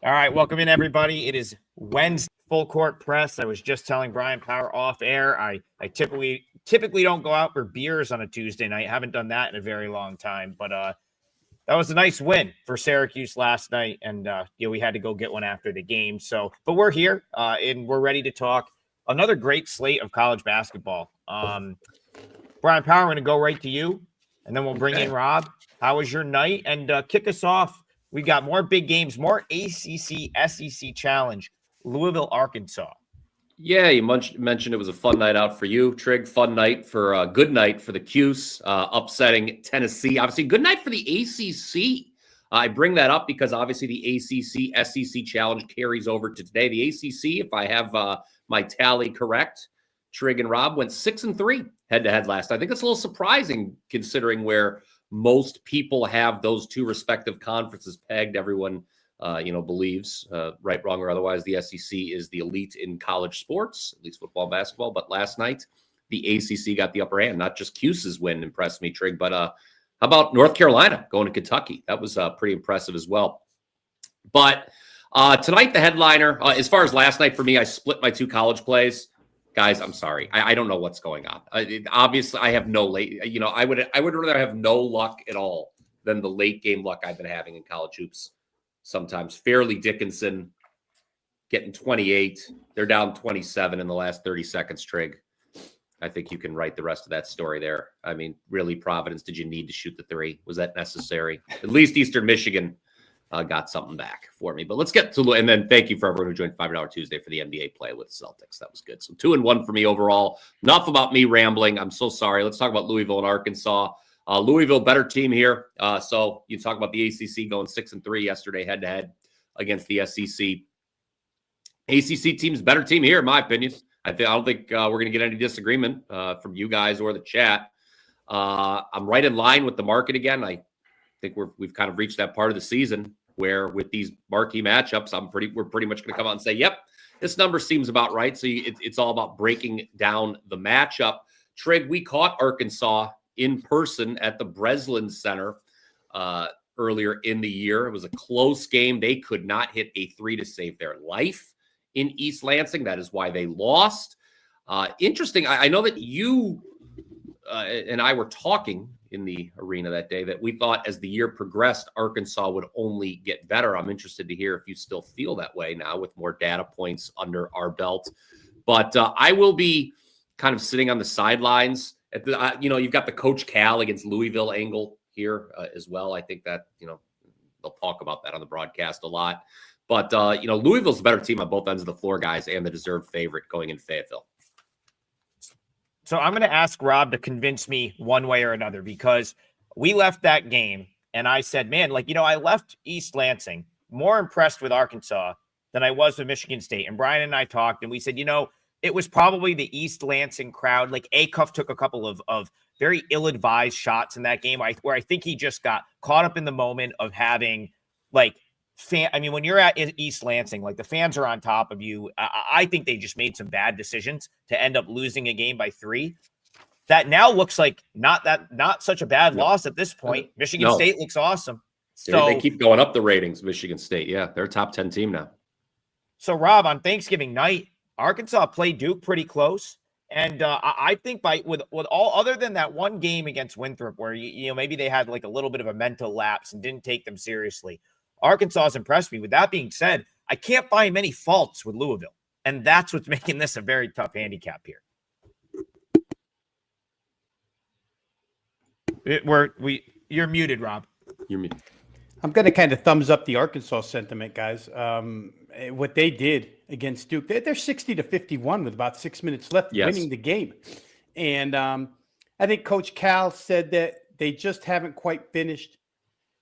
All right, welcome in, everybody. It is Wednesday, full court press. I was just telling Brian Power off air. I typically don't go out for beers on a Tuesday night. Haven't done that in a very long time. But that was a nice win for Syracuse last night, and we had to go get one after the game. So, but we're here and we're ready to talk another great slate of college basketball. Brian Power, I'm going to go right to you, and then we'll bring in Rob. How was your night? And kick us off. We got more big games, more ACC, SEC challenge, Louisville, Arkansas. Yeah, you mentioned it was a fun night out for you, Trig. Fun night for good night for the Cuse, upsetting Tennessee. Obviously, good night for the ACC. I bring that up because obviously the ACC SEC challenge carries over to today. The ACC, if I have my tally correct, Trig and Rob went 6-3 head-to-head last. I think it's a little surprising considering where most people have those two respective conferences pegged. Everyone, believes, right, wrong, or otherwise, the SEC is the elite in college sports, at least football, basketball. But last night, the ACC got the upper hand. Not just Cuse's win impressed me, Trig, but how about North Carolina going to Kentucky? That was pretty impressive as well. But tonight, the headliner, as far as last night for me, I split my two college plays. Guys, I'm sorry. I don't know what's going on. Obviously, I have no late. I would rather have no luck at all than the late game luck I've been having in college hoops. Sometimes Fairleigh Dickinson getting 28. They're down 27 in the last 30 seconds. Trig, I think you can write the rest of that story there. I mean, really, Providence, did you need to shoot the three? Was that necessary? At least Eastern Michigan got something back for me. But let's get to, and then thank you for everyone who joined $5 Tuesday for the NBA play with Celtics. That was good. So 2-1 for me overall. Enough about me rambling. I'm so sorry. Let's talk about Louisville and Arkansas. Louisville, better team here. So you talk about the ACC going 6-3 yesterday head-to-head against the SEC. ACC team's better team here, in my opinion. I don't think we're going to get any disagreement from you guys or the chat. I'm right in line with the market again. I think we've kind of reached that part of the season where with these marquee matchups, we're pretty much going to come out and say, yep, this number seems about right. So it's all about breaking down the matchup. Trig, we caught Arkansas in person at the Breslin Center earlier in the year. It was a close game. They could not hit a three to save their life in East Lansing. That is why they lost. Interesting. I know that you and I were talking in the arena that day that we thought as the year progressed, Arkansas would only get better. I'm interested to hear if you still feel that way now with more data points under our belt. But I will be kind of sitting on the sidelines. You've got the Coach Cal against Louisville angle here as well. I think that, they'll talk about that on the broadcast a lot. But, Louisville's a better team on both ends of the floor, guys, and the deserved favorite going in Fayetteville. So I'm going to ask Rob to convince me one way or another because we left that game and I said, man, I left East Lansing more impressed with Arkansas than I was with Michigan State. And Brian and I talked and we said, it was probably the East Lansing crowd. Acuff took a couple of very ill-advised shots in that game where I think he just got caught up in the moment of having when you're at East Lansing, the fans are on top of you. I think they just made some bad decisions to end up losing a game by 3. That now looks like not such a bad loss at this point. Michigan State looks awesome. So they keep going up the ratings. Michigan State, yeah, they're a top 10 team now. So Rob, on Thanksgiving night, Arkansas played Duke pretty close. And I think with all other than that one game against Winthrop where, maybe they had a little bit of a mental lapse and didn't take them seriously, Arkansas has impressed me. With that being said, I can't find many faults with Louisville. And that's what's making this a very tough handicap here. You're muted, Rob. You're muted. I'm going to kind of thumbs up the Arkansas sentiment, guys. What they did against Duke, they're 60-51 with about 6 minutes left, winning the game. And I think Coach Cal said that they just haven't quite finished,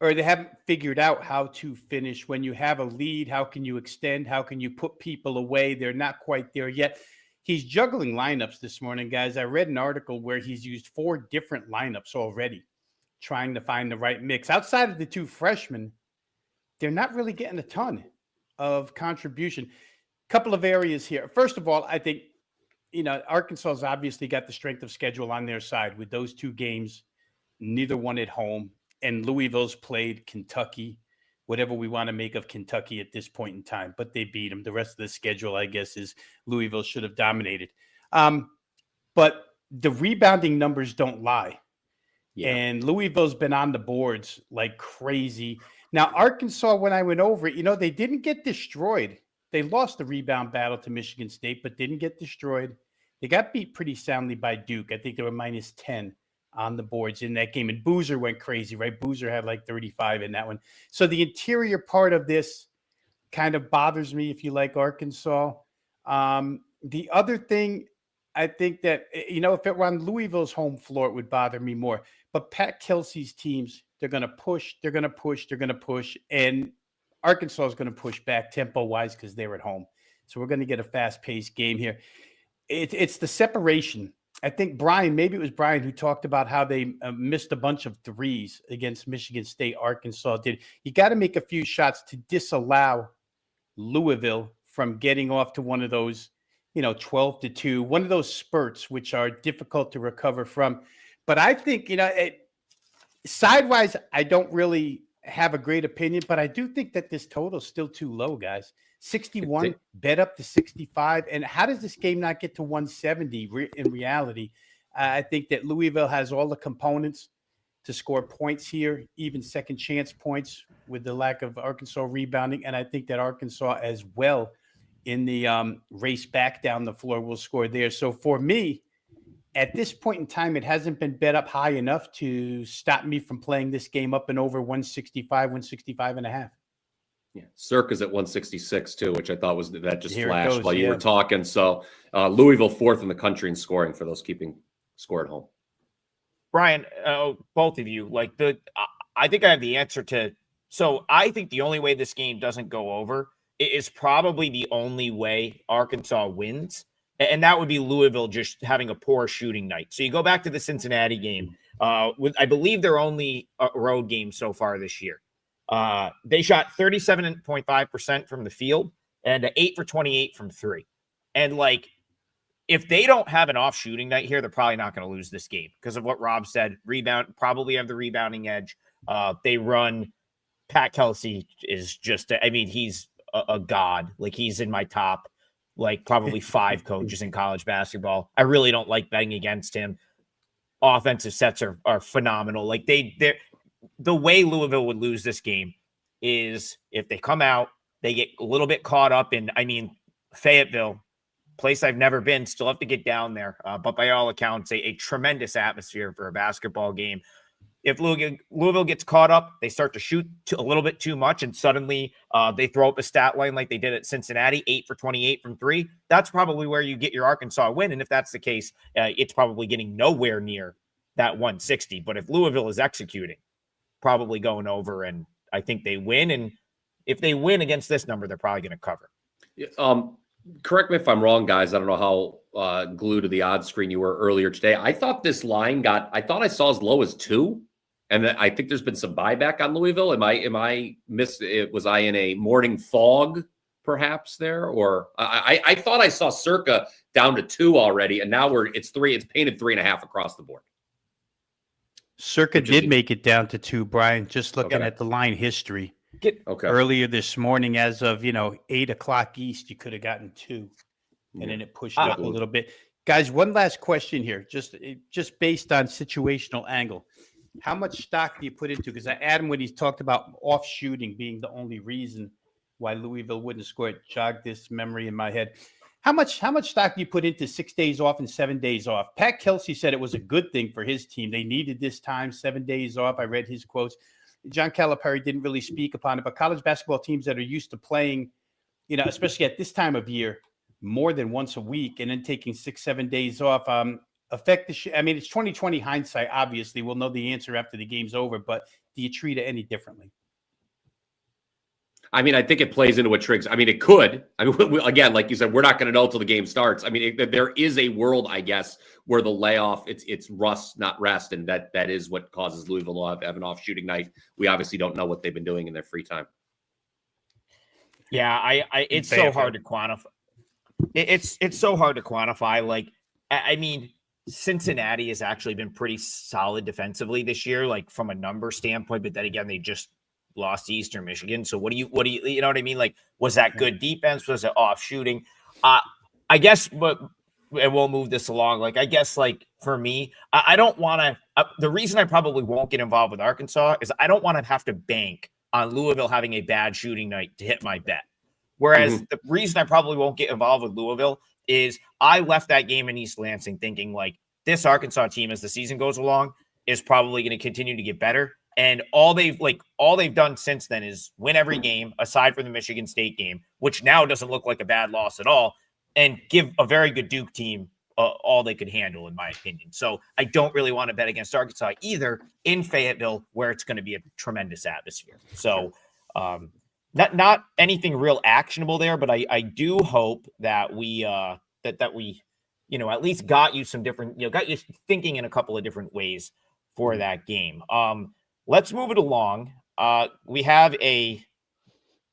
or they haven't figured out how to finish. When you have a lead, how can you extend? How can you put people away? They're not quite there yet. He's juggling lineups this morning, guys. I read an article where he's used 4 different lineups already, trying to find the right mix. Outside of the 2 freshmen, they're not really getting a ton of contribution. Couple of areas here. First of all, I think, Arkansas's obviously got the strength of schedule on their side with those 2 games, neither one at home. And Louisville's played Kentucky, whatever we want to make of Kentucky at this point in time, but they beat them. The rest of the schedule, I guess, is Louisville should have dominated. But the rebounding numbers don't lie. Yeah. And Louisville's been on the boards like crazy. Now, Arkansas, when I went over it, they didn't get destroyed. They lost the rebound battle to Michigan State, but didn't get destroyed. They got beat pretty soundly by Duke. I think they were minus 10 on the boards in that game. And Boozer went crazy, right? Boozer had like 35 in that one. So the interior part of this kind of bothers me if you like Arkansas. The other thing, I think that, if it were on Louisville's home floor, it would bother me more. But Pat Kelsey's teams, they're going to push, and Arkansas is going to push back tempo-wise because they're at home. So we're going to get a fast-paced game here. It's the separation. I think maybe it was Brian who talked about how they missed a bunch of threes against Michigan State. Arkansas did. You got to make a few shots to disallow Louisville from getting off to one of those, 12-2, one of those spurts, which are difficult to recover from. But I think, sidewise, I don't really have a great opinion, but I do think that this total is still too low, guys. 61, bet up to 65. And how does this game not get to 170 in reality? I think that Louisville has all the components to score points here, even second chance points with the lack of Arkansas rebounding. And I think that Arkansas as well in the race back down the floor will score there. So for me, at this point in time, it hasn't been bet up high enough to stop me from playing this game up and over 165 and a half. Yeah, Circa's at 166 too, which I thought was that just Here flashed while you were talking. So Louisville 4th in the country in scoring for those keeping score at home. Brian, both of you, I think I have the answer to. So I think the only way this game doesn't go over is probably the only way Arkansas wins. And that would be Louisville just having a poor shooting night. So you go back to the Cincinnati game. I believe their only road game so far this year. They shot 37.5% from the field and 8 for 28 from 3. And if they don't have an off shooting night here, they're probably not going to lose this game because of what Rob said. Probably have the rebounding edge. They run. Pat Kelsey is just, he's a god. He's in my top, probably 5 coaches in college basketball. I really don't like betting against him. Offensive sets are phenomenal. The way Louisville would lose this game is if they come out, they get a little bit caught up in, Fayetteville, place I've never been, still have to get down there. But by all accounts, a tremendous atmosphere for a basketball game. If Louisville gets caught up, they start to shoot a little bit too much, and suddenly they throw up a stat line like they did at Cincinnati, 8 for 28 from 3. That's probably where you get your Arkansas win. And if that's the case, it's probably getting nowhere near that 160. But if Louisville is executing, probably going over, and I think they win. And if they win against this number, they're probably going to cover. Correct me if I'm wrong, guys. I don't know how glued to the odds screen you were earlier today. I thought this line I saw as low as 2. And then I think there's been some buyback on Louisville. Was I in a morning fog perhaps there? Or I thought I saw Circa down to 2 already. And now it's 3. It's painted 3.5 across the board. Circa did make it down to 2, Brian, just looking at the line history. Earlier this morning, as of 8 o'clock East, you could have gotten 2, and then it pushed up a little bit. Guys, one last question here, just based on situational angle. How much stock do you put into? Because Adam, when he's talked about off shooting being the only reason why Louisville wouldn't score, it jogged this memory in my head. How much stock do you put into 6 days off and 7 days off? Pat Kelsey said it was a good thing for his team. They needed this time, 7 days off. I read his quotes. John Calipari didn't really speak upon it, but college basketball teams that are used to playing, especially at this time of year, more than once a week, and then taking 6-7 days off, affect the it's 2020 hindsight. Obviously, we'll know the answer after the game's over, but do you treat it any differently? I think it plays into what Triggs. It could. Again, like you said, we're not going to know until the game starts. There is a world, I guess, where the layoff, it's rust, not rest, and that is what causes Louisville to have an off shooting night. We obviously don't know what they've been doing in their free time. Yeah, it's so hard to quantify. It's so hard to quantify. Cincinnati has actually been pretty solid defensively this year, from a number standpoint, but then again, they just lost to Eastern Michigan. So what do you you know what I mean? Like, was that good defense? Was it off shooting? I guess, but and we'll move this along. Like, I guess, like, for me, I don't want to. The reason I probably won't get involved with Arkansas is I don't want to have to bank on Louisville having a bad shooting night to hit my bet. Whereas the reason I probably won't get involved with Louisville is I left that game in East Lansing thinking, like, this Arkansas team, as the season goes along, is probably going to continue to get better. And all they've done since then is win every game aside from the Michigan State game, which now doesn't look like a bad loss at all, and give a very good Duke team all they could handle, in my opinion. So I don't really want to bet against Arkansas either in Fayetteville, where it's going to be a tremendous atmosphere. So not anything real actionable there, but I do hope that we that we at least got you some different, got you thinking in a couple of different ways for that game. Let's move it along. We have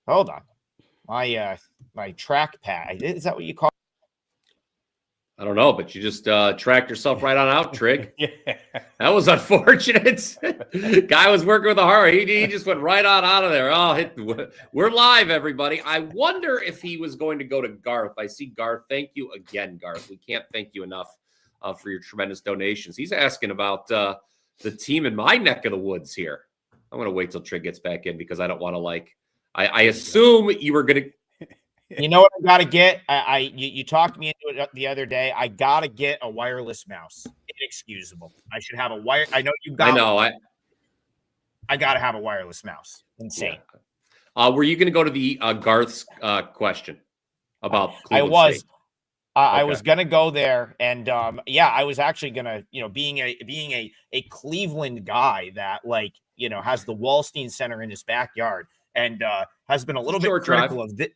hold on, my track pad. Is that what you call it? I don't know, but you just tracked yourself right on out, Trig. Yeah. That was unfortunate. Guy was working with a heart. He just went right on out of there. Oh, we're live, everybody. I wonder if he was going to go to Garth. I see Garth. Thank you again, Garth. We can't thank you enough for your tremendous donations. He's asking about the team in my neck of the woods here. I'm going to wait till Trig gets back in because I don't want to I assume you were going to. You know what I got to get? You talked me into it the other day. I got to get a wireless mouse. Inexcusable. I should have a wire. I know you got. I know. I got to have a wireless mouse. Insane. Yeah. Were you going to go to the Garth's question about Cleveland I was. State? I was going to go there, and I was actually going to, being a Cleveland guy that has the Wallstein Center in his backyard and has been a little bit critical of this.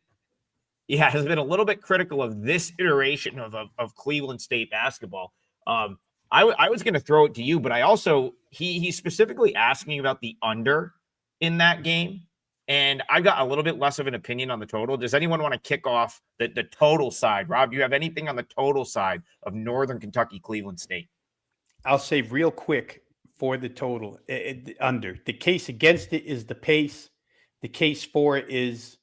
Yeah, has been a little bit critical of this iteration of Cleveland State basketball. I was going to throw it to you, but I also he specifically asked me about the under in that game, and I got a little bit less of an opinion on the total. Does anyone want to kick off the total side? Rob, do you have anything on the total side of Northern Kentucky Cleveland State? I'll say real quick for the total under. The case against it is the pace. The case for it is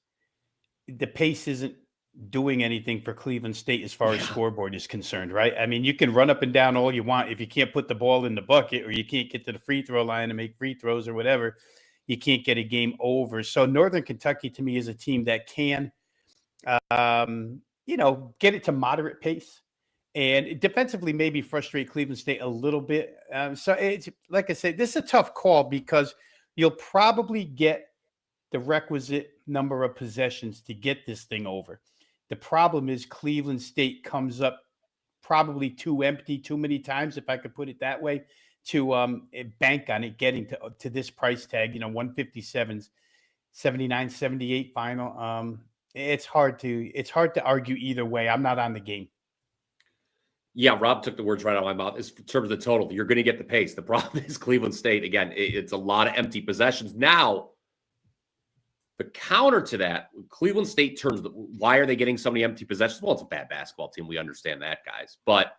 the pace isn't doing anything for Cleveland State as far as scoreboard is concerned, right? I mean, you can run up and down all you want. If you can't put the ball in the bucket or you can't get to the free throw line and make free throws or whatever, you can't get a game over. So Northern Kentucky to me is a team that can, get it to moderate pace and defensively maybe frustrate Cleveland State a little bit. So it's like I said, this is a tough call because you'll probably get the requisite number of possessions to get this thing over. The problem is Cleveland State comes up probably too empty too many times, if I could put it that way, to bank on it getting to this price tag, 157s, 79, 78 final. It's hard to argue either way. I'm not on the game. Yeah, Rob took the words right out of my mouth. In terms of the total, you're going to get the pace. The problem is Cleveland State, again, it's a lot of empty possessions. Now, the counter to that, Cleveland State why are they getting so many empty possessions? Well, it's a bad basketball team. We understand that, guys. But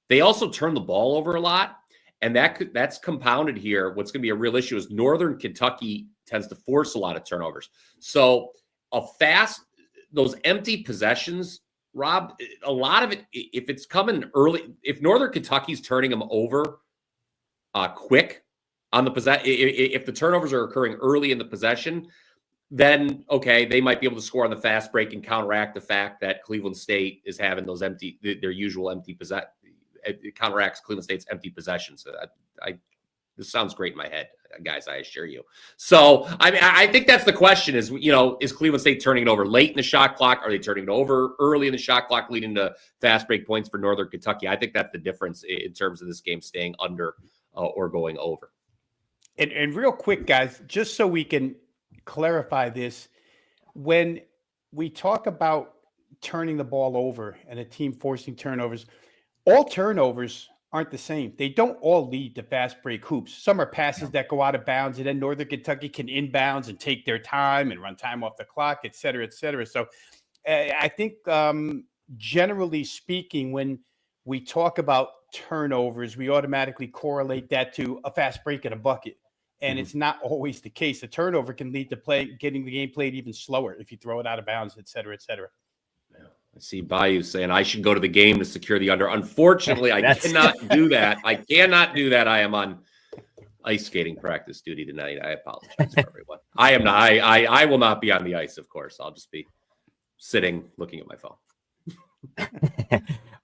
they also turn the ball over a lot, and that's compounded here. What's going to be a real issue is Northern Kentucky tends to force a lot of turnovers. So those empty possessions, Rob, a lot of it, if it's coming early, if Northern Kentucky's turning them over quick on the if the turnovers are occurring early in the possession, then, okay, they might be able to score on the fast break and counteract the fact that Cleveland State is having those their usual empty possession. It counteracts Cleveland State's empty possessions. This sounds great in my head, guys, I assure you. So, I think that's the question is Cleveland State turning it over late in the shot clock? Are they turning it over early in the shot clock, leading to fast break points for Northern Kentucky? I think that's the difference in terms of this game staying under or going over. And real quick, guys, just so we can clarify this, when we talk about turning the ball over and a team forcing turnovers, all turnovers aren't the same. They don't all lead to fast break hoops. Some are passes that go out of bounds, and then Northern Kentucky can inbounds and take their time and run time off the clock, et cetera, et cetera. So I think generally speaking, when we talk about turnovers, we automatically correlate that to a fast break and a bucket. And it's not always the case. The turnover can lead to getting the game played even slower if you throw it out of bounds, et cetera, et cetera. Yeah. I see Bayou saying I should go to the game to secure the under. Unfortunately, I cannot do that. I cannot do that. I am on ice skating practice duty tonight. I apologize for everyone. I am not. I will not be on the ice, of course. I'll just be sitting looking at my phone.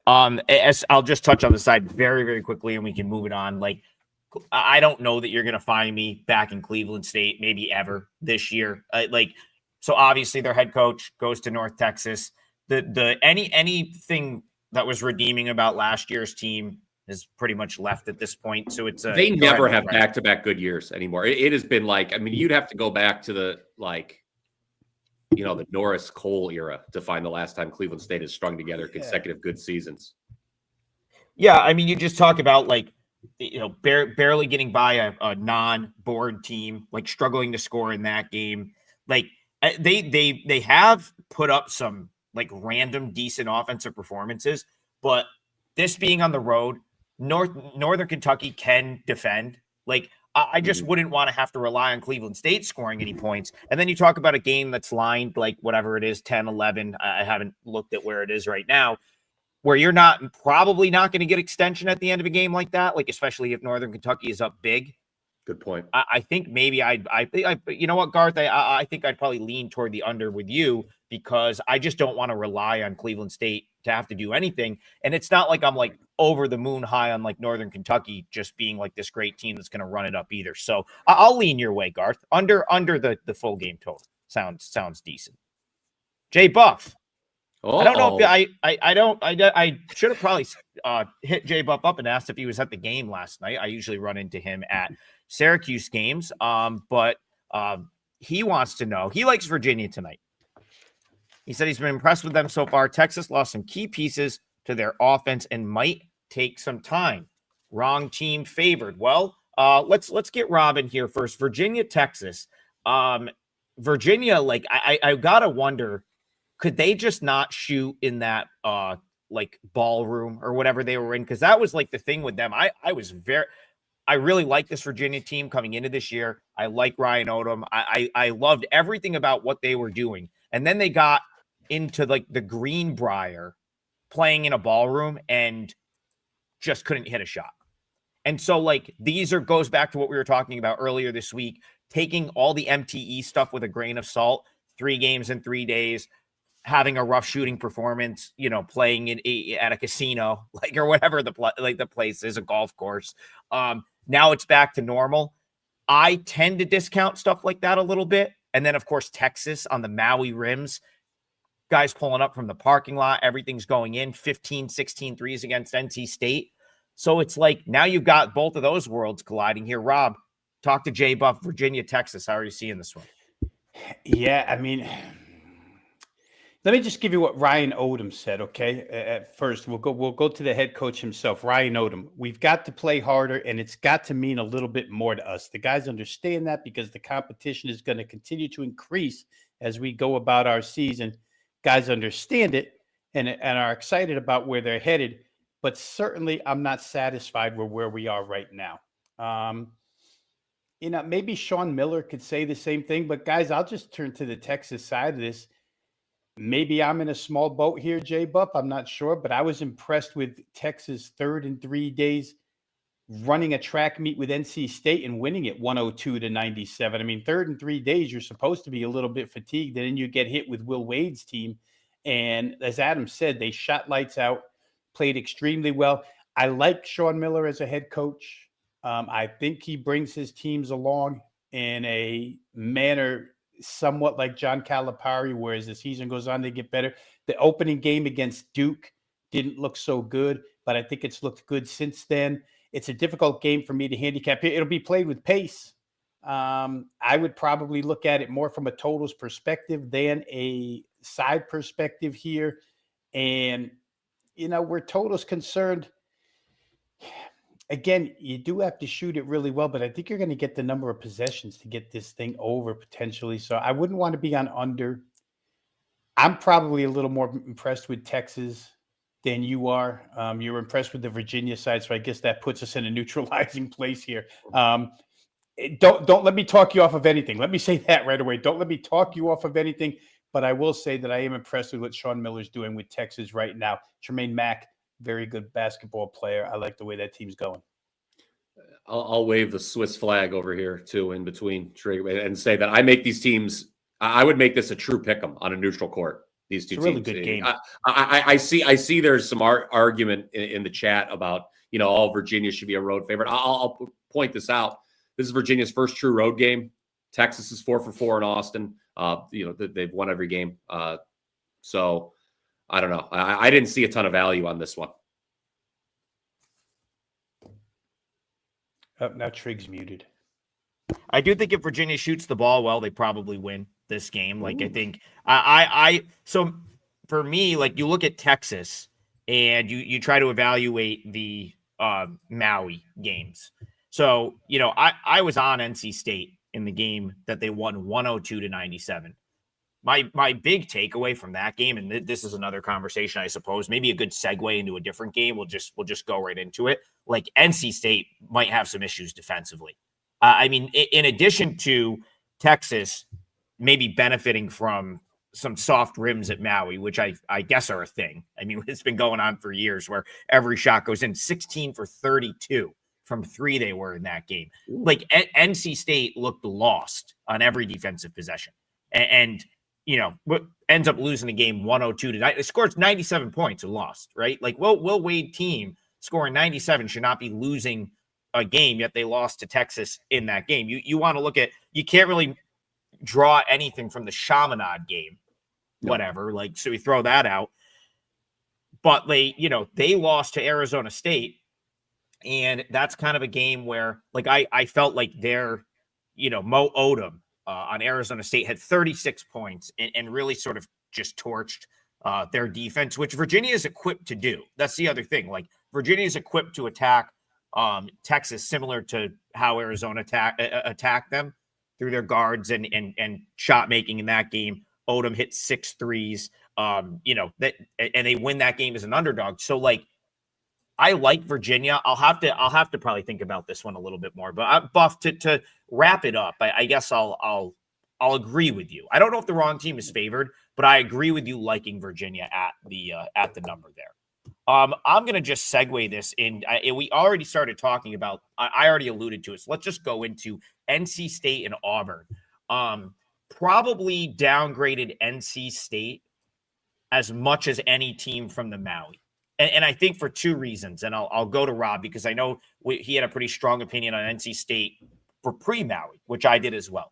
I'll just touch on the side very, very quickly, and we can move it on. Like, I don't know that you're going to find me back in Cleveland State, maybe ever this year. So obviously their head coach goes to North Texas. Anything that was redeeming about last year's team is pretty much left at this point. So it's they never have back-to-back good years anymore. It has been like, I mean, you'd have to go back to the Norris Cole era to find the last time Cleveland State has strung together consecutive good seasons. Yeah, I mean, you just talk about barely getting by a non-board team, like struggling to score in that game. Like they have put up some like random decent offensive performances, but this being on the road, Northern Kentucky can defend. Like I just wouldn't want to have to rely on Cleveland State scoring any points. And then you talk about a game that's lined like whatever it is, 10, 11. I haven't looked at where it is right now, where you're probably not going to get extension at the end of a game like that, like especially if Northern Kentucky is up big. Good point. I think maybe I you know what, Garth, I think I'd probably lean toward the under with you, because I just don't want to rely on Cleveland State to have to do anything. And it's not like I'm like over the moon high on like Northern Kentucky just being like this great team that's going to run it up either. So I'll lean your way, Garth. Under the full game total sounds decent. Jay Buff. I don't know if I should have probably hit Jay Buff up and asked if he was at the game last night. I usually run into him at Syracuse games. But he wants to know, he likes Virginia tonight. He said he's been impressed with them so far. Texas lost some key pieces to their offense and might take some time. Wrong team favored. Well, let's get Robin here first. Virginia, Texas. Virginia, like I gotta wonder, could they just not shoot in that like ballroom or whatever they were in? Because that was like the thing with them. I really like this Virginia team coming into this year. I like Ryan Odom. I loved everything about what they were doing. And then they got into like the Greenbrier playing in a ballroom and just couldn't hit a shot. And so like goes back to what we were talking about earlier this week, taking all the MTE stuff with a grain of salt, 3 games in 3 days, having a rough shooting performance, playing at a casino, like, or whatever the place is, a golf course. Now it's back to normal. I tend to discount stuff like that a little bit. And then, of course, Texas on the Maui rims, guys pulling up from the parking lot, everything's going in, 15, 16 threes against NC State. So it's like now you've got both of those worlds colliding here. Rob, talk to Jay Buff, Virginia, Texas. How are you seeing this one? Yeah, I mean, let me just give you what Ryan Odom said, okay? At first, we'll go to the head coach himself, Ryan Odom. We've got to play harder, and it's got to mean a little bit more to us. The guys understand that because the competition is going to continue to increase as we go about our season. Guys understand it and are excited about where they're headed, but certainly I'm not satisfied with where we are right now. Maybe Sean Miller could say the same thing, but guys, I'll just turn to the Texas side of this. Maybe I'm in a small boat here, Jay Buff. I'm not sure, but I was impressed with Texas 3rd in 3 days running a track meet with NC State and winning it 102-97. I mean, 3rd in 3 days, you're supposed to be a little bit fatigued, and then you get hit with Will Wade's team. And as Adam said, they shot lights out, played extremely well. I like Sean Miller as a head coach. I think he brings his teams along in a manner somewhat like John Calipari, where as the season goes on, they get better. The opening game against Duke didn't look so good, but I think it's looked good since then. It's a difficult game for me to handicap. It'll be played with pace. I would probably look at it more from a totals perspective than a side perspective here. And, where totals concerned, again, you do have to shoot it really well, but I think you're going to get the number of possessions to get this thing over potentially. So I wouldn't want to be on under. I'm probably a little more impressed with Texas than you are. You're impressed with the Virginia side, so I guess that puts us in a neutralizing place here. Don't let me talk you off of anything. Let me say that right away. Don't let me talk you off of anything. But I will say that I am impressed with what Sean Miller's doing with Texas right now. Tremaine Mack, very good basketball player. I like the way that team's going. I'll wave the Swiss flag over here too, in between Trig, and say that I make these teams. I would make this a true pick'em on a neutral court. These two It's a really teams. good game. I see. There's some argument in the chat about all Virginia should be a road favorite. I'll point this out. This is Virginia's first true road game. Texas is 4 for 4 in Austin. They've won every game. So I don't know. I didn't see a ton of value on this one. Now Trig's muted. I do think if Virginia shoots the ball well, they probably win this game. Like, Ooh. I think so for me, like, you look at Texas and you try to evaluate the Maui games. So, I was on NC State in the game that they won 102-97. My big takeaway from that game, and this is another conversation, I suppose, maybe a good segue into a different game. We'll just go right into it. Like, NC State might have some issues defensively. I mean, in addition to Texas maybe benefiting from some soft rims at Maui, which I guess are a thing. I mean, it's been going on for years where every shot goes in. 16 for 32 from 3 they were in that game. Like, NC State looked lost on every defensive possession. And ends up losing the game 102-9. It scores 97 points and lost, right? Like, Will Wade team scoring 97 should not be losing a game, yet they lost to Texas in that game. You want to look at, you can't really draw anything from the Chaminade game, whatever. Like, so we throw that out. But they lost to Arizona State, and that's kind of a game where, like, I felt like their, Mo Odom on Arizona State had 36 points and really sort of just torched their defense, which Virginia is equipped to do. That's the other thing. Like, Virginia is equipped to attack Texas, similar to how Arizona attacked them through their guards and shot making in that game. Odom hit 6 threes, and they win that game as an underdog. So, like, I like Virginia. I'll have to probably think about this one a little bit more. But Buff, to wrap it up, I guess I'll agree with you. I don't know if the wrong team is favored, but I agree with you liking Virginia at the number there. I'm going to just segue this in. We already started talking about, I already alluded to it. So let's just go into NC State and Auburn. Probably downgraded NC State as much as any team from the Maui. And I think for 2 reasons. And I'll go to Rob because I know he had a pretty strong opinion on NC State for pre-Maui, which I did as well.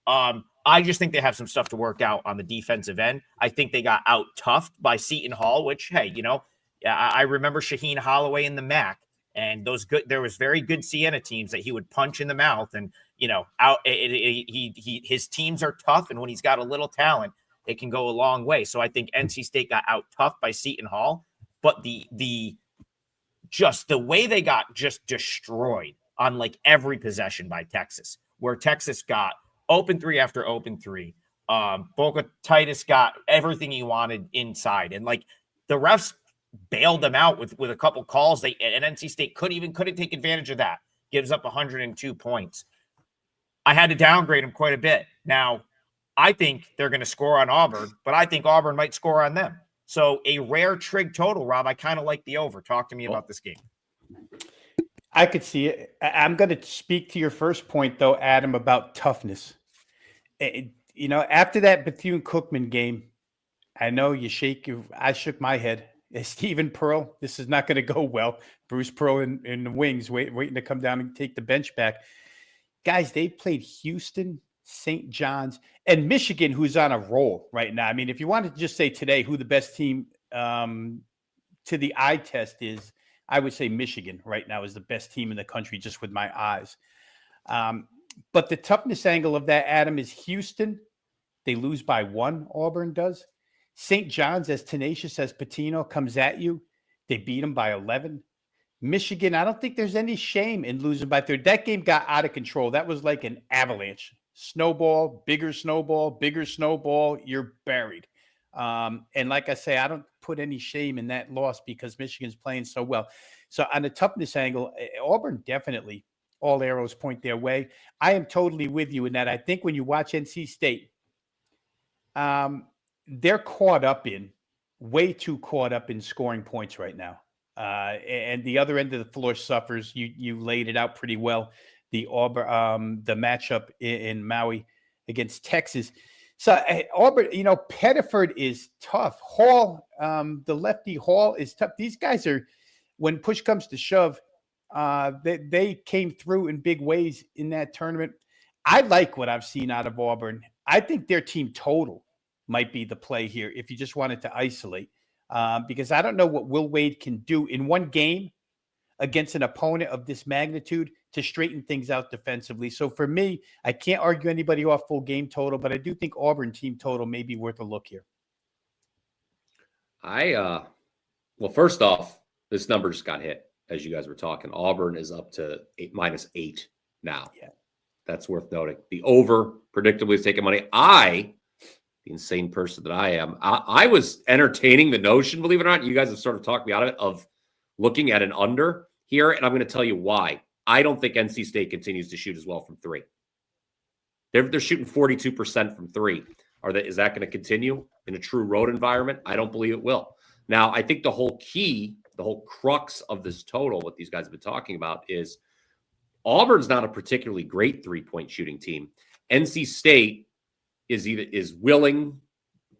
I just think they have some stuff to work out on the defensive end. I think they got out-toughed by Seton Hall, which, hey, I remember Shaheen Holloway in the MAC, and there was very good Siena teams that he would punch in the mouth, and his teams are tough, and when he's got a little talent, it can go a long way. So I think NC State got out-toughed by Seton Hall, but the way they got just destroyed on, like, every possession by Texas, where Texas got open 3 after open 3. Boca Titus got everything he wanted inside, and, like, the refs bailed them out with a couple calls. And NC State couldn't take advantage of that. Gives up 102 points. I had to downgrade them quite a bit. Now, I think they're going to score on Auburn, but I think Auburn might score on them. So a rare trig total, Rob. I kind of like the over. Talk to me about this game. I could see it. I'm going to speak to your first point, though, Adam, about toughness. After that Bethune-Cookman game, I know I shook my head. Stephen Pearl, this is not going to go well. Bruce Pearl in the wings, waiting to come down and take the bench back. Guys, they played Houston, St. John's, and Michigan, who's on a roll right now. I mean, if you wanted to just say today who the best team to the eye test is, I would say Michigan right now is the best team in the country just with my eyes. But the toughness angle of that, Adam, is Houston. They lose by 1, Auburn does. St. John's, as tenacious as Patino, comes at you. They beat them by 11. Michigan, I don't think there's any shame in losing by 3. That game got out of control. That was like an avalanche. Snowball, bigger snowball, you're buried. And like I say, I don't put any shame in that loss because Michigan's playing so well. So on the toughness angle, Auburn all arrows point their way. I am totally with you in that. I think when you watch NC State, they're way too caught up in scoring points right now. And the other end of the floor suffers. You laid it out pretty well. The Auburn, the matchup in Maui against Texas. So Auburn, Pettiford is tough. Hall, the lefty Hall is tough. These guys are, when push comes to shove, they came through in big ways in that tournament. I like what I've seen out of Auburn. I think their team total might be the play here if you just wanted to isolate, because I don't know what Will Wade can do in one game against an opponent of this magnitude to straighten things out defensively. So for me, I can't argue anybody off full game total, but I do think Auburn team total may be worth a look here. Well, first off, this number just got hit as you guys were talking. Auburn is up to -8 now. Yeah. That's worth noting. The over predictably is taking money. The insane person that I am, I was entertaining the notion, believe it or not, you guys have sort of talked me out of it, of looking at an under here, and I'm going to tell you why. I don't think NC State continues to shoot as well from three. They're shooting 42% from three. Is that going to continue in a true road environment? I don't believe it will. Now, I think the whole crux of this total, what these guys have been talking about, is Auburn's not a particularly great three-point shooting team. NC State is willing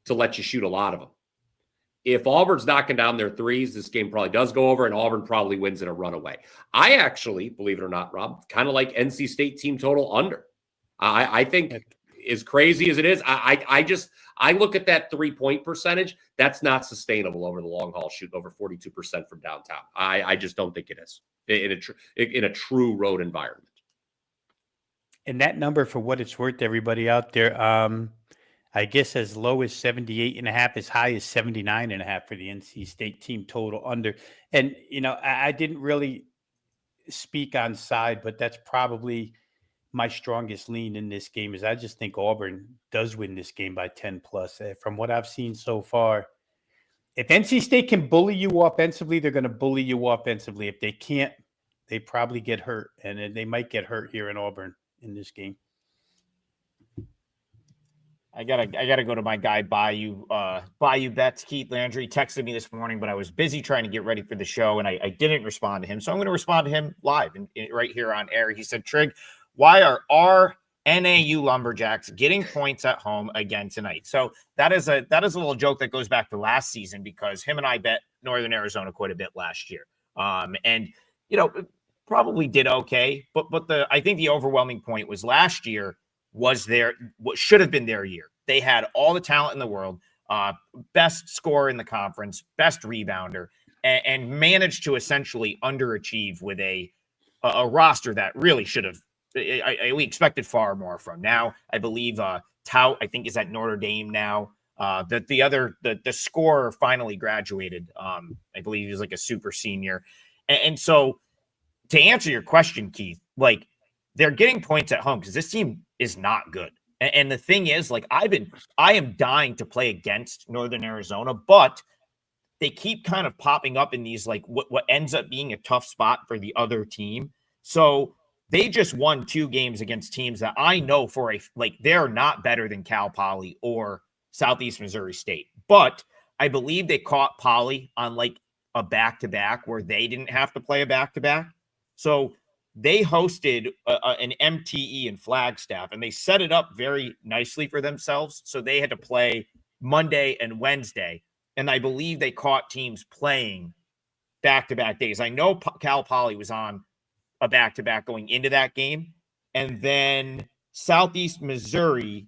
to let you shoot a lot of them. If Auburn's knocking down their threes, this game probably does go over, and Auburn probably wins in a runaway. I actually, believe it or not, Rob, kind of like NC State team total under. I think, as crazy as it is, I look at that 3-point percentage. That's not sustainable over the long haul, shooting over 42% from downtown. I just don't think it is in a true road environment. And that number, for what it's worth, everybody out there, I guess as low as 78.5, as high as 79.5 for the NC State team total under. And, I didn't really speak on side, but that's probably my strongest lean in this game, is I just think Auburn does win this game by 10 plus. From what I've seen so far, if NC State can bully you offensively, they're going to bully you offensively. If they can't, they probably get hurt, and they might get hurt here in Auburn in this game. I gotta go to my guy Bayou Bets. Keith Landry texted me this morning, but I was busy trying to get ready for the show, and I didn't respond to him. So I'm going to respond to him live and right here on air. He said, Trig, why are our NAU Lumberjacks getting points at home again tonight? So that is a little joke that goes back to last season, because him and I bet Northern Arizona quite a bit last year. And probably did okay, but I think the overwhelming point was last year was what should have been their year. They had all the talent in the world, best scorer in the conference, best rebounder, and managed to essentially underachieve with a roster that really should have. We expected far more from. Now, I believe Tout, I think, is at Notre Dame now. That the scorer finally graduated. I believe he was like a super senior, and so to answer your question, Keith, like, they're getting points at home because this team is not good. And the thing is, like, I am dying to play against Northern Arizona, but they keep kind of popping up in these, like, what ends up being a tough spot for the other team. So they just won 2 games against teams that I know they're not better than Cal Poly or Southeast Missouri State. But I believe they caught Poly on like a back-to-back where they didn't have to play a back-to-back. So they hosted an MTE in Flagstaff, and they set it up very nicely for themselves. So they had to play Monday and Wednesday, and I believe they caught teams playing back-to-back days. I know Cal Poly was on a back-to-back going into that game, and then Southeast Missouri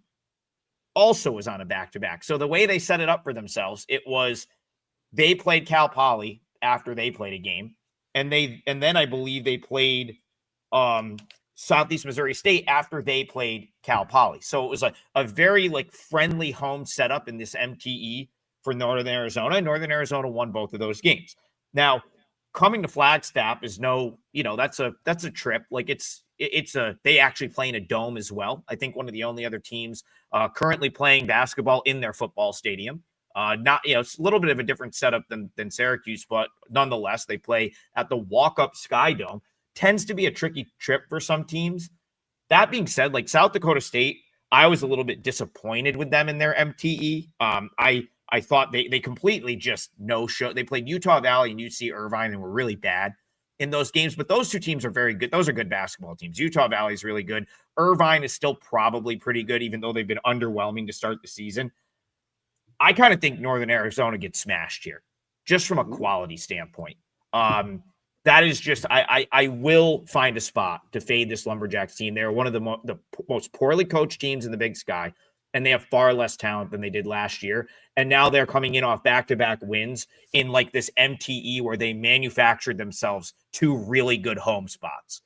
also was on a back-to-back. So the way they set it up for themselves, it was they played Cal Poly after they played a game, and then I believe they played Southeast Missouri State after they played Cal Poly. So it was a very like friendly home setup in this MTE for Northern Arizona. Northern Arizona won both of those games. Now, coming to Flagstaff is that's a trip. Like they actually play in a dome as well. I think one of the only other teams currently playing basketball in their football stadium. It's a little bit of a different setup than Syracuse, but nonetheless, they play at the Walk-Up Sky Dome. tends to be a tricky trip for some teams. That being said, like South Dakota State, I was a little bit disappointed with them in their MTE. I thought they completely just no-show. They played Utah Valley and UC Irvine and were really bad in those games, but those two teams are very good. Those are good basketball teams. Utah Valley is really good. Irvine is still probably pretty good, even though they've been underwhelming to start the season. I kind of think Northern Arizona gets smashed here, just from a quality standpoint. That is just, I will find a spot to fade this Lumberjacks team. They're one of the most poorly coached teams in the Big Sky, and they have far less talent than they did last year. And now they're coming in off back-to-back wins in like this MTE where they manufactured themselves 2 really good home spots.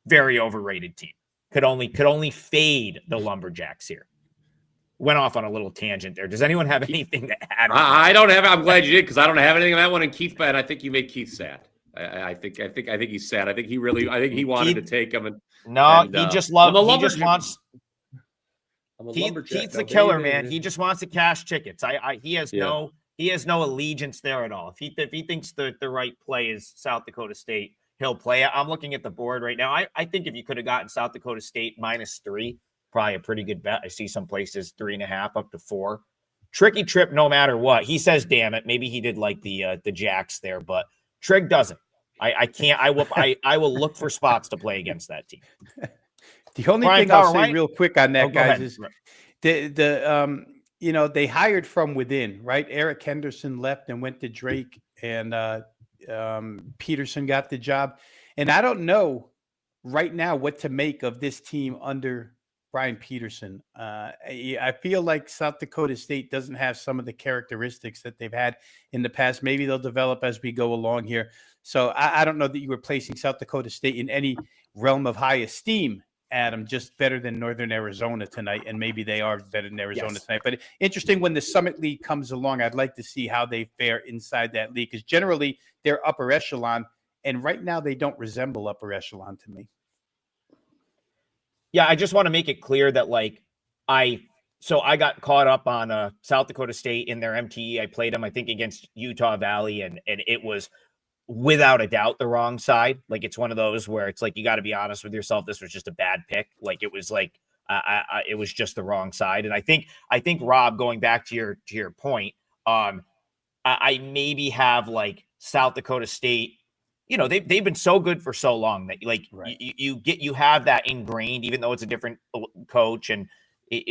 Very overrated team. Could only fade the Lumberjacks here. Went off on a little tangent there. Does anyone have anything to add? I don't have. I'm glad you did, because I don't have anything on that one. And Keith, and I think you made Keith sad. I think he's sad. I think he wanted to take him. He just wants. Keith's a killer, man. He just wants to cash tickets. He has no allegiance there at all. If he thinks the right play is South Dakota State, he'll play it. I'm looking at the board right now. I think if you could have gotten South Dakota State -3, probably a pretty good bet. I see some places 3.5 up to 4. Tricky trip, no matter what. He says, "Damn it." Maybe he did like the Jacks there, but Trig doesn't. I can't. I will look for spots to play against that team. The only thing I'll say real quick on that, guys, is they hired from within, right? Eric Henderson left and went to Drake, and Peterson got the job. And I don't know right now what to make of this team under Brian Peterson. I feel like South Dakota State doesn't have some of the characteristics that they've had in the past. Maybe they'll develop as we go along here. So I don't know that you were placing South Dakota State in any realm of high esteem, Adam, just better than Northern Arizona tonight. And maybe they are better than Arizona tonight. But interesting, when the Summit League comes along, I'd like to see how they fare inside that league, because generally they're upper echelon. And right now they don't resemble upper echelon to me. Yeah, I just want to make it clear that I got caught up on South Dakota State in their MTE. I played them, I think, against Utah Valley, and it was without a doubt the wrong side. Like, it's one of those where it's like you got to be honest with yourself. This was just a bad pick. Like, it was like it was just the wrong side. And I think Rob, going back to your point, I maybe have like South Dakota State. You know, they've been so good for so long that you have that ingrained, even though it's a different coach and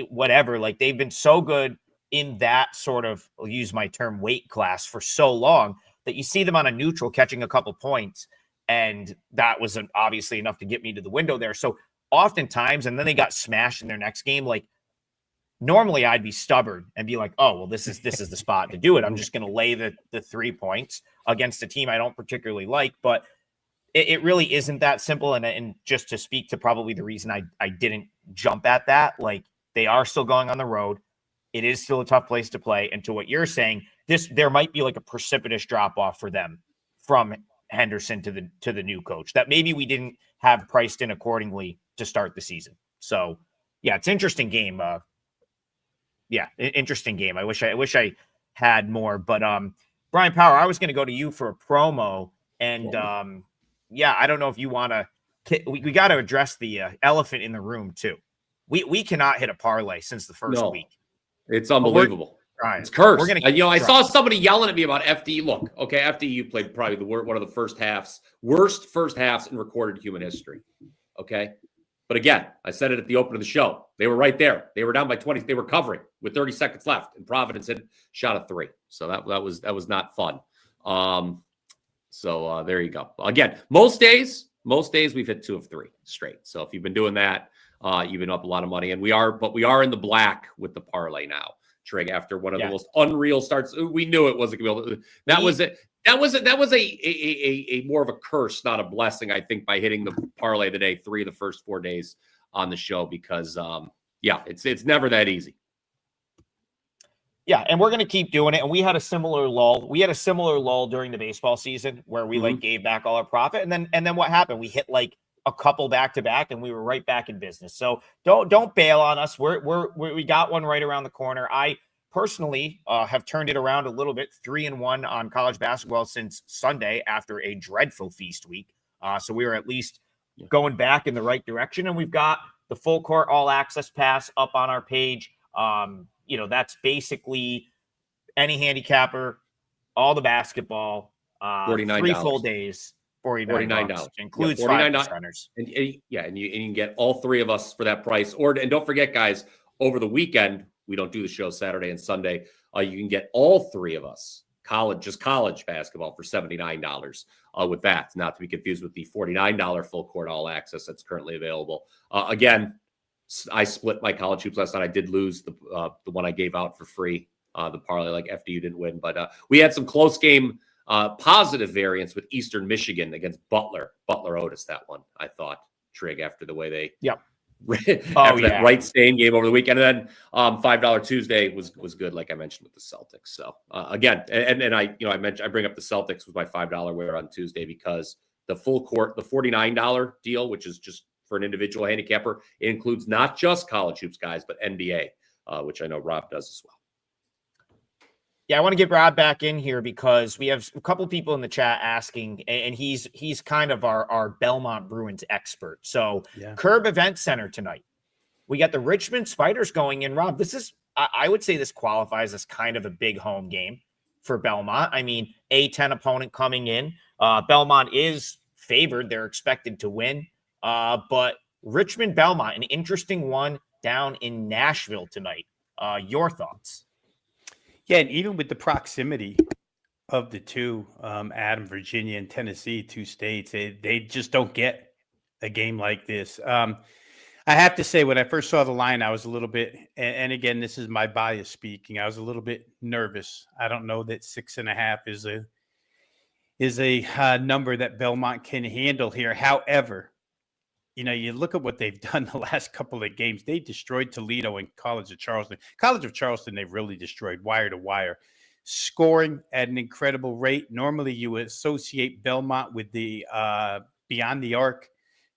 whatever. Like, they've been so good in that sort of, I'll use my term, weight class for so long that you see them on a neutral catching a couple points, and that was obviously enough to get me to the window there. So oftentimes, and then they got smashed in their next game. Like, normally I'd be stubborn and be like, oh, well, this is the spot to do it. I'm just going to lay the 3 points against a team I don't particularly like, but it really isn't that simple. And just to speak to probably the reason I didn't jump at that, like, they are still going on the road. It is still a tough place to play. And to what you're saying, there might be like a precipitous drop off for them from Henderson to the new coach that maybe we didn't have priced in accordingly to start the season. So yeah, it's an interesting game. Interesting game. I wish I had more, but Brian Power, I was going to go to you for a promo, and I don't know if you want to. We got to address the elephant in the room too. We cannot hit a parlay since the first week. It's unbelievable. It's cursed. I saw somebody yelling at me about FD. Look, okay, FDU played probably one of the worst first halves in recorded human history. Okay. But again, I said it at the open of the show. They were right there. They were down by 20. They were covering with 30 seconds left, and Providence had shot a 3. So that was not fun. There you go. Again, most days we've hit 2 of 3 straight. So if you've been doing that, you've been up a lot of money, and we are in the black with the parlay now, Trig, after one of the most unreal starts. We knew it wasn't going to be able to. That was it. That was a more of a curse, not a blessing, I think, by hitting the parlay the day 3 of the first 4 days on the show, because it's never that easy. Yeah, and we're going to keep doing it. And we had a similar lull. We had a similar lull during the baseball season where we gave back all our profit, and then what happened? We hit like a couple back to back, and we were right back in business. So don't bail on us. We got one right around the corner. I personally have turned it around a little bit, 3-1 on college basketball since Sunday after a dreadful feast week. So we were at least going back in the right direction. And we've got the full court all access pass up on our page. That's basically any handicapper, all the basketball, $49. 3 full days, $49. Includes $49. 5%ers. And you can get all 3 of us for that price. And don't forget, guys, over the weekend, we don't do the show Saturday and Sunday. You can get all 3 of us college basketball for $79 with that, not to be confused with the $49 full court all access that's currently available. Again, I split my college hoops last night. I did lose the one I gave out for free, the parlay, like FDU didn't win, but we had some close game positive variance with Eastern Michigan against Butler Otis. That one, I thought, Trig, after the way they that Wright Stain game over the weekend. And then $5 Tuesday was good, like I mentioned with the Celtics. So again, and I bring up the Celtics with my $5 wear on Tuesday because the full court, the $49 deal, which is just for an individual handicapper, it includes not just college hoops, guys, but NBA, which I know Rob does as well. Yeah, I want to get Rob back in here because we have a couple people in the chat asking, and he's kind of our Belmont Bruins expert. So Curb Event Center tonight. We got the Richmond Spiders going in. Rob, I would say this qualifies as kind of a big home game for Belmont. I mean, A10 opponent coming in. Belmont is favored. They're expected to win. But Richmond Belmont, an interesting one down in Nashville tonight. Your thoughts? Yeah, and even with the proximity of the two, Adam, Virginia, and Tennessee, 2 states, they just don't get a game like this. I have to say, when I first saw the line, I was a little bit, and again, this is my bias speaking, I was a little bit nervous. I don't know that 6.5 is a number that Belmont can handle here. However, you look at what they've done the last couple of games. They destroyed Toledo and College of Charleston. College of Charleston, they've really destroyed wire to wire, scoring at an incredible rate. Normally, you associate Belmont with the beyond the arc,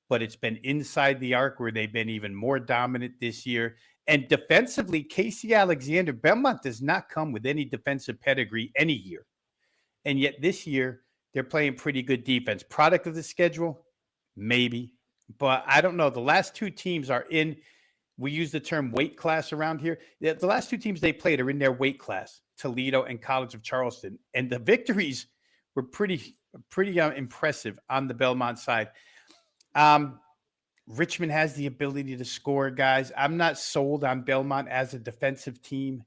but it's been inside the arc where they've been even more dominant this year. And defensively, Casey Alexander, Belmont does not come with any defensive pedigree any year. And yet this year, they're playing pretty good defense. Product of the schedule? Maybe. But I don't know. The last 2 teams are in, we use the term weight class around here. The last 2 teams they played are in their weight class, Toledo and College of Charleston. And the victories were pretty impressive on the Belmont side. Richmond has the ability to score, guys. I'm not sold on Belmont as a defensive team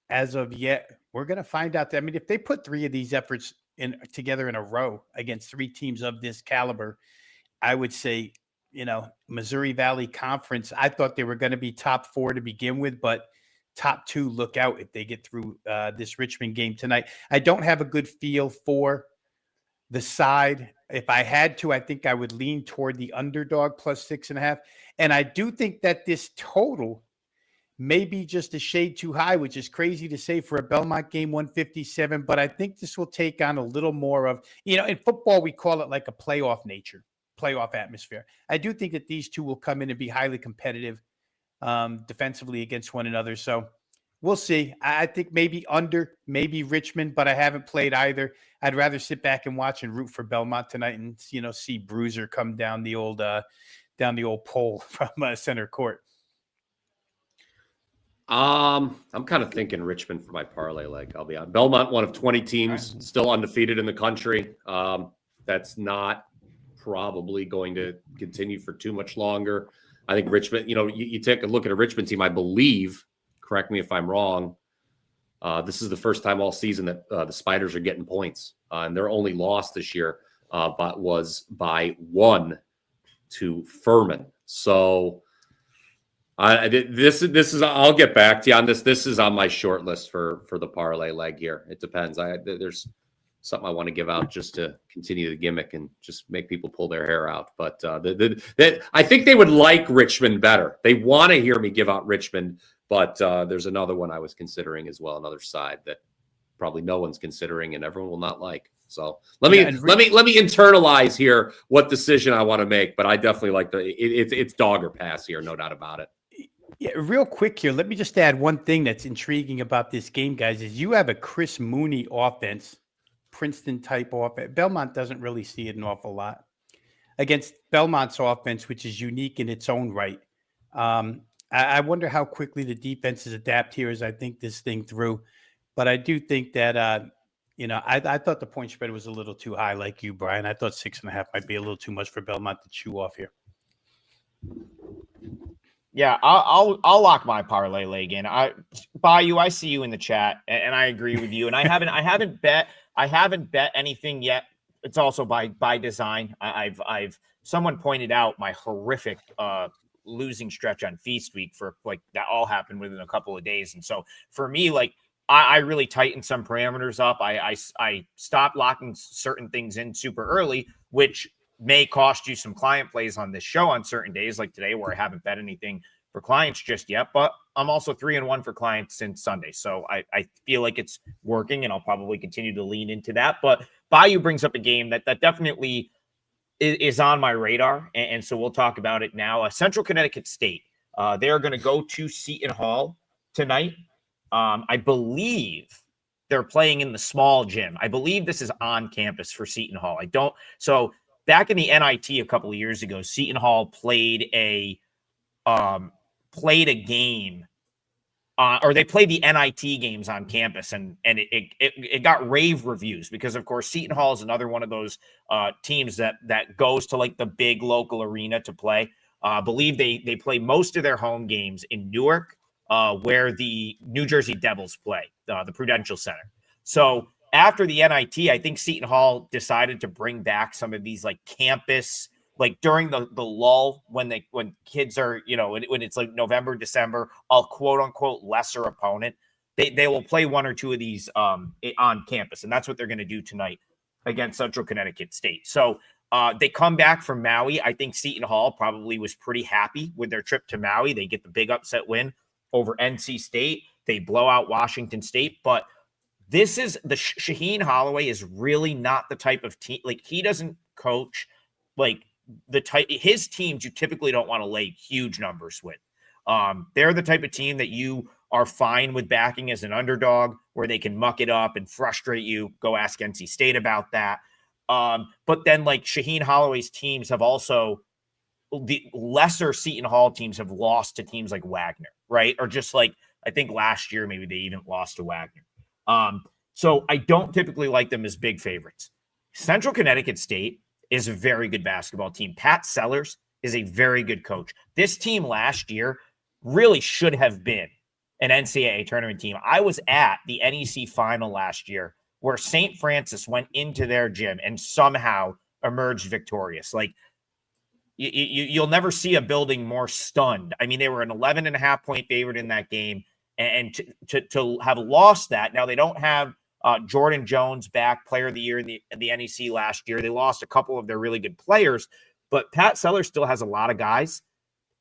as of yet. We're going to find out. I mean, if they put 3 of these efforts together in a row against 3 teams of this caliber, I would say, Missouri Valley Conference, I thought they were going to be top 4 to begin with, but top 2, look out if they get through this Richmond game tonight. I don't have a good feel for the side. If I had to, I think I would lean toward the underdog plus 6.5. And I do think that this total may be just a shade too high, which is crazy to say for a Belmont game, 157. But I think this will take on a little more of, in football, we call it like a playoff nature. Playoff atmosphere. I do think that these 2 will come in and be highly competitive defensively against one another. So we'll see. I think maybe under, maybe Richmond, but I haven't played either. I'd rather sit back and watch and root for Belmont tonight and see Bruiser come down the old pole from center court. I'm kind of thinking Richmond for my parlay leg. I'll be on Belmont, one of 20 teams still undefeated in the country. That's not probably going to continue for too much longer. I think Richmond, you take a look at a Richmond team, I believe, correct me if I'm wrong, this is the first time all season that the Spiders are getting points. And their only loss this year but was by 1 to Furman. So this is I'll get back to you on this. This is on my short list for the parlay leg here. It depends. There's something I want to give out just to continue the gimmick and just make people pull their hair out. But I think they would like Richmond better. They want to hear me give out Richmond, but there's another one I was considering as well, another side that probably no one's considering and everyone will not like. So let me internalize here what decision I want to make. But I definitely like it's dog or pass here, no doubt about it. Yeah, real quick here. Let me just add one thing that's intriguing about this game, guys, is you have a Chris Mooney offense. Princeton type offense. Belmont doesn't really see it an awful lot. against Belmont's offense, which is unique in its own right. I wonder how quickly the defenses adapt here as I think this thing through. But I do think that, I thought the point spread was a little too high, like you, Brian. I thought 6.5 might be a little too much for Belmont to chew off here. Yeah, I'll lock my parlay leg in. Bayou, I see you in the chat, and I agree with you. And I haven't bet anything yet. It's also by design. Someone pointed out my horrific losing stretch on Feast Week for like that all happened within a couple of days, and so for me, like I really tightened some parameters up. I stopped locking certain things in super early, which may cost you some client plays on this show on certain days, like today, where I haven't bet anything for clients just yet. But I'm also 3-1 for clients since Sunday, so I feel like it's working, and I'll probably continue to lean into that. But Bayou brings up a game that definitely is on my radar, and so we'll talk about it now. Central Connecticut State, they are going to go to Seton Hall tonight. I believe they're playing in the small gym. I believe this is on campus for Seton Hall. So back in the NIT a couple of years ago, Seton Hall played a game, or they played the NIT games on campus, and it got rave reviews because, of course, Seton Hall is another one of those teams that goes to like the big local arena to play. I believe they play most of their home games in Newark, where the New Jersey Devils play, the Prudential Center. So after the NIT, I think Seton Hall decided to bring back some of these like campus, like during the lull when kids are, when it's like November, December, a quote unquote lesser opponent, they will play one or two of these on campus. And that's what they're going to do tonight against Central Connecticut State. So they come back from Maui. I think Seton Hall probably was pretty happy with their trip to Maui. They get the big upset win over NC State. They blow out Washington State, but this is the Shaheen Holloway is really not the type of team. Like, he doesn't coach like his teams you typically don't want to lay huge numbers with. They're the type of team that you are fine with backing as an underdog, where they can muck it up and frustrate you. Go ask NC State about that. But then like Shaheen Holloway's teams have also, the lesser Seton Hall teams have lost to teams like Wagner, right? Or just like, I think last year, maybe they even lost to Wagner. So I don't typically like them as big favorites. Central Connecticut State is a very good basketball team. Pat Sellers is a very good coach. This team last year really should have been an NCAA tournament team. I was at the NEC final last year where St. Francis went into their gym and somehow emerged victorious. Like, you'll never see a building more stunned. I mean, they were an 11.5 point favorite in that game. And to have lost that, now they don't have Jordan Jones back, player of the year in the NEC last year. They lost a couple of their really good players, but Pat Sellers still has a lot of guys.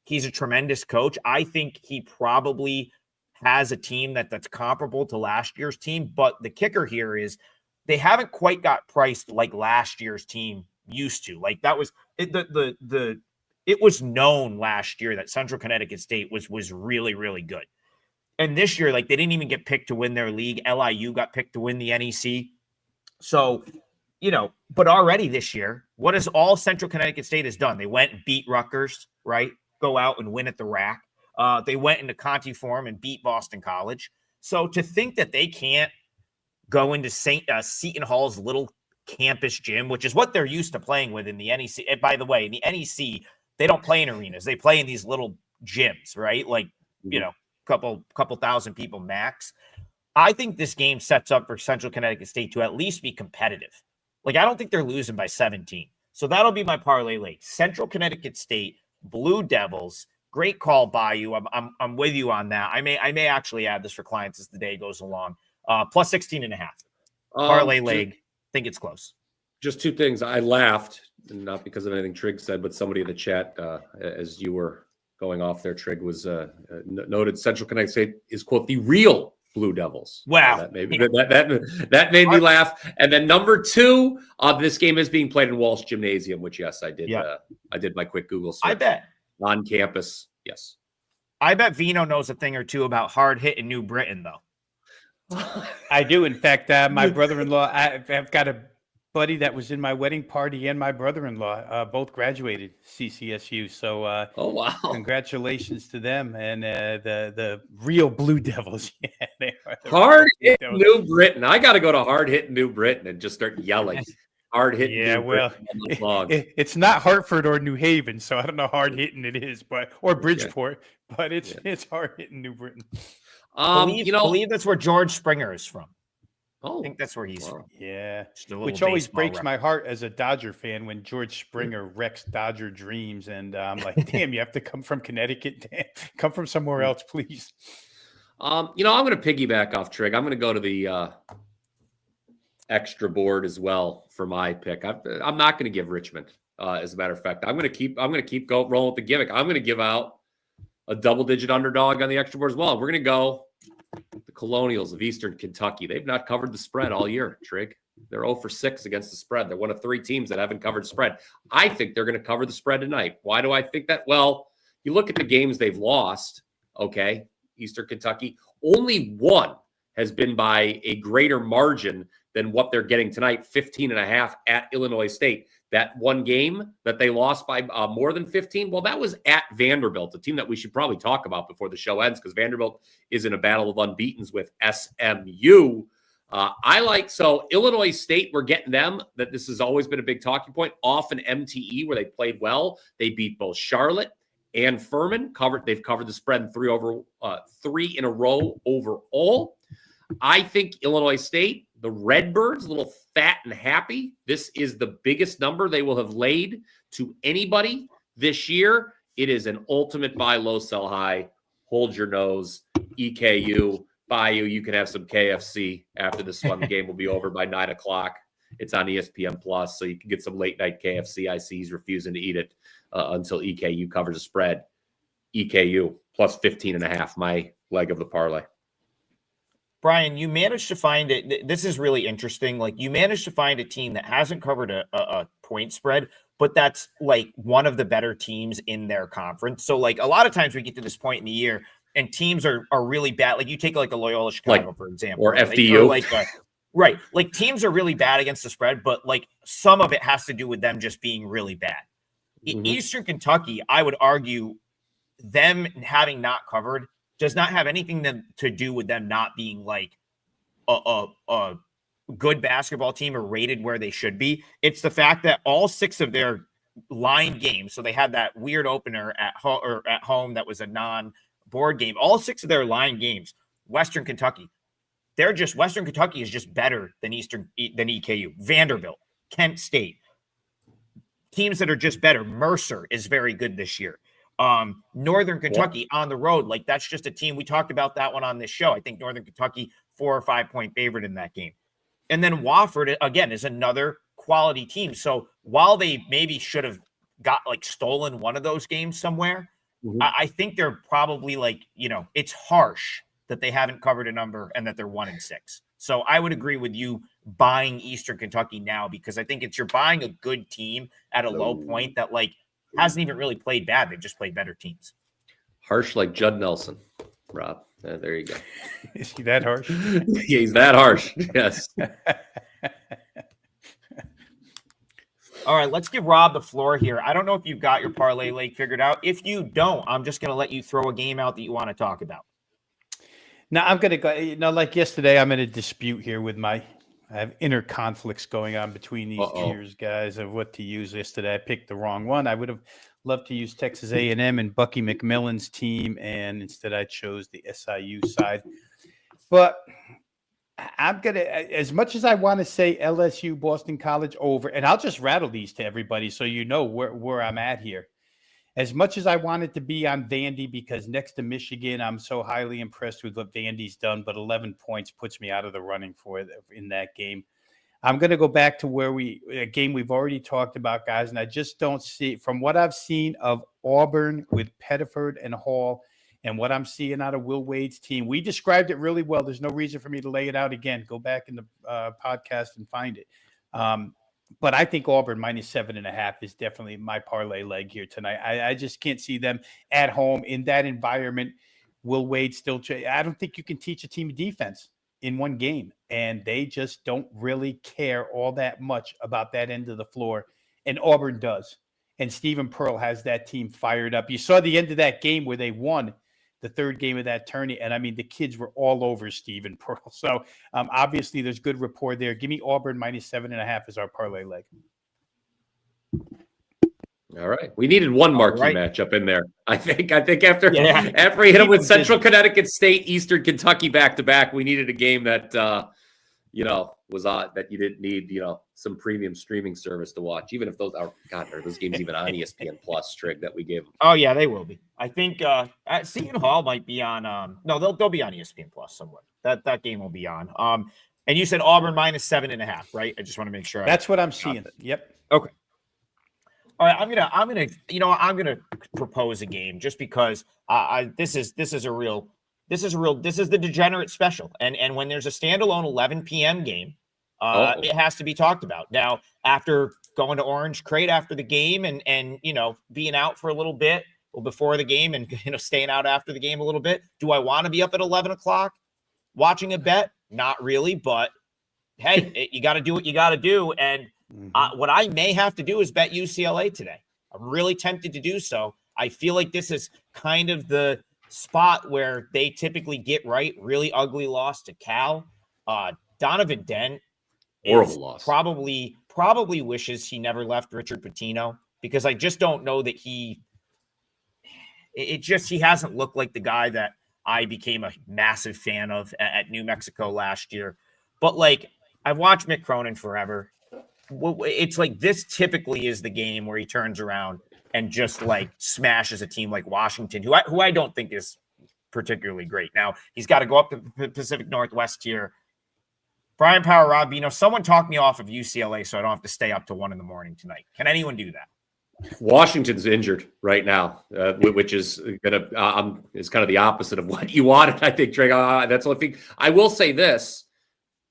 He's a tremendous coach. I think he probably has a team that's comparable to last year's team, but the kicker here is they haven't quite got priced like last year's team used to. Like, that was it was known last year that Central Connecticut State was really, really good. And this year, like, they didn't even get picked to win their league. LIU got picked to win the NEC. So, but already this year, what is all Central Connecticut State has done? They went and beat Rutgers, right? Go out and win at the rack. They went into Conti Forum and beat Boston College. So to think that they can't go into Seton Hall's little campus gym, which is what they're used to playing with in the NEC. And by the way, in the NEC, they don't play in arenas. They play in these little gyms, right? Like, couple thousand people max. I think this game sets up for Central Connecticut State to at least be competitive. Like, I don't think they're losing by 17. So that'll be my parlay leg. Central Connecticut State, Blue Devils. Great call, Bayou. I'm with you on that. I may actually add this for clients as the day goes along. Plus 16.5. Parlay leg. Think it's close. Just two things. I laughed, not because of anything Trig said, but somebody in the chat, as you were going off there, Trig was noted Central Connecticut State is, quote, the real Blue Devils. Wow. That made me laugh. And then number two, this game is being played in Walsh Gymnasium, which, yes, I did. Yeah. I did my quick Google search. I bet. On campus, yes. I bet Vino knows a thing or two about hard hit in New Britain, though. I do. In fact, my brother-in-law, I've got a buddy that was in my wedding party and my brother-in-law both graduated CCSU. So Oh, wow. congratulations to them and the real Blue Devils. Yeah, they are the Hard real hit Blue Devils. New Britain. I got to go to hard hit New Britain and just start yelling. Hard hitting Yeah, New well, Britain. it's not Hartford or New Haven, so I don't know how hard hitting it is, or Bridgeport, but it's hard hitting New Britain. Believe that's where George Springer is from. Oh, I think that's where he's from. Yeah, which always breaks my heart as a Dodger fan when George Springer wrecks Dodger dreams, and I'm like, damn, you have to come from Connecticut, damn, come from somewhere else, please. I'm going to piggyback off Trig. I'm going to go to the extra board as well for my pick. I'm not going to give Richmond. As a matter of fact, I'm going to keep rolling with the gimmick. I'm going to give out a double-digit underdog on the extra board as well. We're going to go the Colonials of Eastern Kentucky. They've not covered the spread all year, Trig. They're 0 for 6 against the spread. They're one of 3 teams that haven't covered the spread. I think they're going to cover the spread tonight. Why do I think that? Well, you look at the games they've lost, okay, Eastern Kentucky, only one has been by a greater margin than what they're getting tonight, 15.5 at Illinois State. That one game that they lost by more than 15, well, that was at Vanderbilt, a team that we should probably talk about before the show ends because Vanderbilt is in a battle of unbeatens with SMU. So Illinois State, we're getting them. That this has always been a big talking point. Off an MTE where they played well. They beat both Charlotte and Furman. They've covered the spread in 3 in a row overall. I think Illinois State, the Redbirds, a little fat and happy. This is the biggest number they will have laid to anybody this year. It is an ultimate buy low, sell high. Hold your nose. EKU, Bayou. You can have some KFC after this one. The game will be over by 9 o'clock. It's on ESPN Plus, so you can get some late night KFC. I see he's refusing to eat it until EKU covers the spread. EKU plus 15.5, my leg of the parlay. Brian, you managed to find it. This is really interesting. Like, you managed to find a team that hasn't covered a point spread, but that's like one of the better teams in their conference. So, like, a lot of times we get to this point in the year and teams are really bad. Like, you take like a Loyola Chicago, for example, or FDU. Right. Like, teams are really bad against the spread, but like some of it has to do with them just being really bad. Mm-hmm. Eastern Kentucky, I would argue, them having not covered does not have anything to do with them not being like a good basketball team or rated where they should be. It's the fact that all 6 of their line games, so they had that weird opener at home that was a non-board game. All 6 of their line games, Western Kentucky is just better than EKU. Vanderbilt, Kent State, teams that are just better. Mercer is very good this year. Northern Kentucky on the road, like that's just a team. We talked about that one on this show. I think Northern Kentucky 4 or 5 point favorite in that game. And then Wofford, again, is another quality team. So while they maybe should have got like stolen one of those games somewhere, I think they're probably like, it's harsh that they haven't covered a number and that they're 1-6. So I would agree with you buying Eastern Kentucky now, because I think you're buying a good team at a low point that like hasn't even really played bad. They've just played better teams. Harsh like Judd Nelson, Rob. There you go. Is he that harsh? Yeah, he's that harsh. Yes. All right, let's give Rob the floor here. I don't know if you've got your parlay leg figured out. If you don't, I'm just going to let you throw a game out that you want to talk about. Now, I'm going to go, like yesterday, I'm in a dispute here with I have inner conflicts going on between these tiers, guys, of what to use. Yesterday, I picked the wrong one. I would have loved to use Texas A&M and Bucky McMillan's team, and instead I chose the SIU side. But I'm going to, as much as I want to say LSU, Boston College over, and I'll just rattle these to everybody so you know where I'm at here. As much as I wanted to be on Vandy, because next to Michigan, I'm so highly impressed with what Vandy's done, but 11 points puts me out of the running for it in that game. I'm going to go back to a game we've already talked about, guys, and I just don't see, from what I've seen of Auburn with Pettiford and Hall and what I'm seeing out of Will Wade's team. We described it really well. There's no reason for me to lay it out again. Go back in the podcast and find it. But I think Auburn -7.5 is definitely my parlay leg here tonight. I just can't see them at home in that environment. Will Wade still? I don't think you can teach a team defense. in one game, and they just don't really care all that much about that end of the floor. And Auburn does. And Stephen Pearl has that team fired up. You saw the end of that game where they won the third game of that tourney. And I mean, the kids were all over Stephen Pearl. So obviously there's good rapport there. Give me Auburn -7.5 as our parlay leg. All right. We needed one marquee matchup in there. I think after we hit it with Central Connecticut State, Eastern Kentucky back-to-back, we needed a game that, was that you didn't need, some premium streaming service to watch, even if those are, God, are those games even on ESPN Plus, Trig, that we gave them? Oh, yeah, they will be. I think Seton Hall might be on, no, they'll be on ESPN Plus somewhere. That game will be on. And you said Auburn -7.5, right? I just want to make sure. That's what I'm seeing. Yep. Okay. All right, I'm gonna propose a game just because this is the degenerate special, and when there's a standalone 11 p.m. game, it has to be talked about. Now, after going to Orange Crate after the game and being out for a little bit before the game and staying out after the game a little bit, do I want to be up at 11 o'clock watching a bet? Not really, but hey, you got to do what you got to do, and. What I may have to do is bet UCLA today. I'm really tempted to do so. I feel like this is kind of the spot where they typically get right. Really ugly loss to Cal. Donovan Dent horrible loss. Probably wishes he never left Richard Pitino, because I just don't know that he hasn't looked like the guy that I became a massive fan of at New Mexico last year. But like, I've watched Mick Cronin forever. It's like this typically is the game where he turns around and just like smashes a team like Washington, who I don't think is particularly great. Now he's got to go up to the Pacific Northwest here. Brian Power, Rob, someone talk me off of UCLA so I don't have to stay up to 1 a.m. tonight. Can anyone do that? Washington's injured right now, which is is kind of the opposite of what you wanted. I think, Drake. That's the only thing I will say. This,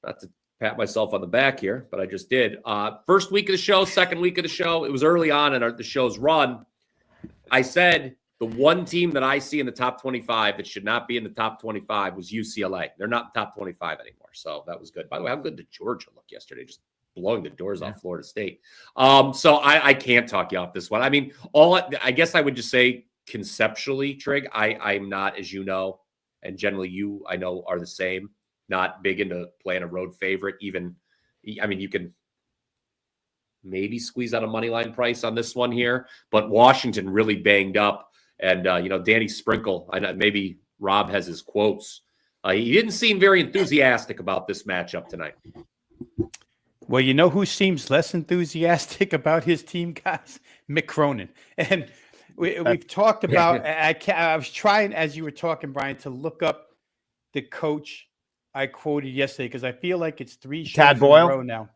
not to pat myself on the back here, but I just did. First week of the show, second week of the show, it was early on in the show's run. I said the one team that I see in the top 25 that should not be in the top 25 was UCLA. They're not in the top 25 anymore, so that was good. By the way, how good did Georgia look yesterday? Just blowing the doors off Florida State. So I can't talk you off this one. I mean, I guess I would just say conceptually, Trig, I'm not, as you know, and generally you, I know, are the same. Not big into playing a road favorite. Even, I mean, you can maybe squeeze out a money line price on this one here, but Washington really banged up. And, Danny Sprinkle, maybe Rob has his quotes. He didn't seem very enthusiastic about this matchup tonight. Well, you know who seems less enthusiastic about his team, guys? Mick Cronin. And we've talked about, I was trying, as you were talking, Brian, to look up the coach I quoted yesterday, because I feel like it's 3 shows in a row now.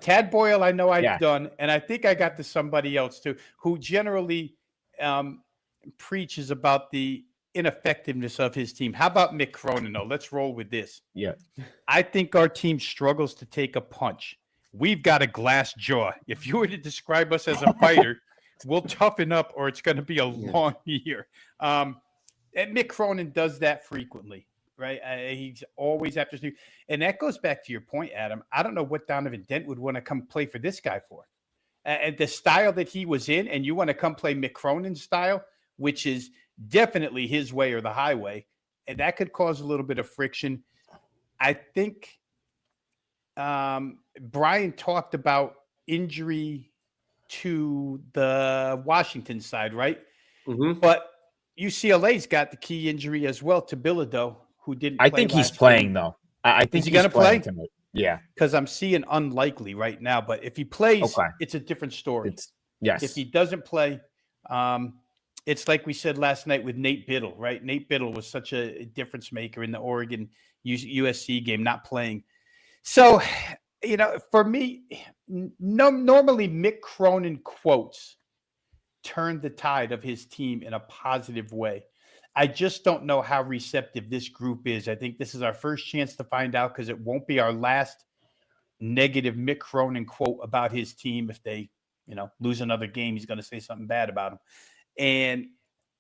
Tad Boyle, I know I've done, and I think I got to somebody else too, who generally preaches about the ineffectiveness of his team. How about Mick Cronin, though? Let's roll with this. Yeah. I think our team struggles to take a punch. We've got a glass jaw. If you were to describe us as a fighter, we'll toughen up or it's going to be a long year. And Mick Cronin does that frequently. Right. He's always after Steve. And that goes back to your point, Adam. I don't know what Donovan Dent would want to come play for this guy for. And the style that he was in, and you want to come play Mick Cronin's style, which is definitely his way or the highway. And that could cause a little bit of friction. I think Brian talked about injury to the Washington side, right? Mm-hmm. But UCLA's got the key injury as well to Bilodeau, who didn't play. I think he's playing, though. I think he's going to play tonight. Yeah. Because I'm seeing unlikely right now. But if he plays, it's a different story. Yes. If he doesn't play, it's like we said last night with Nate Biddle, right? Nate Biddle was such a difference maker in the Oregon USC game, not playing. So, for me, normally Mick Cronin quotes turned the tide of his team in a positive way. I just don't know how receptive this group is. I think this is our first chance to find out, because it won't be our last negative Mick Cronin quote about his team. If they, lose another game, he's going to say something bad about them. And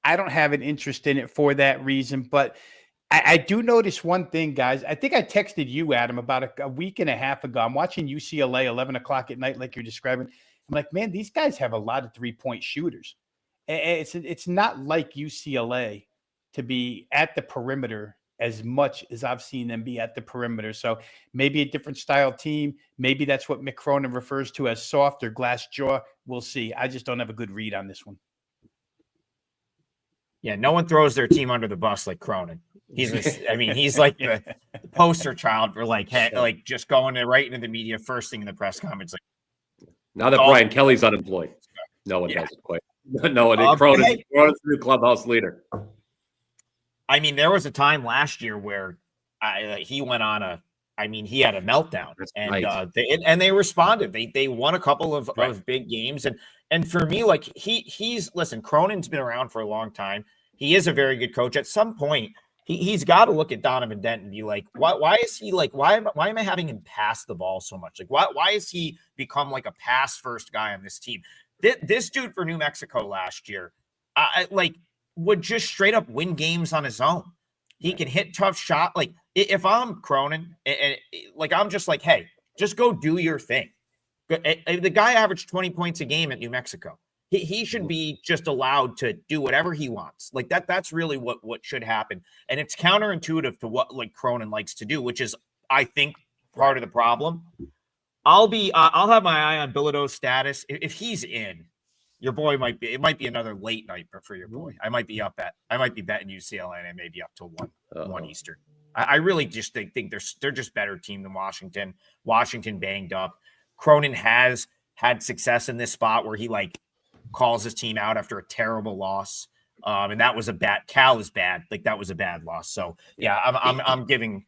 I don't have an interest in it for that reason. But I do notice one thing, guys. I think I texted you, Adam, about a week and a half ago. I'm watching UCLA 11 o'clock at night, like you're describing. I'm like, man, these guys have a lot of 3-point shooters. It's not like UCLA to be at the perimeter as much as I've seen them be at the perimeter. So maybe a different style team. Maybe that's what Mick Cronin refers to as soft or glass jaw. We'll see. I just don't have a good read on this one. Yeah, no one throws their team under the bus like Cronin. He's like the poster child for like just going right into the media first thing in the press conference. Like, now that Brian Kelly's unemployed, no one does it quite. No one. Cronin's the new clubhouse leader. I mean, there was a time last year where he went on he had a meltdown, and they responded. They won a couple of big games, and for me, like he's listen. Cronin's been around for a long time. He is a very good coach. At some point, he's got to look at Donovan Dent and be like, why is he like why am I having him pass the ball so much? Like why is he become like a pass first guy on this team? This dude for New Mexico last year, would just straight up win games on his own. He can hit tough shot. Like if I'm Cronin, and I'm just like, hey, just go do your thing. The guy averaged 20 points a game at New Mexico. He should be just allowed to do whatever he wants. Like that's really what should happen. And it's counterintuitive to what like Cronin likes to do, which is, I think, part of the problem. I'll have my eye on Bilodeau's status. If he's in, your boy might be another late night for your boy. I might be betting UCLA and I may be up till 1 Eastern. I really just think they're just better team than Washington. Washington banged up. Cronin has had success in this spot where he like calls his team out after a terrible loss. And that was a bad. Cal is bad. Like that was a bad loss. So yeah, I'm giving.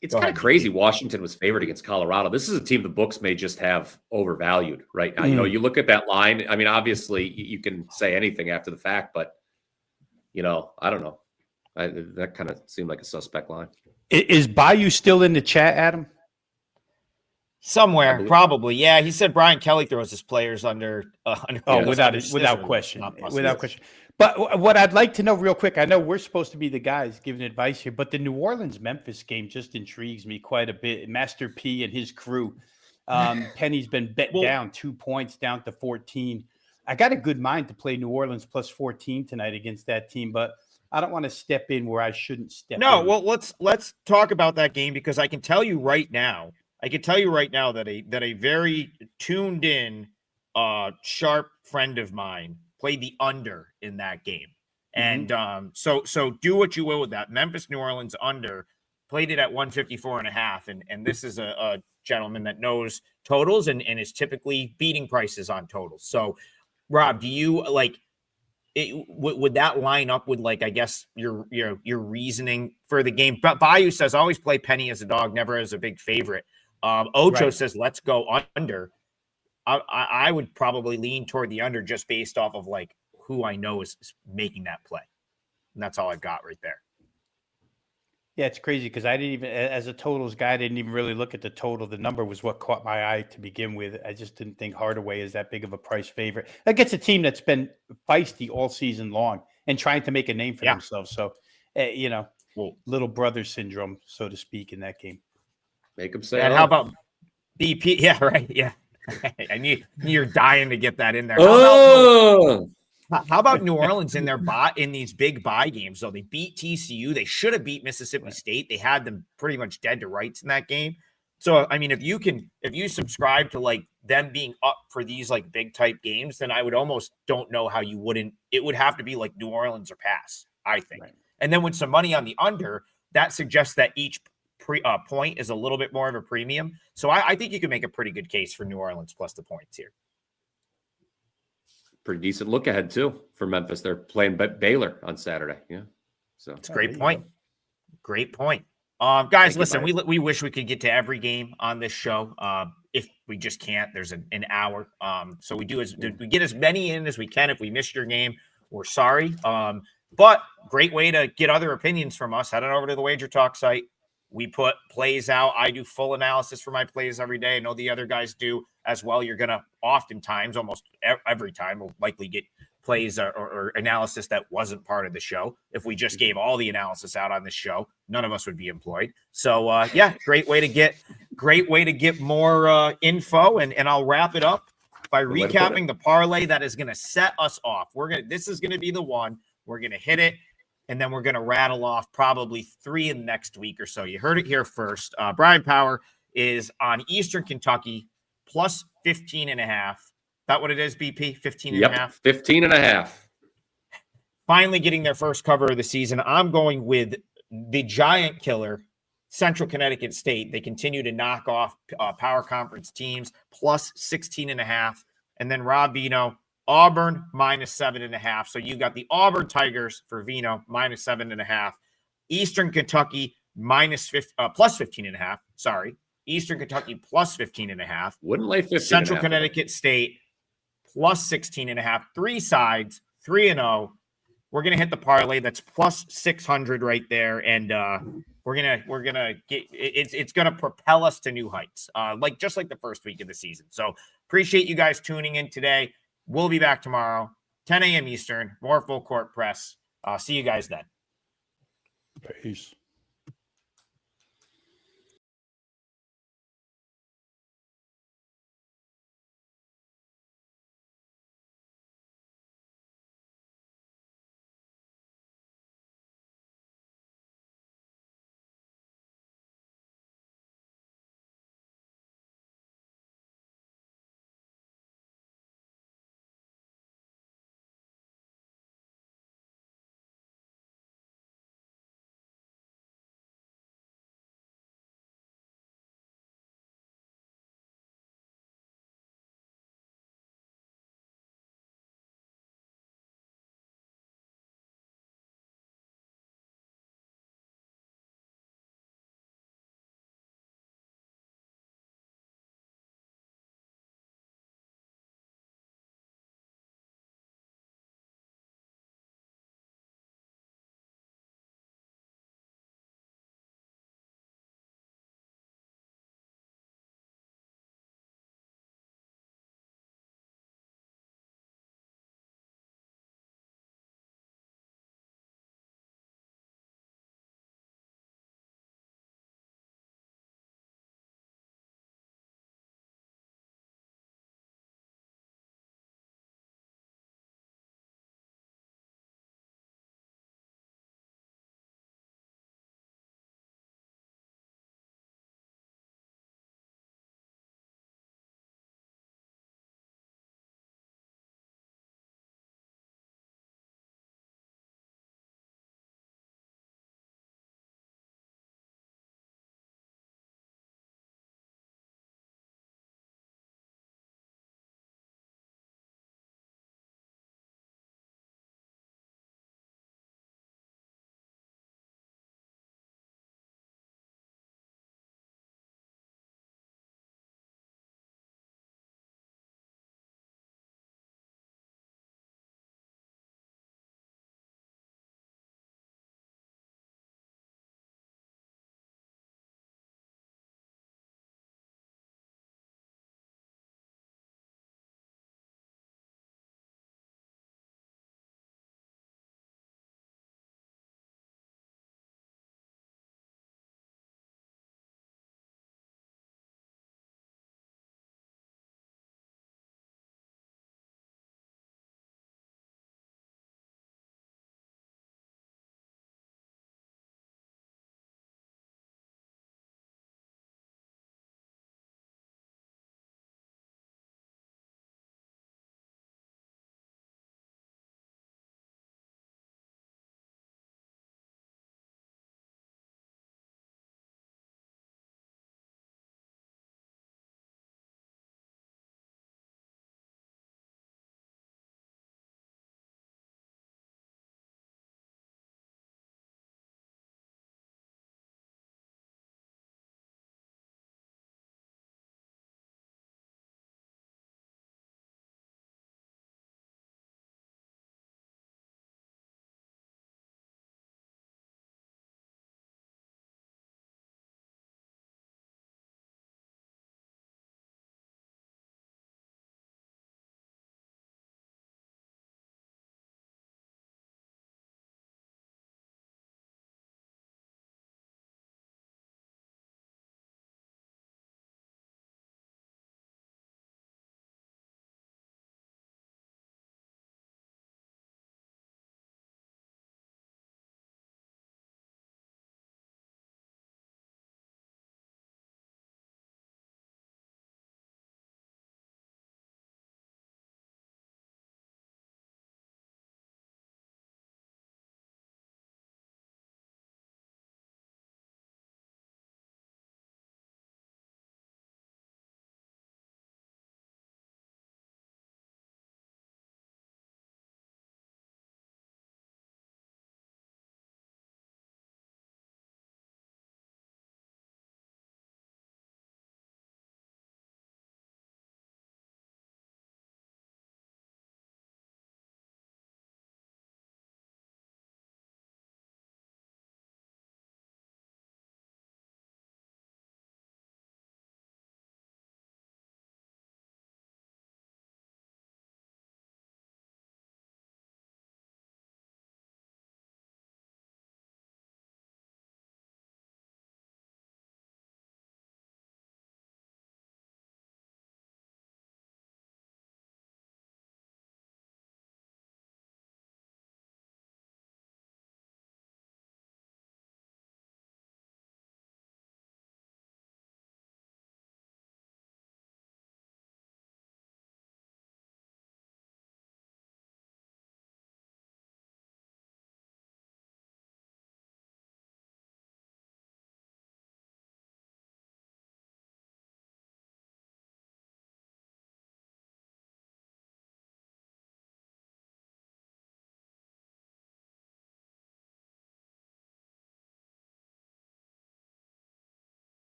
It's kind of crazy. Washington was favored against Colorado. This is a team the books may just have overvalued right now. You know, you look at that line. I mean, obviously you can say anything after the fact, but I don't know. That kind of seemed like a suspect line. Is Bayou still in the chat, Adam? Somewhere, probably. Yeah, he said Brian Kelly throws his players under. Without question. But what I'd like to know real quick, I know we're supposed to be the guys giving advice here, but the New Orleans-Memphis game just intrigues me quite a bit. Master P and his crew. Penny's been bet down 2 points down to 14. I got a good mind to play New Orleans plus 14 tonight against that team, but I don't want to step in where I shouldn't step in. No, well, let's talk about that game because I can tell you right now that a very tuned in, sharp friend of mine played the under in that game. And so do what you will with that. Memphis, New Orleans under, played it at 154.5. And this is a gentleman that knows totals and is typically beating prices on totals. So Rob, do you would that line up with I guess your reasoning for the game? But Bayou says always play Penny as a dog, never as a big favorite. Ocho says let's go under. I would probably lean toward the under just based off of who I know is making that play. And that's all I've got right there. Yeah, it's crazy because I didn't even, as a totals guy, I didn't even really look at the total. The number was what caught my eye to begin with. I just didn't think Hardaway is that big of a price favorite. Against a team that's been feisty all season long and trying to make a name for themselves. So, little brother syndrome, so to speak, in that game. Make them say. And how about BP? Yeah, right. Yeah. I knew you're dying to get that in there. How about New Orleans in these big buy games? Though they beat TCU, they should have beat Mississippi State. They had them pretty much dead to rights in that game. So I mean, if you subscribe to them being up for these big type games, then I would almost don't know how you wouldn't. It would have to be New Orleans or pass, I think. Right. And then with some money on the under, that suggests that each point is a little bit more of a premium. So I think you can make a pretty good case for New Orleans plus the points here. Pretty decent look ahead too for Memphis. They're playing Baylor on Saturday. Yeah. So it's a great point. Great point. Guys, listen, we wish we could get to every game on this show. If we just can't, there's an hour. So we get as many in as we can. If we missed your game, we're sorry. But great way to get other opinions from us. Head on over to the WagerTalk site. We put plays out. I do full analysis for my plays every day. I know the other guys do as well. You're going to oftentimes, almost every time, will likely get plays or analysis that wasn't part of the show. If we just gave all the analysis out on this show, none of us would be employed. So yeah, great way to get more info. And I'll wrap it up by recapping the parlay that is going to set us off. This is going to be the one. We're going to hit it, and then we're going to rattle off probably 3 in the next week or so. You heard it here first. Brian Power is on Eastern Kentucky plus 15.5. That what it is, BP? 15.5? 15.5. Finally getting their first cover of the season. I'm going with the giant killer, Central Connecticut State. They continue to knock off power conference teams, plus 16.5. And then Rob Vino, Auburn, minus 7.5. So you got the Auburn Tigers for Vino, minus 7.5. Eastern Kentucky, plus 15.5. Sorry. Eastern Kentucky, plus 15.5. Wouldn't lay 15. Central Connecticut State, plus 16.5. 3 sides, 3-0. We're gonna hit the parlay that's plus 600 right there, and we're gonna get it's gonna propel us to new heights, just like the first week of the season. So appreciate you guys tuning in today. We'll be back tomorrow, 10 a.m. Eastern. More full court press. See you guys then. Peace.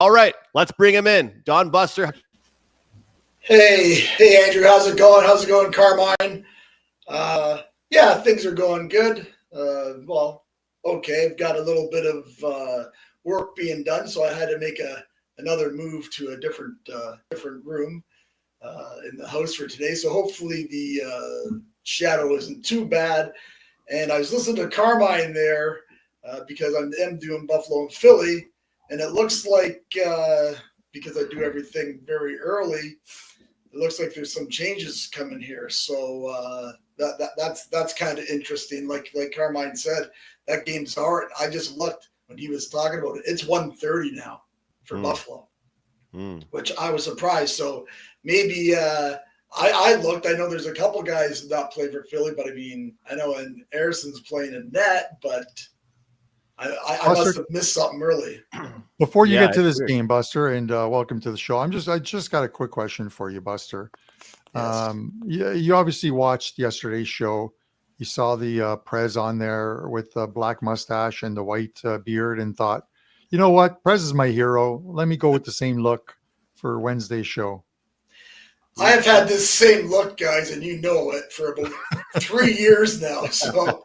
All right, let's bring him in. Don Buster. Hey, Andrew. How's it going? How's it going, Carmine? Yeah, things are going good. Okay. I've got a little bit of work being done, so I had to make another move to a different room in the house for today. So hopefully the shadow isn't too bad. And I was listening to Carmine there because I'm doing Buffalo and Philly, and it looks like because I do everything very early, it looks like there's some changes coming here. So that's kind of interesting. Like Carmine said, that game's hard. I just looked when he was talking about it. It's 1:30 now for Buffalo, which I was surprised. So maybe I looked. I know there's a couple guys not playing for Philly, but I mean, I know and Harrison's playing in net, but I must have missed something early. Before you get to this game, Buster, and welcome to the show. I just got a quick question for you, Buster. Yes. You obviously watched yesterday's show. You saw the Prez on there with the black mustache and the white beard and thought, you know what? Prez is my hero. Let me go with the same look for Wednesday's show. I have had this same look, guys, and you know it, for about 3 years now. So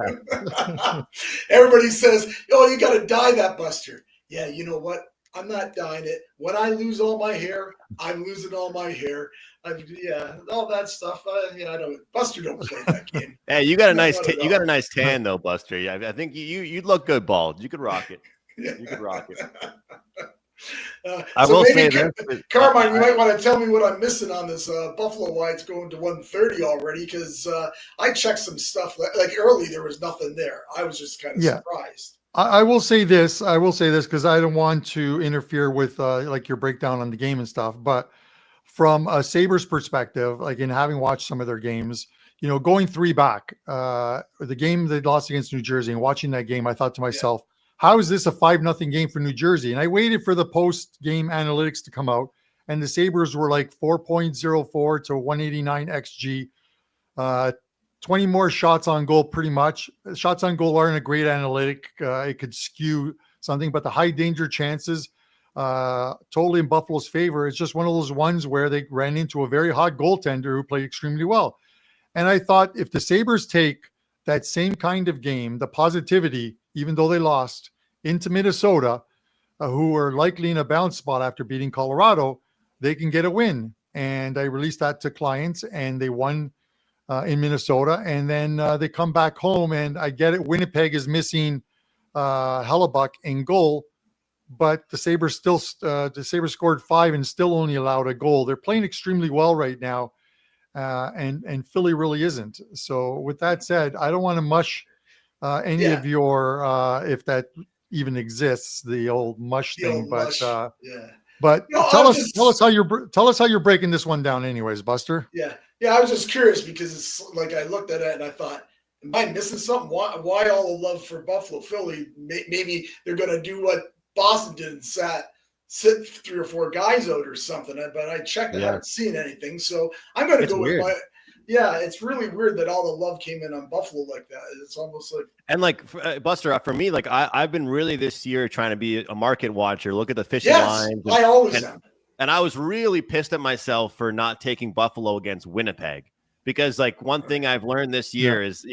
everybody says, oh, you got to dye that, Buster. Yeah, you know what? I'm not dyeing it. When I lose all my hair, I'm losing all my hair. All that stuff. I don't. Buster don't play that game. Hey, you got a nice tan though, Buster. Yeah, I think you'd look good bald. You could rock it. You could rock it. I will say this, Carmine, you might want to tell me what I'm missing on this Buffalo. Why it's going to 1:30 already? Because I checked some stuff like early. There was nothing there. I was just kind of surprised. I will say this. Because I don't want to interfere with like your breakdown on the game and stuff. But from a Sabres perspective, like in having watched some of their games, going 3 back, the game they lost against New Jersey, and watching that game, I thought to myself, how is this a 5-0 game for New Jersey? And I waited for the post-game analytics to come out, and the Sabres were like 4.04 to 189 XG, 20 more shots on goal, pretty much. Shots on goal aren't a great analytic. It could skew something, but the high danger chances totally in Buffalo's favor. It's just one of those ones where they ran into a very hot goaltender who played extremely well. And I thought if the Sabres take that same kind of game, the positivity, even though they lost, into Minnesota, who are likely in a bounce spot after beating Colorado, they can get a win. And I released that to clients, and they won in Minnesota. And then they come back home, and I get it. Winnipeg is missing Hellebuck in goal, but the Sabres scored 5 and still only allowed a goal. They're playing extremely well right now, and Philly really isn't. So with that said, I don't want to mush any of your if that even exists, the old mush thing. But tell us how you're breaking this one down, anyways, Buster. Yeah, I was just curious because it's like I looked at it and I thought, am I missing something? Why all the love for Buffalo? Philly? Maybe they're going to do what Boston did and sit 3 or 4 guys out or something. But I checked, I haven't seen anything, so I'm going to go with my. Yeah, it's really weird that all the love came in on Buffalo like that. It's almost like. And like Buster, for me, like I've been really this year trying to be a market watcher, look at the fishing lines. I always am. And I was really pissed at myself for not taking Buffalo against Winnipeg, because like one thing I've learned this year is,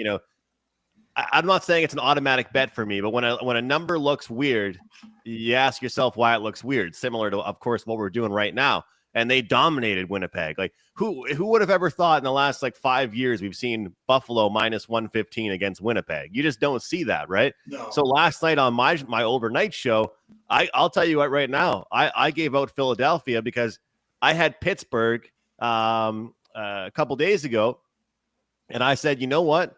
I'm not saying it's an automatic bet for me, but when a number looks weird, you ask yourself why it looks weird. Similar to, of course, what we're doing right now. And they dominated Winnipeg. Like who would have ever thought in the last 5 years we've seen Buffalo minus 115 against Winnipeg? You just don't see that, right? No. So last night on my overnight show, I'll tell you what right now, I gave out Philadelphia because I had Pittsburgh a couple days ago, and I said, you know what?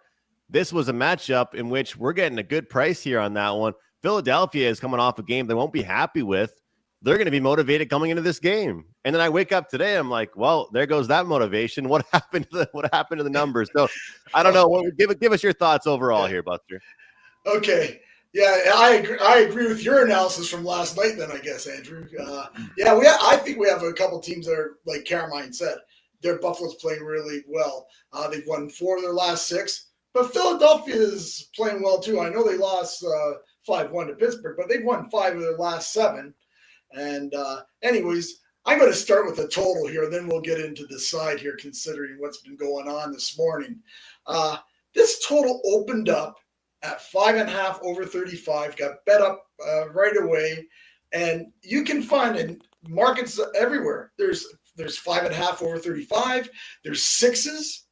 This was a matchup in which we're getting a good price here on that one. Philadelphia is coming off a game they won't be happy with. They're going to be motivated coming into this game. And then I wake up today, I'm like, well, there goes that motivation. What happened to the numbers? So I don't know. Give us your thoughts overall here, Buster. Okay. Yeah, I agree with your analysis from last night then, I guess, Andrew. I think we have a couple teams that are, like Carmine said, their Buffalo's playing really well. They've won 4 of their last 6. But Philadelphia is playing well, too. I know they lost 5-1 to Pittsburgh, but they've won 5 of their last 7. And anyways, I'm going to start with the total here, then we'll get into the side here, considering what's been going on this morning. This total opened up at 5.5 over 35, got bet up right away. And you can find in markets everywhere, there's 5.5 over 35, there's sixes,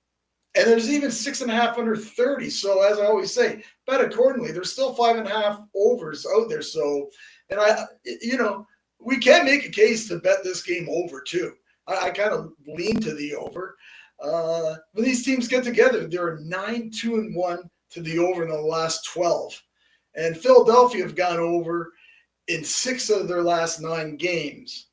and there's even 6.5 under 30. So as I always say, bet accordingly. There's still 5.5 overs out there. So, and we can make a case to bet this game over too. I kind of lean to the over. When these teams get together, they're 9-2-1 to the over in the last 12. And Philadelphia have gone over in 6 of their last 9 games.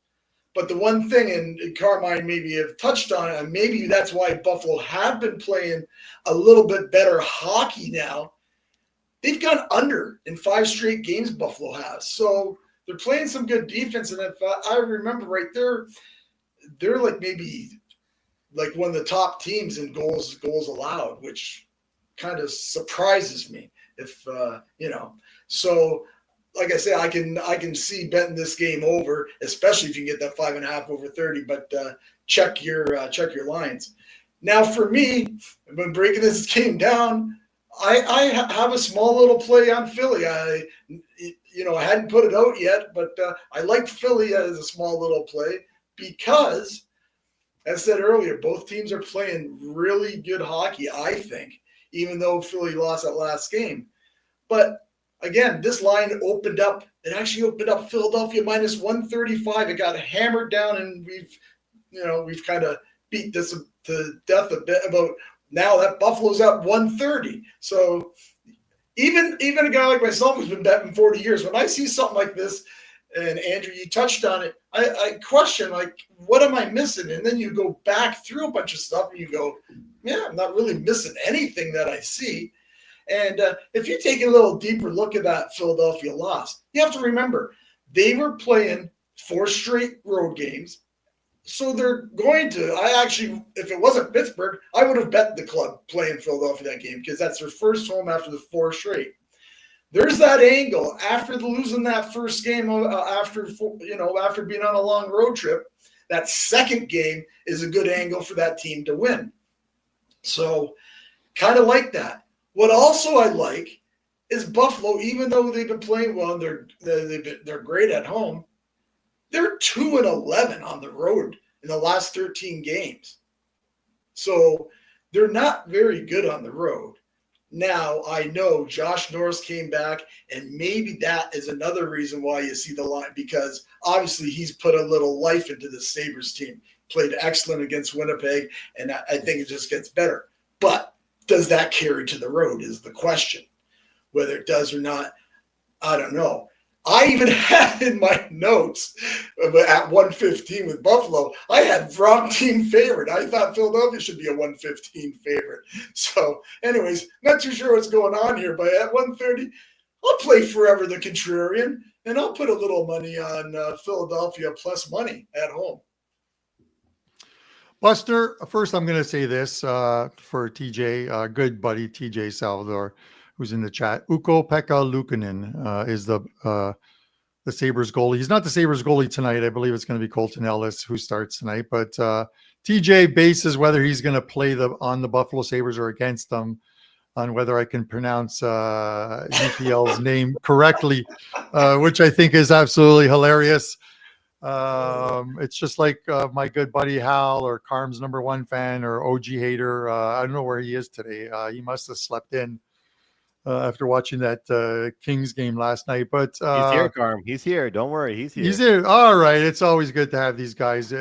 But the one thing, and Carmine maybe have touched on it, and maybe that's why Buffalo have been playing a little bit better hockey now. They've gone under in 5 straight games, Buffalo has. So they're playing some good defense. And if I remember right, they're like maybe like one of the top teams in goals allowed, which kind of surprises me. So like I say, I can see betting this game over, especially if you can get that 5.5 over 30. But check your lines. Now for me, I've been breaking this game down. I have a small little play on Philly. I hadn't put it out yet, but I like Philly as a small little play because, as I said earlier, both teams are playing really good hockey, I think, even though Philly lost that last game. But again, this line opened up. It actually opened up Philadelphia minus 135. It got hammered down, and we've kind of beat this to death a bit about now that Buffalo's at 130. So even a guy like myself who's been betting 40 years, when I see something like this, and Andrew, you touched on it, I question, like, what am I missing? And then you go back through a bunch of stuff and you go, yeah, I'm not really missing anything that I see. And if you take a little deeper look at that Philadelphia loss, you have to remember they were playing 4 straight road games. So they're going to, if it wasn't Pittsburgh, I would have bet the club playing Philadelphia that game because that's their first home after the 4 straight. There's that angle after losing that first game, after being on a long road trip, that second game is a good angle for that team to win. So kind of like that. What also I like is Buffalo, even though they've been playing well, and they're great at home, they're 2-11 on the road in the last 13 games. So they're not very good on the road. Now, I know Josh Norris came back, and maybe that is another reason why you see the line, because obviously he's put a little life into the Sabres team. Played excellent against Winnipeg, and I think it just gets better. But does that carry to the road is the question. Whether it does or not, I don't know. I even had in my notes at 115 with Buffalo, I had wrong team favorite. I thought Philadelphia should be a 115 favorite. So anyways, not too sure what's going on here, but at 130, I'll play forever the contrarian, and I'll put a little money on Philadelphia plus money at home. Buster, first I'm going to say this for TJ, good buddy TJ Salvador, who's in the chat. Ukko-Pekka Luukkonen is the Sabres goalie. He's not the Sabres goalie tonight. I believe it's going to be Colton Ellis who starts tonight. But TJ bases whether he's going to play on the Buffalo Sabres or against them on whether I can pronounce UPL's name correctly, which I think is absolutely hilarious. It's just like my good buddy Hal or Carm's #1 fan or OG hater. I don't know where he is today. He must have slept in after watching that Kings game last night. But he's here, Carm. He's here. Don't worry. He's here. He's here. All right. It's always good to have these guys in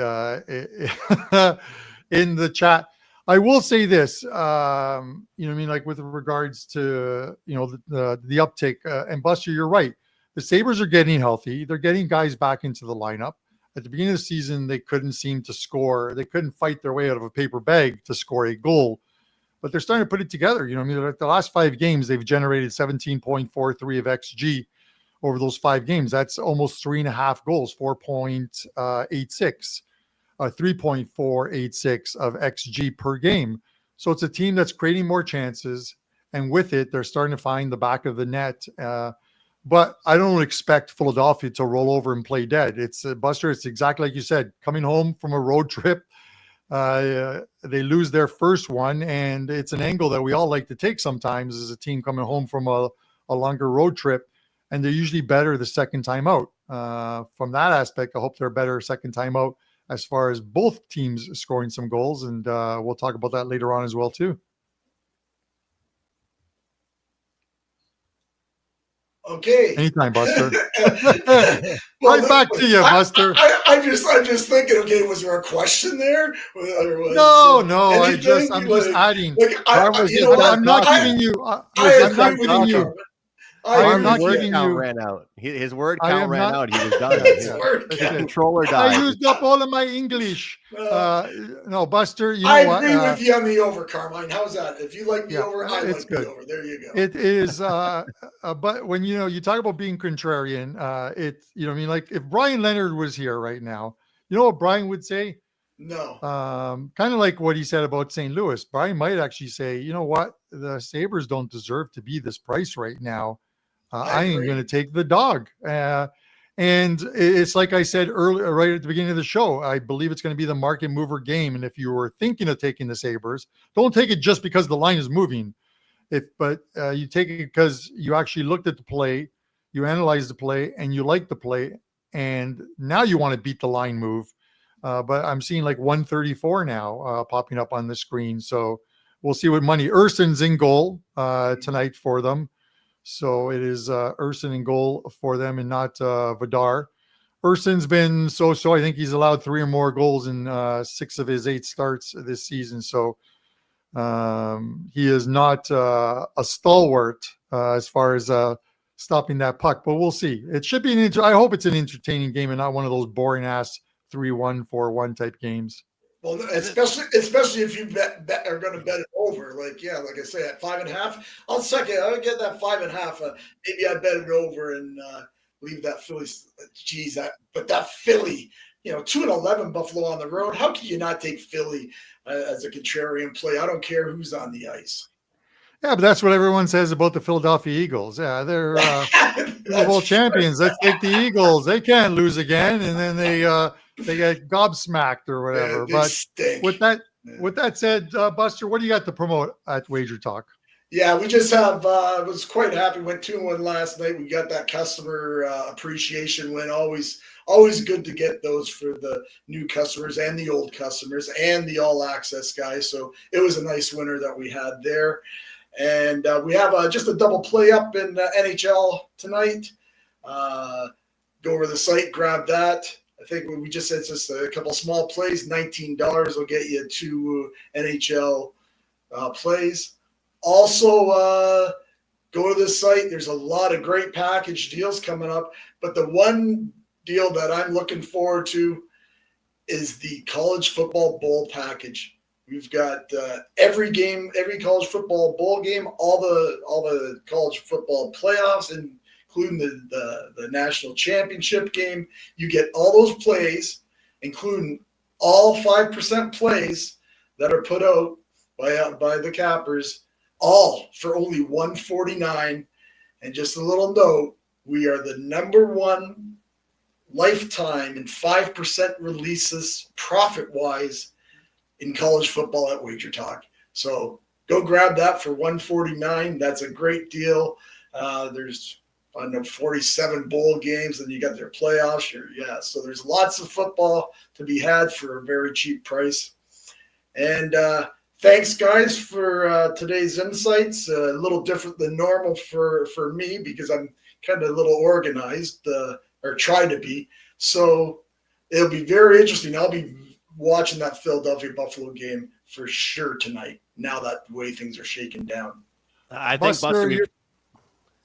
the chat. I will say this, like with regards to, the uptick and Buster, you're right. The Sabres are getting healthy. They're getting guys back into the lineup. At the beginning of the season, they couldn't seem to score. They couldn't fight their way out of a paper bag to score a goal. But they're starting to put it together. The last 5 games, they've generated 17.43 of XG over those 5 games. That's almost 3.5 goals, 4.86, 3.486 of XG per game. So it's a team that's creating more chances. And with it, they're starting to find the back of the net. but I don't expect Philadelphia to roll over and play dead. It's Buster. It's exactly like you said, coming home from a road trip. They lose their first one, and it's an angle that we all like to take sometimes as a team coming home from a longer road trip, and they're usually better the second time out. From that aspect, I hope they're better second time out as far as both teams scoring some goals, and we'll talk about that later on as well too. Okay. Anytime, Buster. Well, Right back to you, Buster. I'm just thinking. Okay, was there a question there? Or was, no. I'm just adding. I'm not giving you. I'm not giving you. I am not giving you. Ran out. His word count ran out. He was done. The controller died. I used up all of my English. No, Buster. You know I what? agree with you on the over, Carmine. How's that? If you like the over, I like the over. There you go. It is. But when you talk about being contrarian, I mean, like if Brian Leonard was here right now, you know what Brian would say? No. Kind of like what he said about St. Louis. Brian might actually say, you know what? The Sabres don't deserve to be this price right now. I ain't going to take the dog. And it's like I said earlier, right at the beginning of the show, I believe it's going to be the market mover game. And if you were thinking of taking the Sabres, don't take it just because the line is moving. But you take it because you actually looked at the play, you analyzed the play, and you like the play. And now you want to beat the line move. But I'm seeing like 134 now popping up on the screen. So we'll see what money. Urson's in goal tonight for them. So it is Urson in goal for them and not Vidar. Urson's been so-so. I think he's allowed 3 or more goals in 6 of his 8 starts this season. So he is not a stalwart as far as stopping that puck. But we'll see. It should be I hope it's an entertaining game and not one of those boring-ass 3-1, 4-1 type games. Well, especially if you are going to bet it over, like I say at 5.5, I'll get that 5.5. Maybe I bet it over and leave that Philly. Geez, but that Philly, 2-11 Buffalo on the road. How can you not take Philly as a contrarian play? I don't care who's on the ice. Yeah, but that's what everyone says about the Philadelphia Eagles. Yeah, they're Super Bowl champions. Let's take the Eagles. They can't lose again, and then they get gobsmacked or whatever. Yeah, but with that said, Buster, what do you got to promote at WagerTalk? Yeah, we just have was quite happy. Went 2-1 last night. We got that customer appreciation win. Always good to get those for the new customers and the old customers and the all access guys. So it was a nice winner that we had there. And we have just a double play up in NHL tonight. Go over to the site, grab that. I think we just said just a couple small plays, $19 will get you 2 NHL plays. Also, go to the site. There's a lot of great package deals coming up. But the one deal that I'm looking forward to is the college football bowl package. We've got every game, every college football bowl game, all the college football playoffs, including the national championship game. You get all those plays, including all 5% plays that are put out by the cappers, all for only $149. And just a little note, we are the #1 lifetime in 5% releases profit-wise in college football at WagerTalk. So go grab that for $149. That's a great deal. There's 47 bowl games, and you got their playoffs. So there's lots of football to be had for a very cheap price. And thanks, guys, for today's insights. A little different than normal for me because I'm kind of a little organized, or try to be. So it'll be very interesting. I'll be watching that Philadelphia Buffalo game for sure tonight. Now that the way things are shaking down, I think Buster,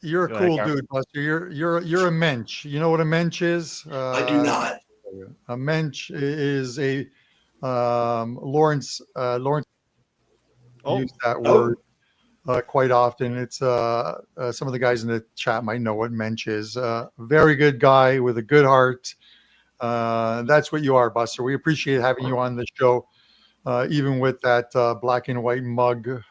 you're a cool dude, Buster. You're a mensch. You know what a mensch is? I do not. A mensch is a Lawrence used that word quite often. It's some of the guys in the chat might know what mensch is. Very good guy with a good heart. That's what you are, Buster. We appreciate having you on the show, even with that black and white mug.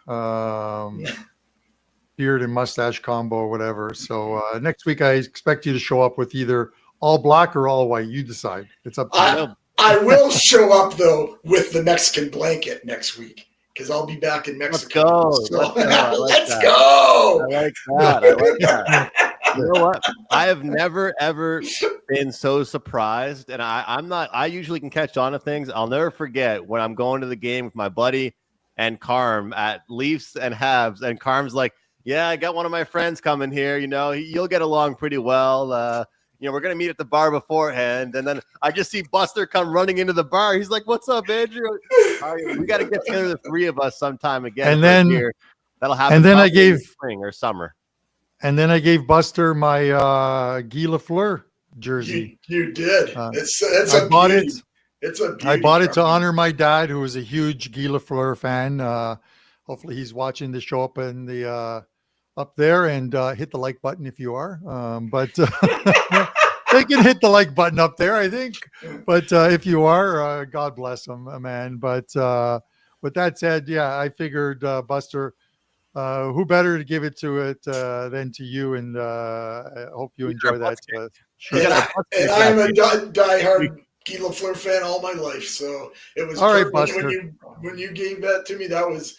beard and mustache combo or whatever. So next week, I expect you to show up with either all black or all white. You decide. It's up to you. I will show up though with the Mexican blanket next week because I'll be back in Mexico. Let's go. Let's go. I like that. I like that. You know what? I have never ever been so surprised, and I usually can catch on to things. I'll never forget when I'm going to the game with my buddy and Carm at Leafs and Habs, and Carm's like, "Yeah, I got one of my friends coming here. You know, you'll get along pretty well. You know, we're gonna meet at the bar beforehand." And then I just see Buster come running into the bar. He's like, "What's up, Andrew? All right, we got to get together, the three of us, sometime again." And then that'll happen. And then I gave spring or summer. And then I gave Buster my Guy Lafleur jersey. You did. It's I bought it. It's a beauty. I bought it to honor my dad, who was a huge Guy Lafleur fan. Hopefully, he's watching the show up in the up there, and hit the like button if you are. But they can hit the like button up there, I think. But if you are, God bless them, man. But with that said, yeah, I figured Buster. Who better to give it than to you? And I hope you enjoy that. And I'm a diehard Guy Lafleur fan all my life, so it was all right, when you gave that to me. That was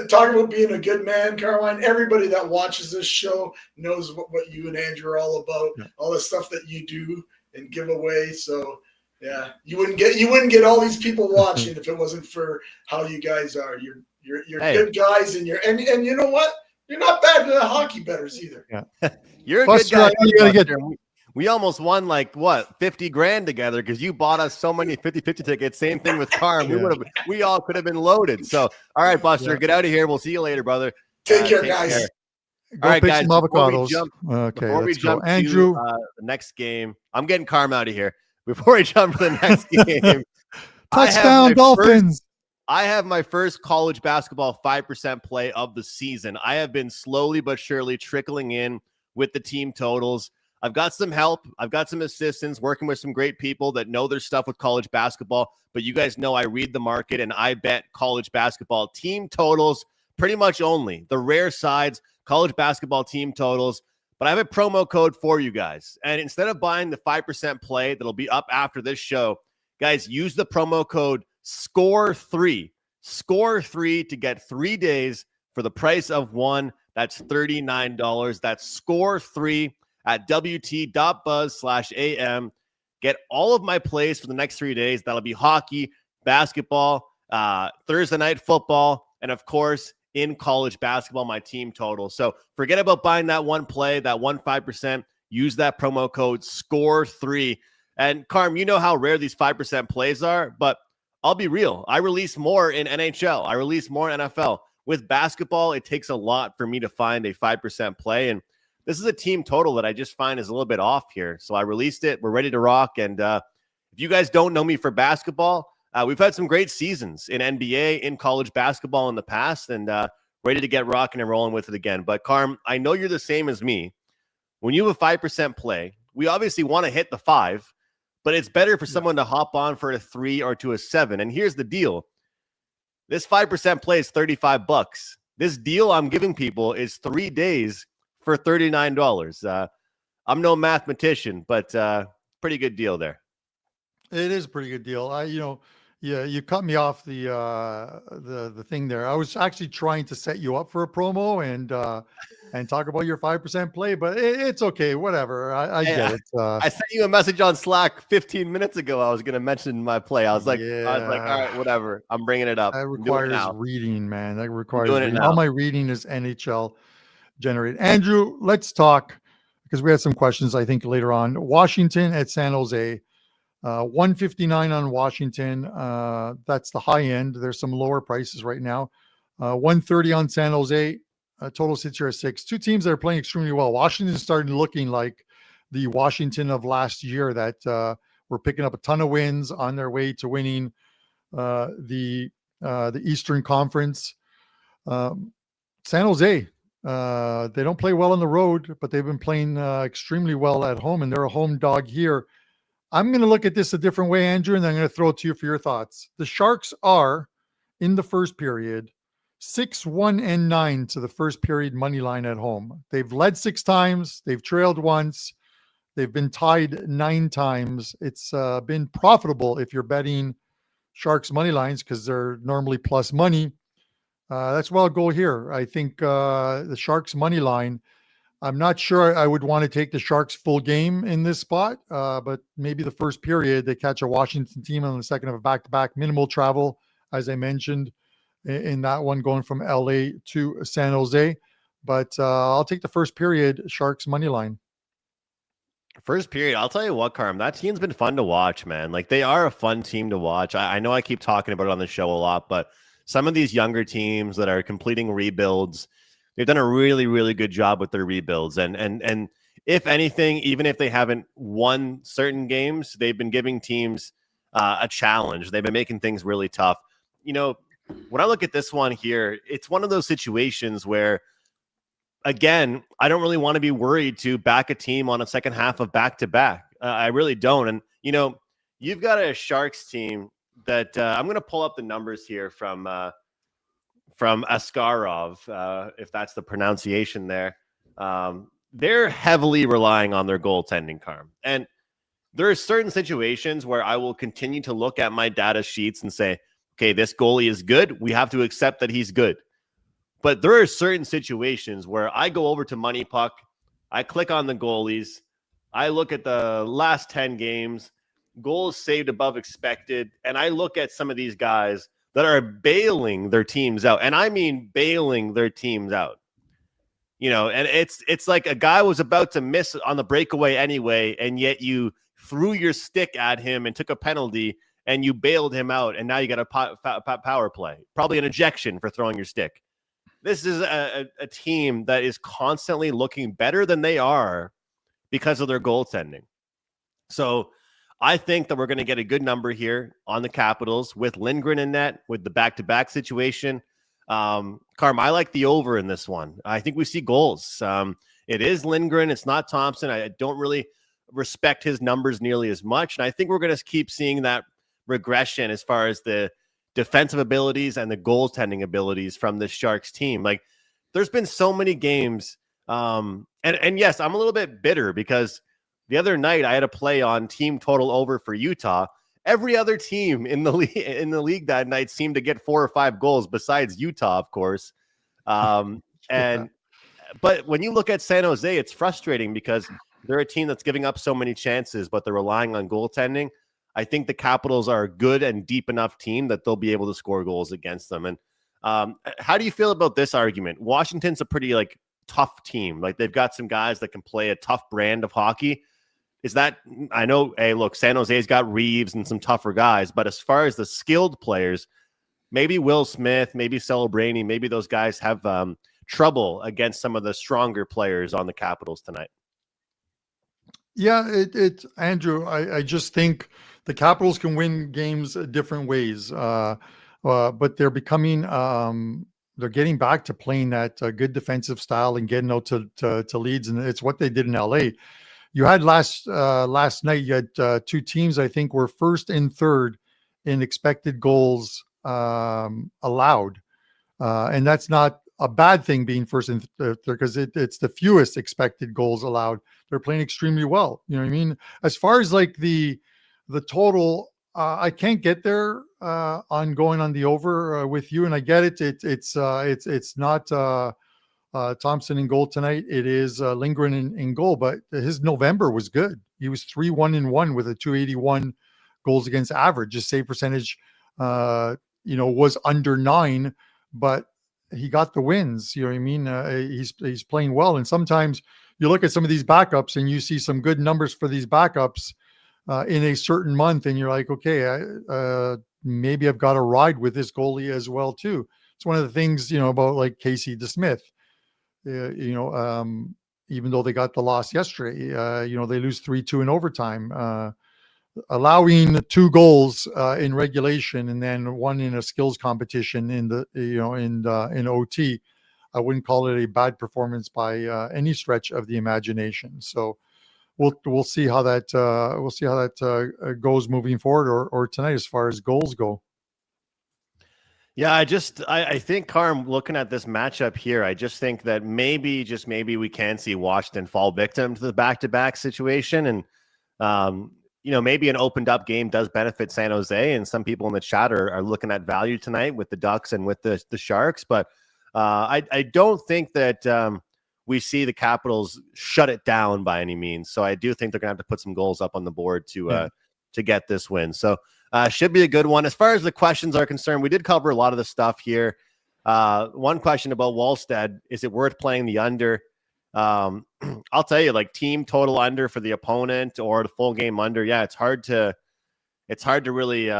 talking about being a good man, Carmine. Everybody that watches this show knows what you and Andrew are all about. All the stuff that you do and give away. So yeah, you wouldn't get all these people watching if it wasn't for how you guys are. You're good guys, and you know what? You're not bad to hockey bettors either. Yeah. You're a good guy. We almost won like what, 50 grand together because you bought us so many 50-50 tickets. Same thing with Carm. We all could have been loaded. So all right, Buster, get out of here. We'll see you later, brother. Take care, guys. Care. All right, guys. Before we jump Andrew, to the next game, I'm getting Carm out of here. Before we jump to the next game, touchdown Dolphins. I have my first college basketball 5% play of the season. I have been slowly but surely trickling in with the team totals. I've got some help. I've got some assistance working with some great people that know their stuff with college basketball. But you guys know I read the market and I bet college basketball team totals pretty much only. The rare sides, college basketball team totals. But I have a promo code for you guys. And instead of buying the 5% play that'll be up after this show, guys, use the promo code SCORE3. SCORE3 to get 3 days for the price of one. That's $39. That's SCORE3 at wt.buzz/am. Get all of my plays for the next 3 days. That'll be hockey, basketball, Thursday night football, and of course, in college basketball, my team total. So forget about buying that one play, that 5%. Use that promo code SCORE3. And Carm, you know how rare these 5% plays are, but I'll be real. I release more in NHL. I release more in NFL. With basketball, it takes a lot for me to find a 5% play. And this is a team total that I just find is a little bit off here. So I released it. We're ready to rock. And if you guys don't know me for basketball, we've had some great seasons in NBA, in college basketball in the past, and ready to get rocking and rolling with it again. But Carm, I know you're the same as me. When you have a 5% play, we obviously want to hit the 5. But it's better for someone to hop on for a 3 or to a 7. And here's the deal. This 5% play is $35. This deal I'm giving people is 3 days for $39. I'm no mathematician, but pretty good deal there. It is a pretty good deal. You cut me off the thing there. I was actually trying to set you up for a promo and talk about your 5% play, but it's okay. Whatever. I get it. I sent you a message on Slack 15 minutes ago. I was going to mention my play. I was like, all right, whatever. I'm bringing it up. That requires reading, man. That requires reading. All my reading is NHL generated. Andrew, let's talk because we had some questions, I think, later on. Washington at San Jose. 159 on Washington. That's the high end. There's some lower prices right now. 130 on San Jose. Total sits here at 6. Two teams that are playing extremely well. Washington started looking like the Washington of last year that were picking up a ton of wins on their way to winning the Eastern Conference. San Jose, they don't play well on the road, but they've been playing extremely well at home, and they're a home dog here. I'm going to look at this a different way, Andrew, and then I'm going to throw it to you for your thoughts. The Sharks are, in the first period, 6-1-9 to the first period money line at home. They've led 6 times. They've trailed once. They've been tied 9 times. It's been profitable if you're betting Sharks money lines because they're normally plus money. That's why I'll go here. I think the Sharks money line, I'm not sure I would want to take the Sharks full game in this spot, but maybe the first period they catch a Washington team on the second of a back-to-back, minimal travel, as I mentioned, in that one going from LA to San Jose. But I'll take the first period Sharks money line. First period, I'll tell you what, Carm, that team's been fun to watch, man. Like, they are a fun team to watch. I know I keep talking about it on the show a lot, but some of these younger teams that are completing rebuilds, they've done a really, really good job with their rebuilds. And if anything, even if they haven't won certain games, they've been giving teams a challenge. They've been making things really tough. You know, when I look at this one here, it's one of those situations where, again, I don't really want to be worried to back a team on a second half of back-to-back. I really don't. And, you know, you've got a Sharks team that I'm going to pull up the numbers here from Askarov, if that's the pronunciation there. They're heavily relying on their goaltending, Carm. And there are certain situations where I will continue to look at my data sheets and say, okay, this goalie is good. We have to accept that he's good. But there are certain situations where I go over to Money Puck, I click on the goalies, I look at the last 10 games, goals saved above expected, and I look at some of these guys that are bailing their teams out. And I mean bailing their teams out. You know, and it's like a guy was about to miss on the breakaway anyway, and yet you threw your stick at him and took a penalty, and you bailed him out, and now you got a power play. Probably an ejection for throwing your stick. This is a team that is constantly looking better than they are because of their goaltending. So I think that we're going to get a good number here on the Capitals with Lindgren in net, with the back-to-back situation. Carm, I like the over in this one. I think we see goals. It is Lindgren. It's not Thompson. I don't really respect his numbers nearly as much. And I think we're going to keep seeing that regression as far as the defensive abilities and the goaltending abilities from this Sharks team. Like, there's been so many games. And yes, I'm a little bit bitter because the other night I had a play on team total over for Utah. Every other team in the league that night seemed to get 4 or 5 goals besides Utah, of course. But when you look at San Jose, it's frustrating because they're a team that's giving up so many chances, but they're relying on goaltending. I think the Capitals are a good and deep enough team that they'll be able to score goals against them. And how do you feel about this argument? Washington's a pretty tough team. Like, they've got some guys that can play a tough brand of hockey. Is that, I know, hey, look, San Jose's got Reeves and some tougher guys, but as far as the skilled players, maybe Will Smith, maybe Celebrani, maybe those guys have trouble against some of the stronger players on the Capitals tonight. Yeah, Andrew, I just think the Capitals can win games different ways, but they're becoming, they're getting back to playing that good defensive style and getting out to leads, and it's what they did in LA. You had last night, you had 2 teams, I think, were first and third in expected goals allowed, and that's not a bad thing being first and third because it's the fewest expected goals allowed. They're playing extremely well. You know what I mean? As far as the total, I can't get there on going on the over with you, and I get it. It's not Thompson in goal tonight. It is Lindgren in goal, but his November was good. He was 3-1-1 with a 281 goals against average. His save percentage, was under 9, but he got the wins. You know what I mean? He's playing well, and sometimes you look at some of these backups and you see some good numbers for these backups in a certain month, and you're like, okay, maybe I've got to ride with this goalie as well too. It's one of the things, about Casey DeSmith. Even though they got the loss yesterday, they lose 3-2 in overtime, allowing 2 goals in regulation and then 1 in a skills competition in OT. I wouldn't call it a bad performance by any stretch of the imagination. So we'll see how that goes moving forward, or tonight as far as goals go. Yeah, I think, Carm, looking at this matchup here, I just think that just maybe we can see Washington fall victim to the back-to-back situation. And, maybe an opened up game does benefit San Jose. And some people in the chat are looking at value tonight with the Ducks and with the Sharks. But I don't think that we see the Capitals shut it down by any means. So I do think they're going to have to put some goals up on the board to get this win. So should be a good one. As far as the questions are concerned, we did cover a lot of the stuff here. One question about Wallstead, is it worth playing the under? I'll tell you, like, team total under for the opponent or the full game under. Yeah, it's hard to really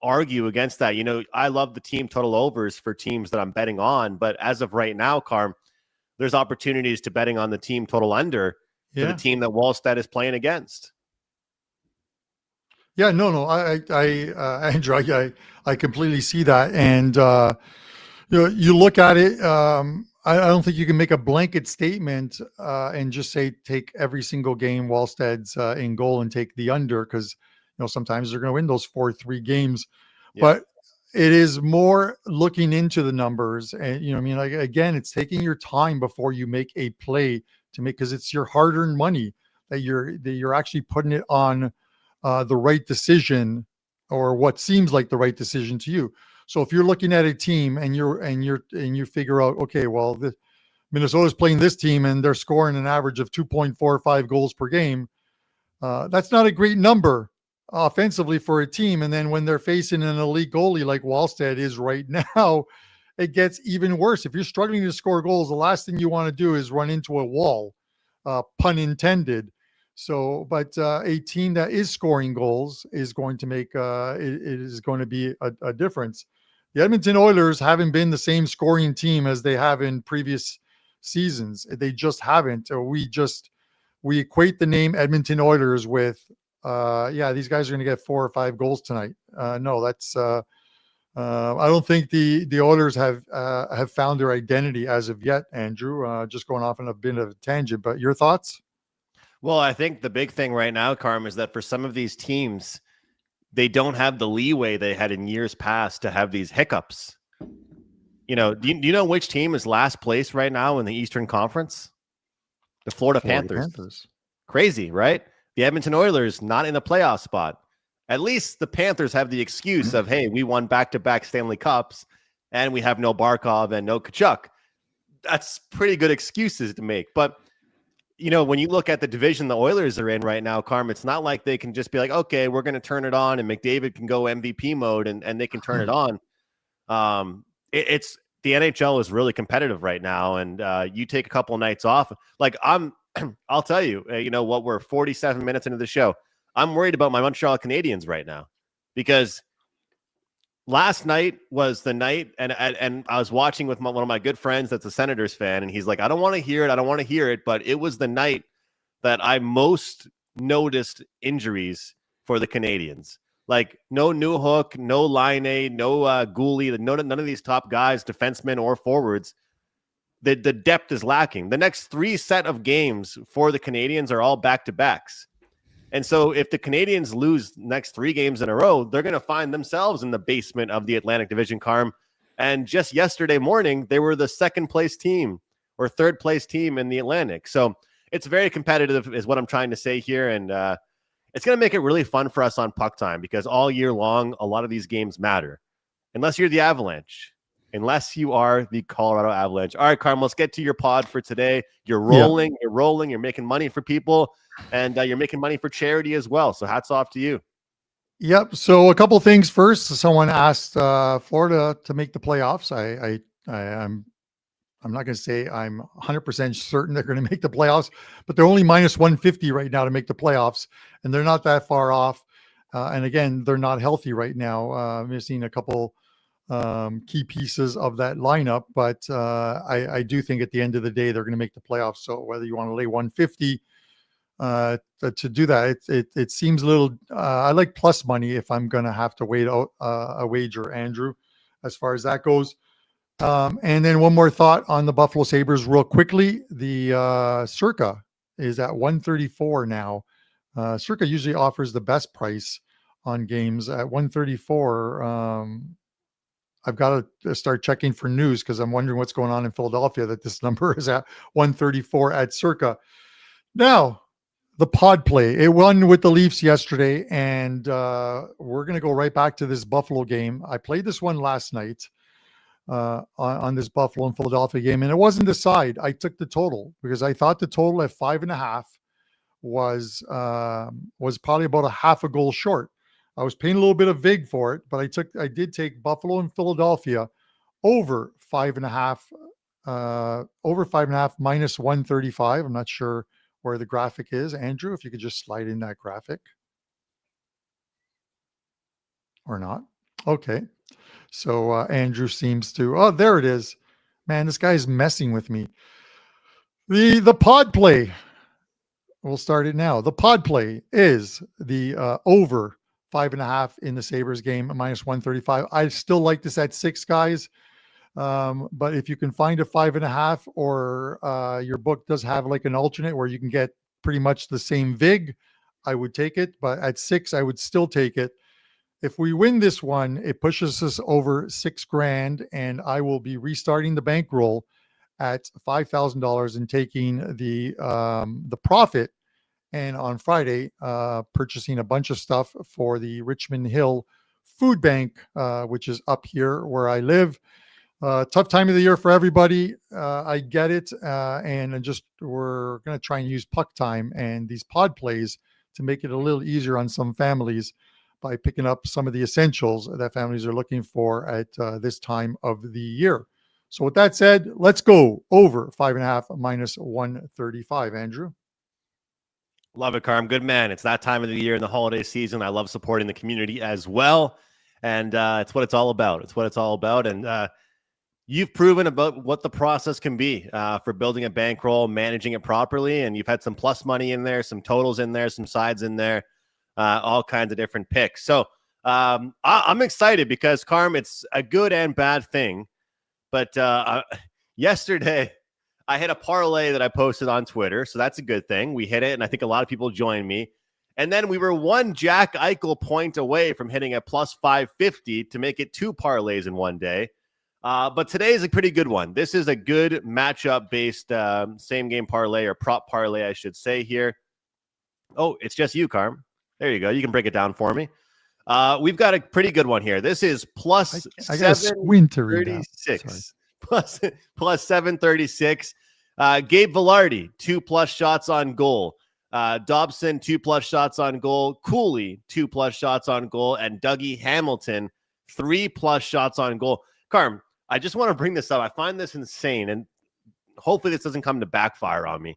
argue against that. I love the team total overs for teams that I'm betting on, but as of right now, Carm, there's opportunities to betting on the team total under for the team that Wallstead is playing against. Yeah, no, Andrew, I completely see that. And, you look at it, I don't think you can make a blanket statement and just say, take every single game Wallstead's in goal and take the under, because, sometimes they're going to win those 4-3 games. Yeah. But it is more looking into the numbers. And, again, it's taking your time before you make a play because it's your hard-earned money that you're actually putting it on the right decision, or what seems like the right decision to you. So if you're looking at a team and you figure out, okay, well, Minnesota's playing this team and they're scoring an average of 2.45 goals per game, that's not a great number offensively for a team. And then when they're facing an elite goalie like Wallstead is right now, it gets even worse. If you're struggling to score goals, the last thing you want to do is run into a wall, pun intended. So, but a team that is scoring goals is going to make it is going to be a difference. The Edmonton Oilers haven't been the same scoring team as they have in previous seasons. They just haven't. We equate the name Edmonton Oilers with, these guys are going to get 4 or 5 goals tonight. No, that's I don't think the Oilers have found their identity as of yet. Andrew, just going off on a bit of a tangent, but your thoughts? Well, I think the big thing right now, Carm, is that for some of these teams, they don't have the leeway they had in years past to have these hiccups. Do you know which team is last place right now in the Eastern Conference? The Florida Panthers. Crazy, right? The Edmonton Oilers not in the playoff spot. At least the Panthers have the excuse of, hey, we won back-to-back Stanley Cups and we have no Barkov and no Tkachuk. That's pretty good excuses to make. But when you look at the division the Oilers are in right now, Carm, it's not like they can just be like, okay, we're going to turn it on and McDavid can go MVP mode and they can turn it on. It's the NHL is really competitive right now. And you take a couple of nights off. Like I'll tell you, what, we're 47 minutes into the show. I'm worried about my Montreal Canadiens right now because last night was the night, and I was watching with one of my good friends that's a Senators fan, and he's like, I don't want to hear it, but it was the night that I most noticed injuries for the Canadiens. Like, no Newhook, no Laine, no Gooley, none of these top guys, defensemen or forwards. The depth is lacking. The next 3 set of games for the Canadiens are all back-to-backs. And so if the Canadiens lose next 3 games in a row, they're going to find themselves in the basement of the Atlantic Division, Carm. And just yesterday morning, they were the second-place team or third-place team in the Atlantic. So it's very competitive is what I'm trying to say here. And it's going to make it really fun for us on Puck Time because all year long, a lot of these games matter. Unless you're the Avalanche. Unless you are the Colorado Avalanche. All right, Carm, let's get to your pod for today. You're rolling. You're making money for people. And you're making money for charity as well. So hats off to you. Yep. So a couple things. First, someone asked Florida to make the playoffs. I'm not going to say I'm 100% certain they're going to make the playoffs, but they're only minus 150 right now to make the playoffs, and they're not that far off. And again, they're not healthy right now, missing a couple key pieces of that lineup. But I do think at the end of the day, they're going to make the playoffs. So whether you want to lay 150 to do that, it seems a little, I like plus money if I'm going to have to wait out a wager, Andrew, as far as that goes. And then one more thought on the Buffalo Sabres real quickly. The Circa is at 134 now. Circa usually offers the best price on games at 134. I've got to start checking for news because I'm wondering what's going on in Philadelphia that this number is at 134 at circa. Now, the pod play. It won with the Leafs yesterday, and we're going to go right back to this Buffalo game. I played this one last night on this Buffalo and Philadelphia game, and it wasn't the side. I took the total because I thought the total at 5.5 was probably about a half a goal short. I was paying a little bit of vig for it, but I did take Buffalo and Philadelphia over 5.5, over 5.5 minus 135. I'm not sure where the graphic is. Andrew, if you could just slide in that graphic or not. Okay. So Andrew seems to, oh, there it is. Man, this guy's messing with me. The pod play. We'll start it now. The pod play is the over 5.5 in the Sabres game, minus 135. I still like this at 6, guys. But if you can find a 5.5 or your book does have like an alternate where you can get pretty much the same vig, I would take it. But at 6, I would still take it. If we win this one, it pushes us over $6,000, and I will be restarting the bankroll at $5,000 and taking the profit. And on Friday, purchasing a bunch of stuff for the Richmond Hill Food Bank, which is up here where I live. Tough time of the year for everybody. I get it. And we're going to try and use puck time and these pod plays to make it a little easier on some families by picking up some of the essentials that families are looking for at this time of the year. So with that said, let's go over 5.5 minus 135, Andrew. Love it, Carm. Good man. It's that time of the year in the holiday season. I love supporting the community as well. And it's what it's all about. It's what it's all about. And you've proven about what the process can be for building a bankroll, managing it properly. And you've had some plus money in there, some totals in there, some sides in there, all kinds of different picks. So I'm excited because, Carm, it's a good and bad thing. But yesterday, I hit a parlay that I posted on Twitter, so that's a good thing. We hit it, and I think a lot of people joined me. And then we were one Jack Eichel point away from hitting a plus 550 to make it 2 parlays in one day. But today is a pretty good one. This is a good matchup-based same-game parlay or prop parlay, I should say here. Oh, it's just you, Carm. There you go. You can break it down for me. We've got a pretty good one here. This is plus 736. Plus 736. Gabe Vilardi, 2+ shots on goal. Dobson, 2+ shots on goal. Cooley, 2+ shots on goal. And Dougie Hamilton, 3+ shots on goal. Carm, I just want to bring this up. I find this insane, and hopefully this doesn't come to backfire on me.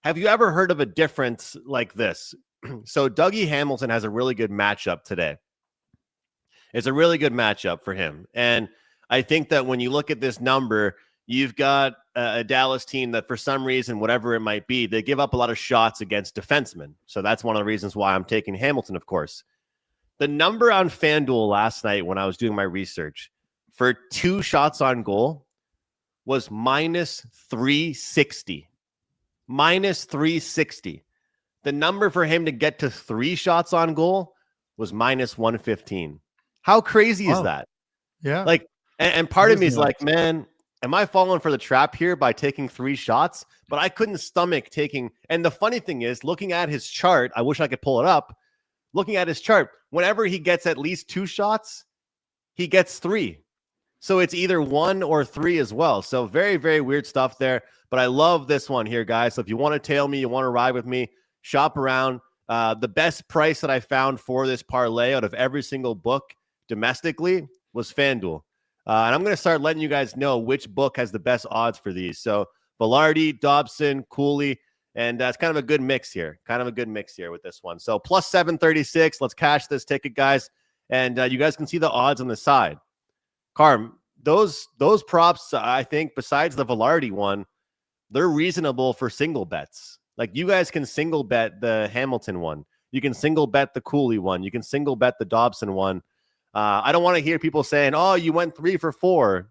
Have you ever heard of a difference like this? So Dougie Hamilton has a really good matchup today. It's a really good matchup for him. And I think that when you look at this number, you've got a Dallas team that for some reason, whatever it might be, they give up a lot of shots against defensemen. So that's one of the reasons why I'm taking Hamilton, of course. The number on FanDuel last night when I was doing my research for 2 shots on goal was minus 360. Minus 360. The number for him to get to 3 shots on goal was minus 115. How crazy is that? Yeah. Like, and part of me is like, man, am I falling for the trap here by taking 3 shots? But I couldn't stomach taking. And the funny thing is, looking at his chart, I wish I could pull it up. Looking at his chart, whenever he gets at least 2 shots, he gets 3. So it's either 1 or 3 as well. So very, very weird stuff there. But I love this one here, guys. So if you want to tail me, you want to ride with me, shop around. The best price that I found for this parlay out of every single book domestically was FanDuel. And I'm going to start letting you guys know which book has the best odds for these. So Vilardi, Dobson, Cooley, and it's kind of a good mix here. Kind of a good mix here with this one. So plus 736. Let's cash this ticket, guys. And you guys can see the odds on the side. Carm, those props, I think, besides the Vilardi one, they're reasonable for single bets. Like, you guys can single bet the Hamilton one. You can single bet the Cooley one. You can single bet the Dobson one. I don't want to hear people saying, oh, you went 3 for 4.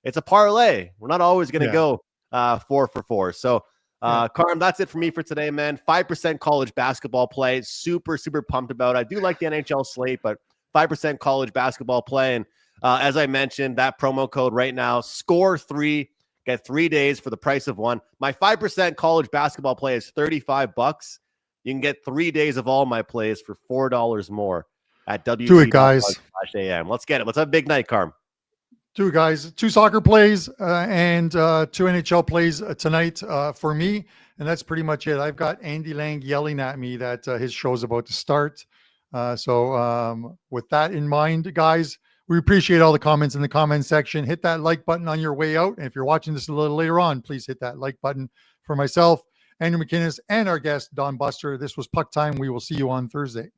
It's a parlay. We're not always going to go 4 for 4. So, Carm, that's it for me for today, man. 5% college basketball play. Super, super pumped about it. I do like the NHL slate, but 5% college basketball play. And As I mentioned, that promo code right now, SCORE3, get 3 days for the price of one. My 5% college basketball play is $35. You can get 3 days of all my plays for $4 more at Do it, guys. WT.com/AM. Let's get it. Let's have a big night, Carm. Two guys, 2 soccer plays and 2 NHL plays tonight for me. And that's pretty much it. I've got Andy Lang yelling at me that his show's about to start. So with that in mind, guys, we appreciate all the comments in the comment section. Hit that like button on your way out. And if you're watching this a little later on, please hit that like button for myself, Andrew McInnes, and our guest, Don Buster. This was Puck Time. We will see you on Thursday.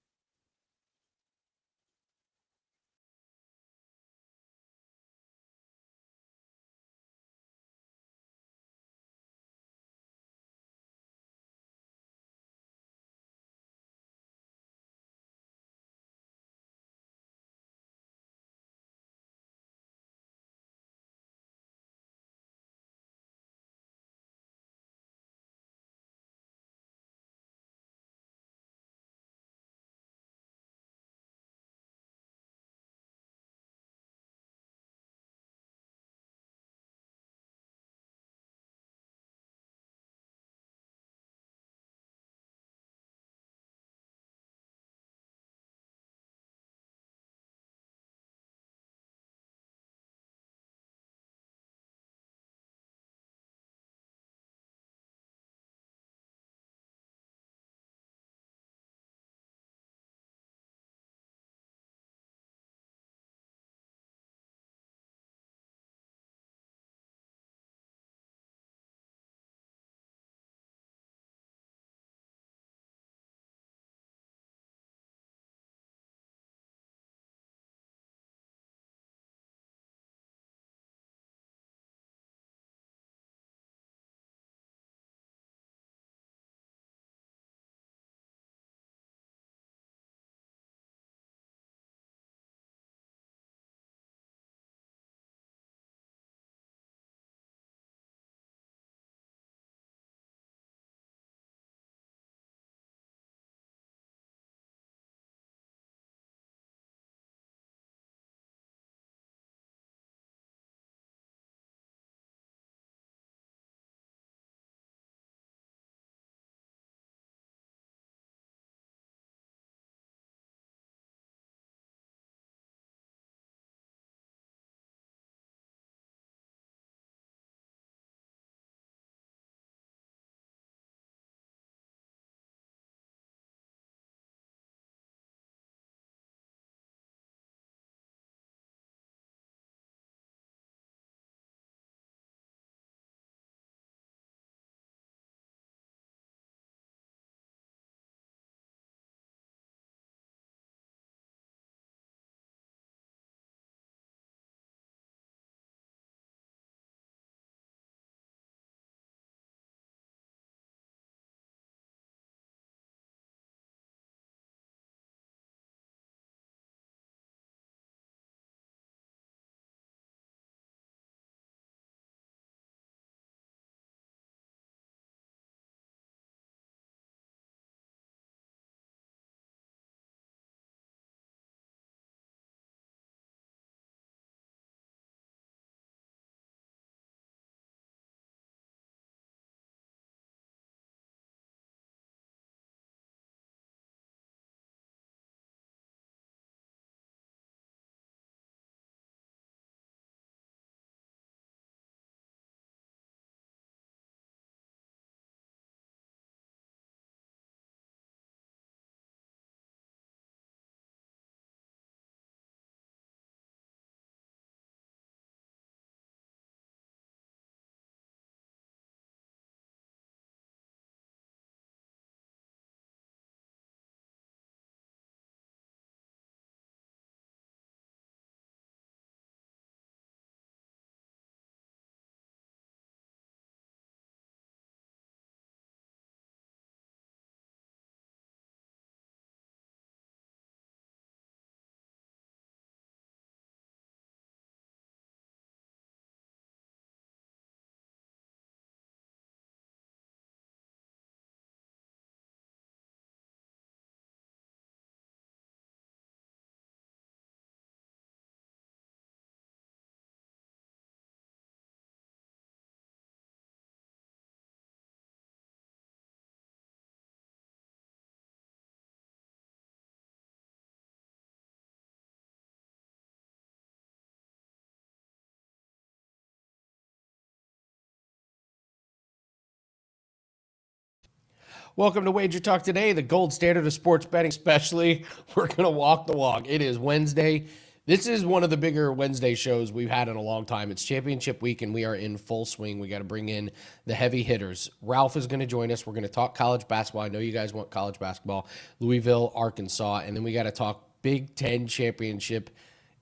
Welcome to Wager Talk today, the gold standard of sports betting, especially. We're going to walk the walk. It is Wednesday. This is one of the bigger Wednesday shows we've had in a long time. It's championship week, and we are in full swing. We got to bring in the heavy hitters. Ralph is going to join us. We're going to talk college basketball. I know you guys want college basketball. Louisville, Arkansas, and then we got to talk Big Ten championship.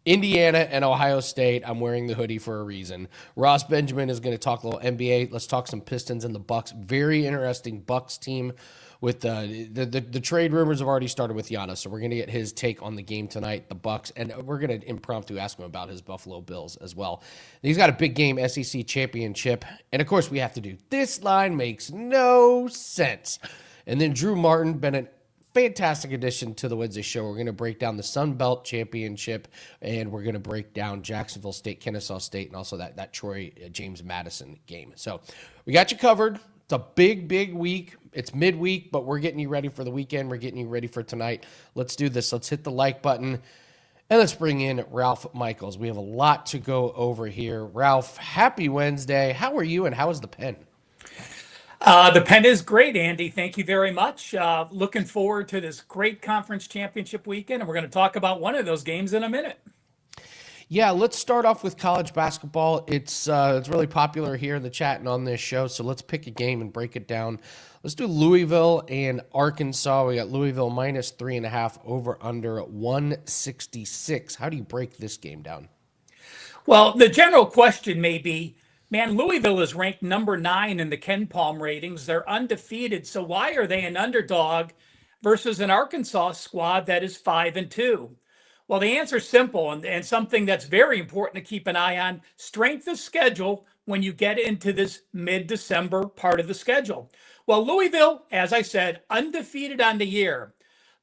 Indiana and Ohio State. I'm wearing the hoodie for a reason. Ross Benjamin is going to talk a little NBA. Let's talk some Pistons and the Bucks. Very interesting Bucks team with the trade rumors have already started with Giannis, so we're going to get his take on the game tonight, the Bucks, and we're going to impromptu ask him about his Buffalo Bills as well. He's got a big game, SEC championship, and of course we have to do This Line Makes No Sense. And then Drew Martin, been a fantastic addition to the Wednesday show. We're going to break down the Sun Belt Championship, and we're going to break down Jacksonville State, Kennesaw State, and also that Troy James Madison game. So we got you covered. It's a big week. It's midweek, but we're getting you ready for the weekend. We're getting you ready for tonight. Let's do this. Let's hit the like button, and let's bring in Ralph Michaels. We have a lot to go over here. Ralph, happy Wednesday. How are you, and how is the pen? The pen is great, Andy. Thank you very much. Looking forward to this great conference championship weekend, and we're going to talk about one of those games in a minute. Yeah, let's start off with college basketball. It's really popular here in the chat and on this show, so let's pick a game and break it down. Let's do Louisville and Arkansas. We got Louisville minus 3.5 over under 166. How do you break this game down? Well, the general question may be, man, Louisville is ranked number 9 in the Ken Palm ratings. They're undefeated, so why are they an underdog versus an Arkansas squad that is 5-2? Well, the answer is simple, and something that's very important to keep an eye on: strength of schedule when you get into this mid-December part of the schedule. Well, Louisville, as I said, undefeated on the year,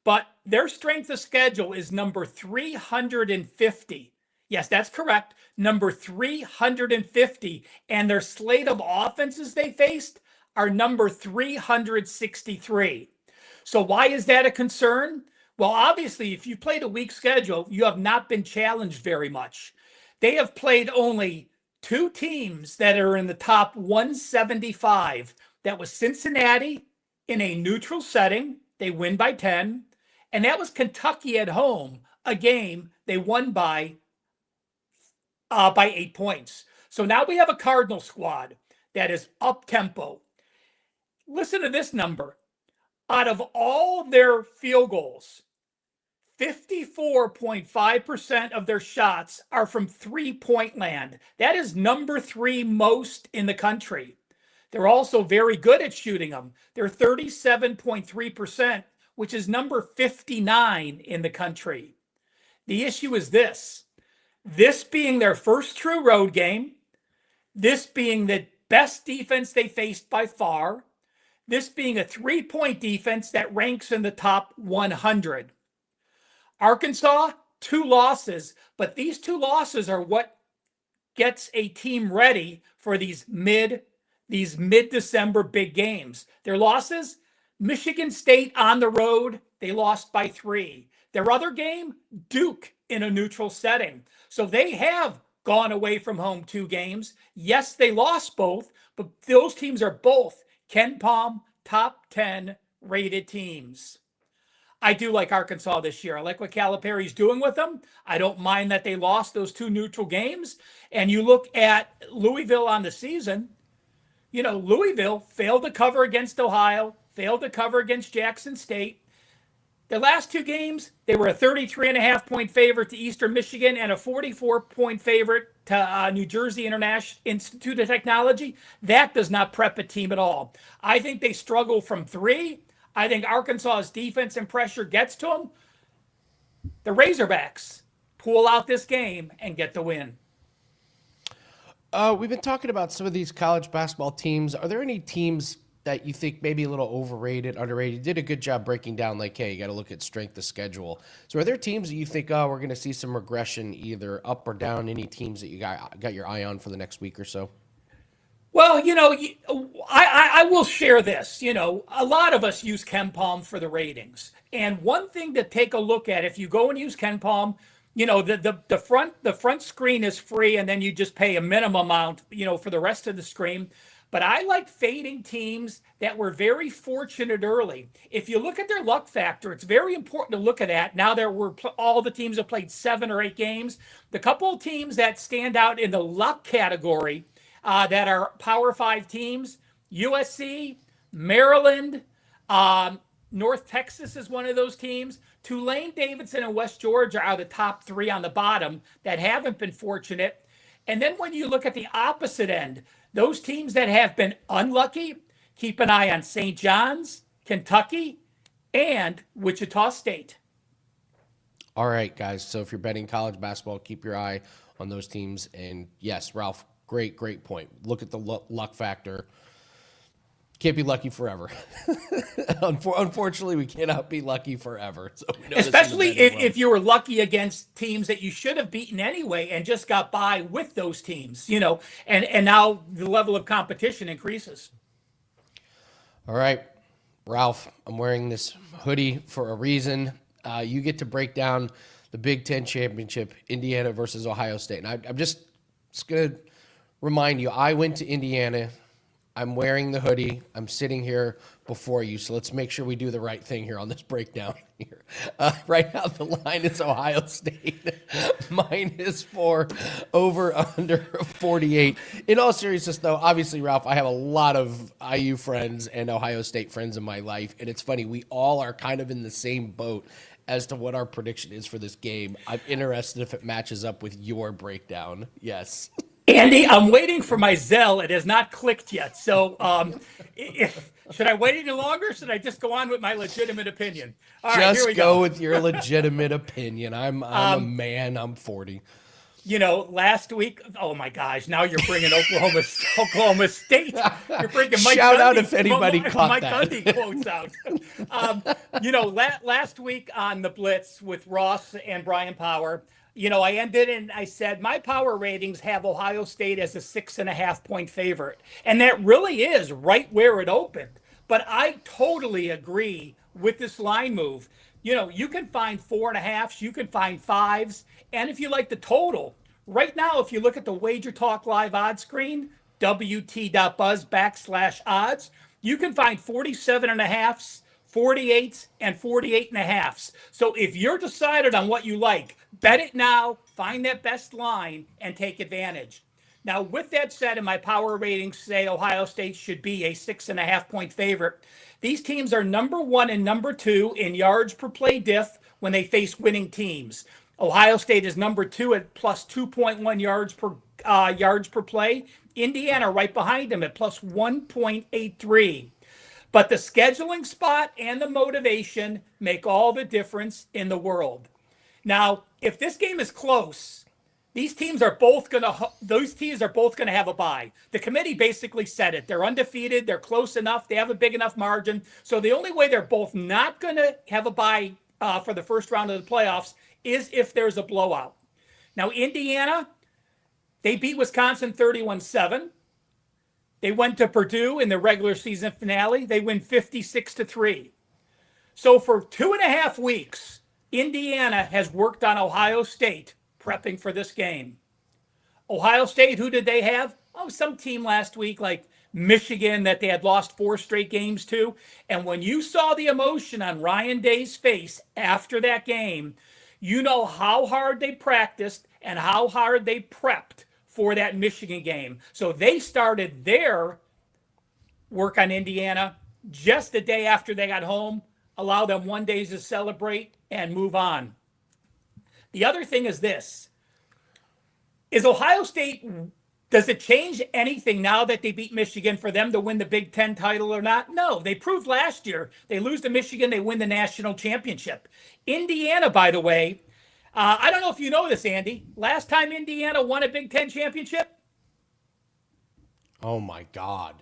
but their strength of schedule is number 350. Yes, that's correct. Number 350. And their slate of offenses they faced are number 363. So why is that a concern? Well, obviously, if you played a weak schedule, you have not been challenged very much. They have played only 2 teams that are in the top 175. That was Cincinnati in a neutral setting. They win by 10. And that was Kentucky at home, a game they won by 8 points. So now we have a Cardinal squad that is up-tempo. Listen to this number. Out of all their field goals, 54.5% of their shots are from three-point land. That is number 3 most in the country. They're also very good at shooting them. They're 37.3%, which is number 59 in the country. The issue is this being their first true road game, this being the best defense they faced by far, this being a 3-point defense that ranks in the top 100. Arkansas, 2 losses, but these 2 losses are what gets a team ready for these mid-December big games. Their losses: Michigan State on the road, they lost by 3. Their other game, Duke in a neutral setting. So they have gone away from home 2 games. Yes, they lost both, but those teams are both Ken Palm top 10 rated teams. I do like Arkansas this year. I like what Calipari's doing with them. I don't mind that they lost those 2 neutral games. And you look at Louisville on the season, you know, Louisville failed to cover against Ohio, failed to cover against Jackson State. The last 2 games, they were a 33.5-point favorite to Eastern Michigan and a 44-point favorite to New Jersey International Institute of Technology. That does not prep a team at all. I think they struggle from 3. I think Arkansas's defense and pressure gets to them. The Razorbacks pull out this game and get the win. We've been talking about some of these college basketball teams. Are there any teams that you think maybe a little overrated, underrated? You did a good job breaking down, like, hey, you got to look at strength of schedule. So are there teams that you think, oh, we're going to see some regression either up or down? Any teams that you got your eye on for the next week or so? Well, you know, I will share this. You know, a lot of us use Ken Palm for the ratings. And one thing to take a look at, if you go and use Ken Palm, you know, the front screen is free, and then you just pay a minimum amount, you know, for the rest of the screen. But I like fading teams that were very fortunate early. If you look at their luck factor, it's very important to look at that. Now there were all the teams have played 7 or 8 games. The couple of teams that stand out in the luck category that are Power 5 teams, USC, Maryland, North Texas is one of those teams. Tulane, Davidson, and West Georgia are the top 3 on the bottom that haven't been fortunate. And then when you look at the opposite end, those teams that have been unlucky, keep an eye on St. John's, Kentucky, and Wichita State. All right, guys. So if you're betting college basketball, keep your eye on those teams. And yes, Ralph, great point. Look at the luck factor. Can't be lucky forever. Unfortunately, we cannot be lucky forever. So especially if you were lucky against teams that you should have beaten anyway and just got by with those teams, you know, and now the level of competition increases. All right, Ralph, I'm wearing this hoodie for a reason. You get to break down the Big Ten championship, Indiana versus Ohio State. And I'm just going to remind you, I went to Indiana. I'm wearing the hoodie. I'm sitting here before you. So let's make sure we do the right thing here on this breakdown here. Right now, the line is Ohio State -4, over under 48. In all seriousness, though, obviously, Ralph, I have a lot of IU friends and Ohio State friends in my life. And it's funny, we all are kind of in the same boat as to what our prediction is for this game. I'm interested if it matches up with your breakdown. Yes. Andy, I'm waiting for my Zelle. It has not clicked yet. So should I wait any longer or should I just go on with my legitimate opinion? All right, just here we go with your legitimate opinion. I'm a man. I'm 40. You know, last week, oh my gosh, now you're bringing Oklahoma State. You're bringing Mike Shout Gundy, out if anybody caught Mike that. Gundy quotes out. You know, last week on the Blitz with Ross and Brian Power, you know, I ended and I said my power ratings have Ohio State as a 6.5 point favorite. And that really is right where it opened. But I totally agree with this line move. You know, you can find 4.5s, you can find 5s. And if you like the total, right now, if you look at the WagerTalk live odds screen, wt.buzz/odds, you can find 47.5s, 48s, and 48.5s. So if you're decided on what you like, bet it now, find that best line, and take advantage. Now, with that said, and my power ratings say Ohio State should be a 6.5 point favorite, these teams are number 1 and number 2 in yards per play diff when they face winning teams. Ohio State is number 2 at plus 2.1 yards per play. Indiana right behind them at plus 1.83. But the scheduling spot and the motivation make all the difference in the world. Now, if this game is close, those teams are both going to have a bye. The committee basically said it. They're undefeated. They're close enough. They have a big enough margin. So the only way they're both not going to have a bye for the first round of the playoffs is if there's a blowout. Now, Indiana, they beat Wisconsin 31-7. They went to Purdue in the regular season finale. They win 56-3. So for 2.5 weeks, Indiana has worked on Ohio State prepping for this game. Ohio State, who did they have? Oh, some team last week like Michigan that they had lost 4 straight games to. And when you saw the emotion on Ryan Day's face after that game, you know how hard they practiced and how hard they prepped for that Michigan game. So they started their work on Indiana just the day after they got home, allow them 1 day to celebrate and move on. The other thing is this. Is Ohio State, does it change anything now that they beat Michigan for them to win the Big Ten title or not? No, they proved last year. They lose to Michigan, they win the national championship. Indiana, by the way, I don't know if you know this, Andy. Last time Indiana won a Big Ten championship? Oh, my God.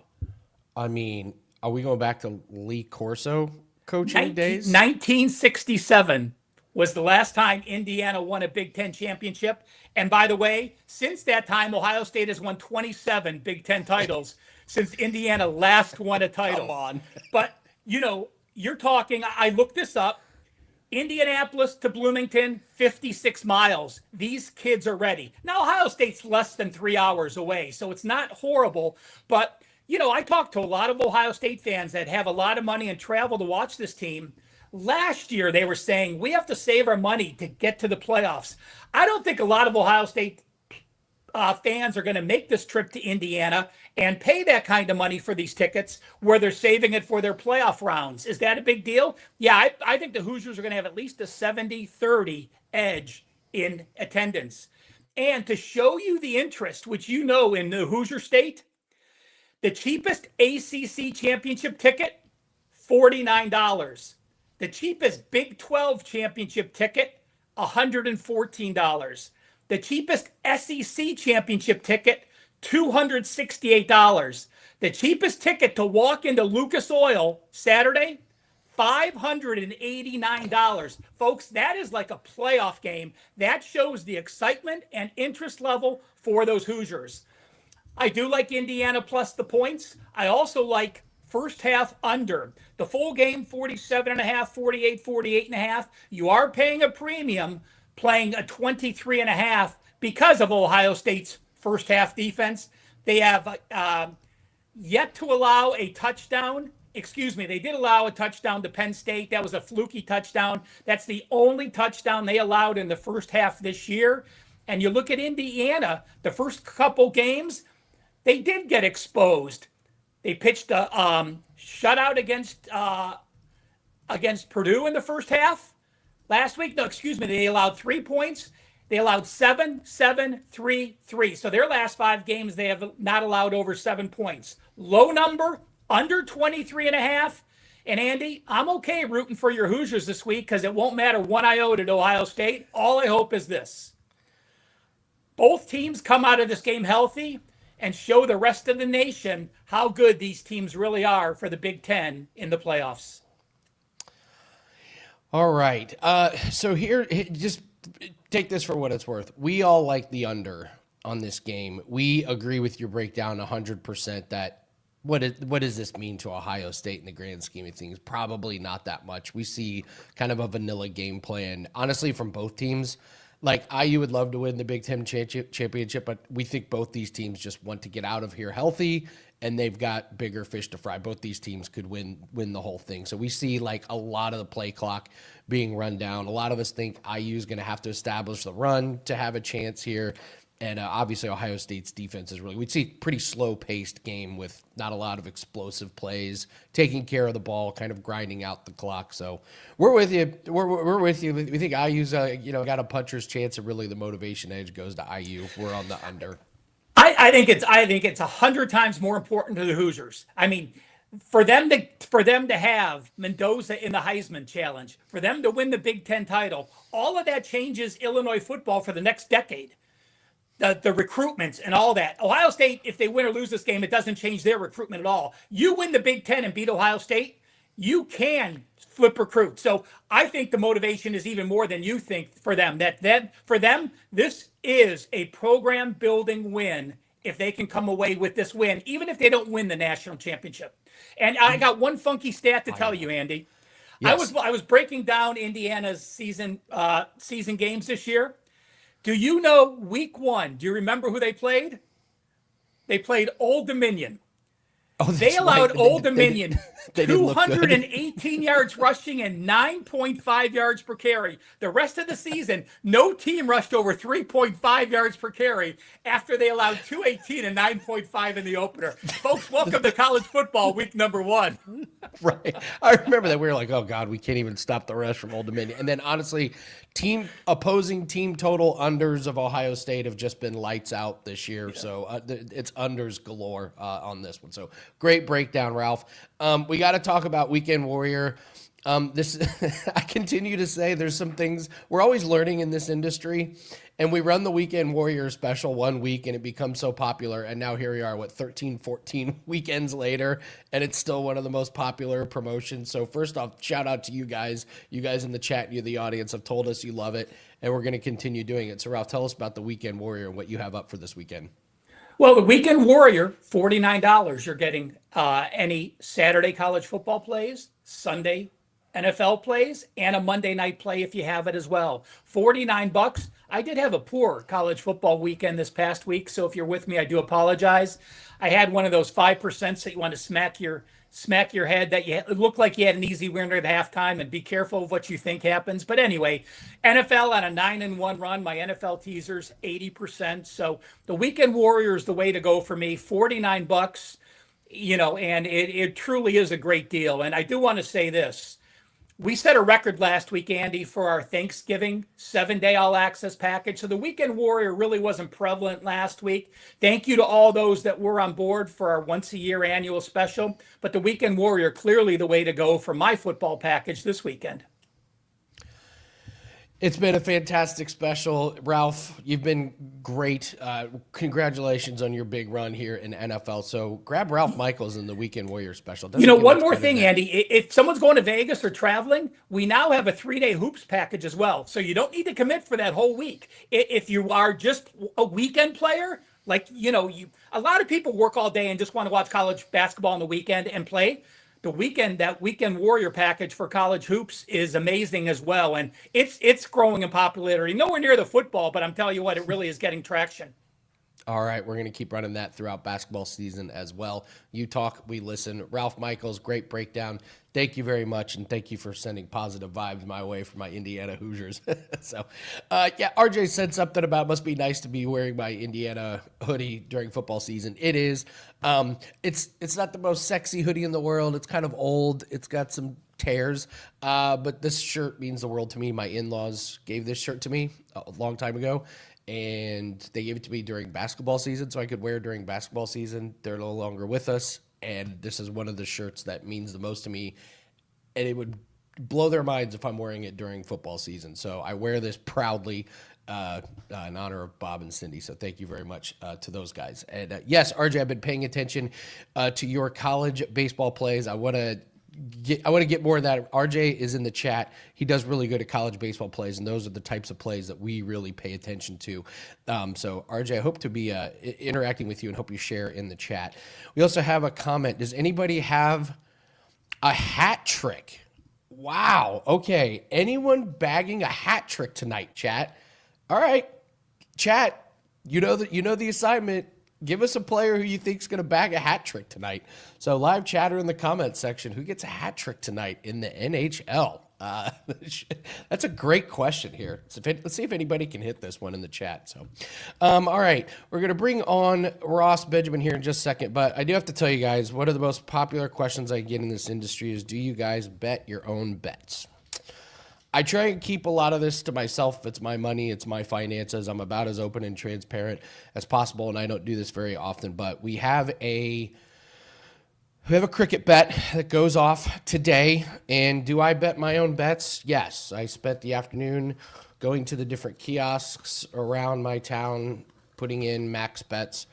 I mean, are we going back to Lee Corso coaching days? 1967 was the last time Indiana won a Big Ten championship. And by the way, since that time, Ohio State has won 27 Big Ten titles since Indiana last won a title. Come on. But, you know, you're talking, I looked this up, Indianapolis to Bloomington, 56 miles. These kids are ready. Now, Ohio State's less than 3 hours away, so it's not horrible. But I talked to a lot of Ohio State fans that have a lot of money and travel to watch this team. Last year, they were saying, we have to save our money to get to the playoffs. I don't think a lot of Ohio State fans are going to make this trip to Indiana and pay that kind of money for these tickets where they're saving it for their playoff rounds. Is that a big deal? Yeah, I think the Hoosiers are going to have at least a 70-30 edge in attendance. And to show you the interest, which in the Hoosier State, the cheapest ACC championship ticket, $49. The cheapest Big 12 championship ticket, $114. The cheapest SEC championship ticket, $268. The cheapest ticket to walk into Lucas Oil Saturday, $589. Folks, that is like a playoff game. That shows the excitement and interest level for those Hoosiers. I do like Indiana plus the points. I also like first half under. The full game, 47.5, 48, 48.5. You are paying a premium playing a 23.5 because of Ohio State's first half defense. They have yet to allow a touchdown. They did allow a touchdown to Penn State. That was a fluky touchdown. That's the only touchdown they allowed in the first half this year. And you look at Indiana, the first couple games, they did get exposed. They pitched a shutout against Purdue in the first half last week. They allowed 3 points. They allowed 7, 7, 3, 3. So their last 5 games, they have not allowed over 7 points. Low number, under 23.5. And Andy, I'm okay rooting for your Hoosiers this week because it won't matter one iota to Ohio State. All I hope is this. Both teams come out of this game healthy and show the rest of the nation how good these teams really are for the Big Ten in the playoffs. All right. So here, just take this for what it's worth. We all like the under on this game. We agree with your breakdown 100% that what does this mean to Ohio State in the grand scheme of things? Probably not that much. We see kind of a vanilla game plan, honestly, from both teams. Like, IU would love to win the Big Ten championship, but we think both these teams just want to get out of here healthy, and they've got bigger fish to fry. Both these teams could win the whole thing. So we see, like, a lot of the play clock being run down. A lot of us think IU is going to have to establish the run to have a chance here. And obviously, Ohio State's defense is we'd see pretty slow-paced game with not a lot of explosive plays, taking care of the ball, kind of grinding out the clock. So we're with you. We're with you. We think IU's got a puncher's chance, and really the motivation edge goes to IU. We're on the under. I think it's 100 times more important to the Hoosiers. I mean, for them to have Mendoza in the Heisman Challenge, for them to win the Big Ten title, all of that changes Illinois football for the next decade. The recruitments and all that. Ohio State, if they win or lose this game, it doesn't change their recruitment at all. You win the Big Ten and beat Ohio State, you can flip recruit. So I think the motivation is even more than you think for them. For them, this is a program building win if they can come away with this win, even if they don't win the national championship. And I got one funky stat to tell you, Andy. Yes. I was breaking down Indiana's season games this year. Do you know week 1? Do you remember who they played? They played Old Dominion. Oh, they allowed right. Old Dominion they 218 yards rushing and 9.5 yards per carry. The rest of the season, no team rushed over 3.5 yards per carry after they allowed 218 and 9.5 in the opener. Folks, welcome to college football week number 1. Right. I remember that we were like, oh God, we can't even stop the rush from Old Dominion. And then honestly, opposing team total unders of Ohio State have just been lights out this year. Yeah. So it's unders galore on this one. So great breakdown, Ralph. We got to talk about Weekend Warrior. I continue to say there's some things we're always learning in this industry, and we run the Weekend Warrior special 1 week and it becomes so popular. And now here we are, 13, 14 weekends later, and it's still one of the most popular promotions. So first off, shout out to you guys. You guys in the chat, you, the audience, have told us you love it, and we're going to continue doing it. So Ralph, tell us about the Weekend Warrior and what you have up for this weekend. Well, the Weekend Warrior, $49. You're getting any Saturday college football plays, Sunday NFL plays and a Monday night play if you have it as well. $49. I did have a poor college football weekend this past week, so if you're with me, I do apologize. I had one of those 5% that you want to smack your head, that it looked like you had an easy winner at halftime, and be careful of what you think happens. But anyway, NFL on a 9-1 run. My NFL teasers 80%. So the weekend warrior is the way to go for me. $49, and it truly is a great deal. And I do want to say this. We set a record last week, Andy, for our Thanksgiving 7-day all access package. So the Weekend Warrior really wasn't prevalent last week. Thank you to all those that were on board for our once a year annual special. But the Weekend Warrior, clearly the way to go for my football package this weekend. It's been a fantastic special. Ralph, you've been great. Congratulations on your big run here in NFL. So grab Ralph Michaels in the Weekend Warrior special. One more thing, Andy. If someone's going to Vegas or traveling, we now have a 3-day hoops package as well. So you don't need to commit for that whole week. If you are just a weekend player, a lot of people work all day and just want to watch college basketball on the weekend and play. That Weekend Warrior package for college hoops is amazing as well. And it's growing in popularity. Nowhere near the football, but I'm telling you what, it really is getting traction. All right, we're going to keep running that throughout basketball season as well. You talk, we listen. Ralph Michaels, great breakdown. Thank you very much, and thank you for sending positive vibes my way for my Indiana Hoosiers. RJ said something about it must be nice to be wearing my Indiana hoodie during football season. It is. It's not the most sexy hoodie in the world. It's kind of old. It's got some tears, but this shirt means the world to me. My in-laws gave this shirt to me a long time ago, and they gave it to me during basketball season so I could wear during basketball season. They're no longer with us, and this is one of the shirts that means the most to me, and it would blow their minds if I'm wearing it during football season. So I wear this proudly in honor of Bob and Cindy. So thank you very much to those guys. And yes, RJ, I've been paying attention to your college baseball plays. I want to get more of that. RJ is in the chat. He does really good at college baseball plays, and those are the types of plays that we really pay attention to. So RJ, I hope to be interacting with you and hope you share in the chat. We also have a comment. Does anybody have a hat trick? Wow. Okay. Anyone bagging a hat trick tonight, chat? All right, chat. You know the assignment. Give us a player who you think is going to bag a hat trick tonight. So live chatter in the comments section. Who gets a hat trick tonight in the NHL? That's a great question here. So let's see if anybody can hit this one in the chat. So, all right, we're going to bring on Ross Benjamin here in just a second. But I do have to tell you guys, one of the most popular questions I get in this industry is, do you guys bet your own bets? I try and keep a lot of this to myself. It's my money. It's my finances. I'm about as open and transparent as possible, and I don't do this very often. But we have a cricket bet that goes off today. And do I bet my own bets? Yes. I spent the afternoon going to the different kiosks around my town, putting in max bets.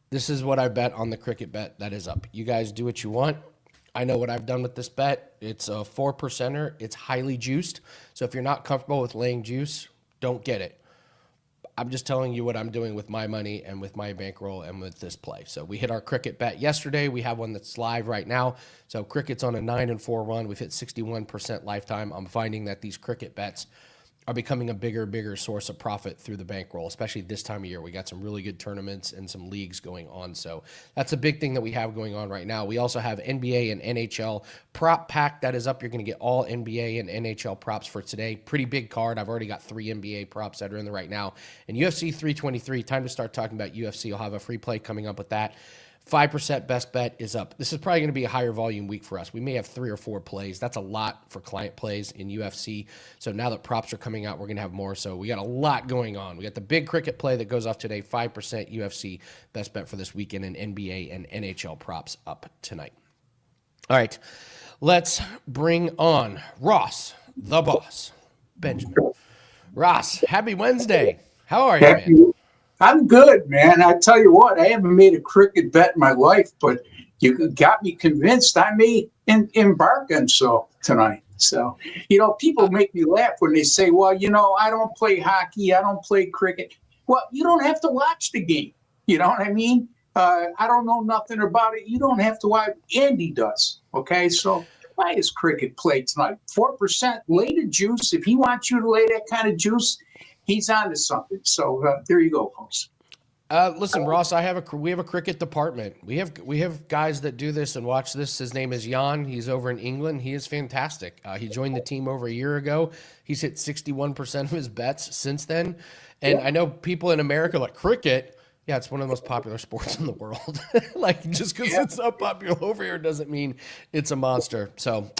This is what I bet on the cricket bet that is up. You guys do what you want. I know what I've done with this bet. It's a 4%er. It's highly juiced. So if you're not comfortable with laying juice, don't get it. I'm just telling you what I'm doing with my money and with my bankroll and with this play. So we hit our cricket bet yesterday. We have one that's live right now. So cricket's on a 9-4 run. We've hit 61% lifetime. I'm finding that these cricket bets are becoming a bigger source of profit through the bankroll, especially this time of year. We got some really good tournaments and some leagues going on. So that's a big thing that we have going on right now. We also have NBA and NHL prop pack that is up. You're going to get all NBA and NHL props for today. Pretty big card. I've already got 3 NBA props that are in there right now. And UFC 323, time to start talking about UFC. I'll have a free play coming up with that. 5% best bet is up. This is probably going to be a higher volume week for us. We may have 3 or 4 plays. That's a lot for client plays in UFC. So now that props are coming out, we're going to have more. So we got a lot going on. We got the big cricket play that goes off today, 5% UFC best bet for this weekend, and NBA and NHL props up tonight. All right, let's bring on Ross, the boss, Benjamin. Ross, happy Wednesday. How are you, man? I'm good, man. I tell you what, I haven't made a cricket bet in my life, but you got me convinced I may embark on so tonight. So, people make me laugh when they say, well, I don't play hockey. I don't play cricket. Well, you don't have to watch the game. You know what I mean? I don't know nothing about it. You don't have to watch. Andy does. Okay. So why is Cricket play tonight? 4% lay the juice. If he wants you to lay that kind of juice, he's on to something. So there you go, folks. Listen, Ross, we have a cricket department. We have guys that do this and watch this. His name is Jan. He's over in England. He is fantastic. He joined the team over a year ago. He's hit 61% of his bets since then. And I know people in America like cricket. Yeah, it's one of the most popular sports in the world. Like, just because it's so popular over here doesn't mean it's a monster. So,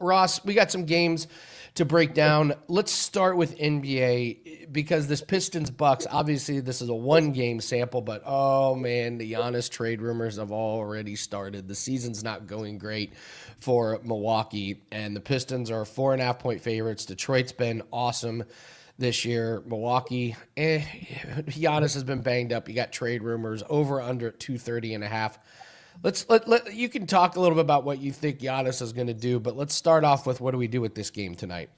Ross, we got some games to break down. Let's start with NBA because this Pistons Bucks, obviously this is a 1-game sample, but oh man, the Giannis trade rumors have already started. The season's not going great for Milwaukee, and the Pistons are 4.5-point favorites. Detroit's been awesome this year. Milwaukee, Giannis has been banged up. You got trade rumors over under 230.5. Let you can talk a little bit about what you think Giannis is going to do, but let's start off with what do we do with this game tonight?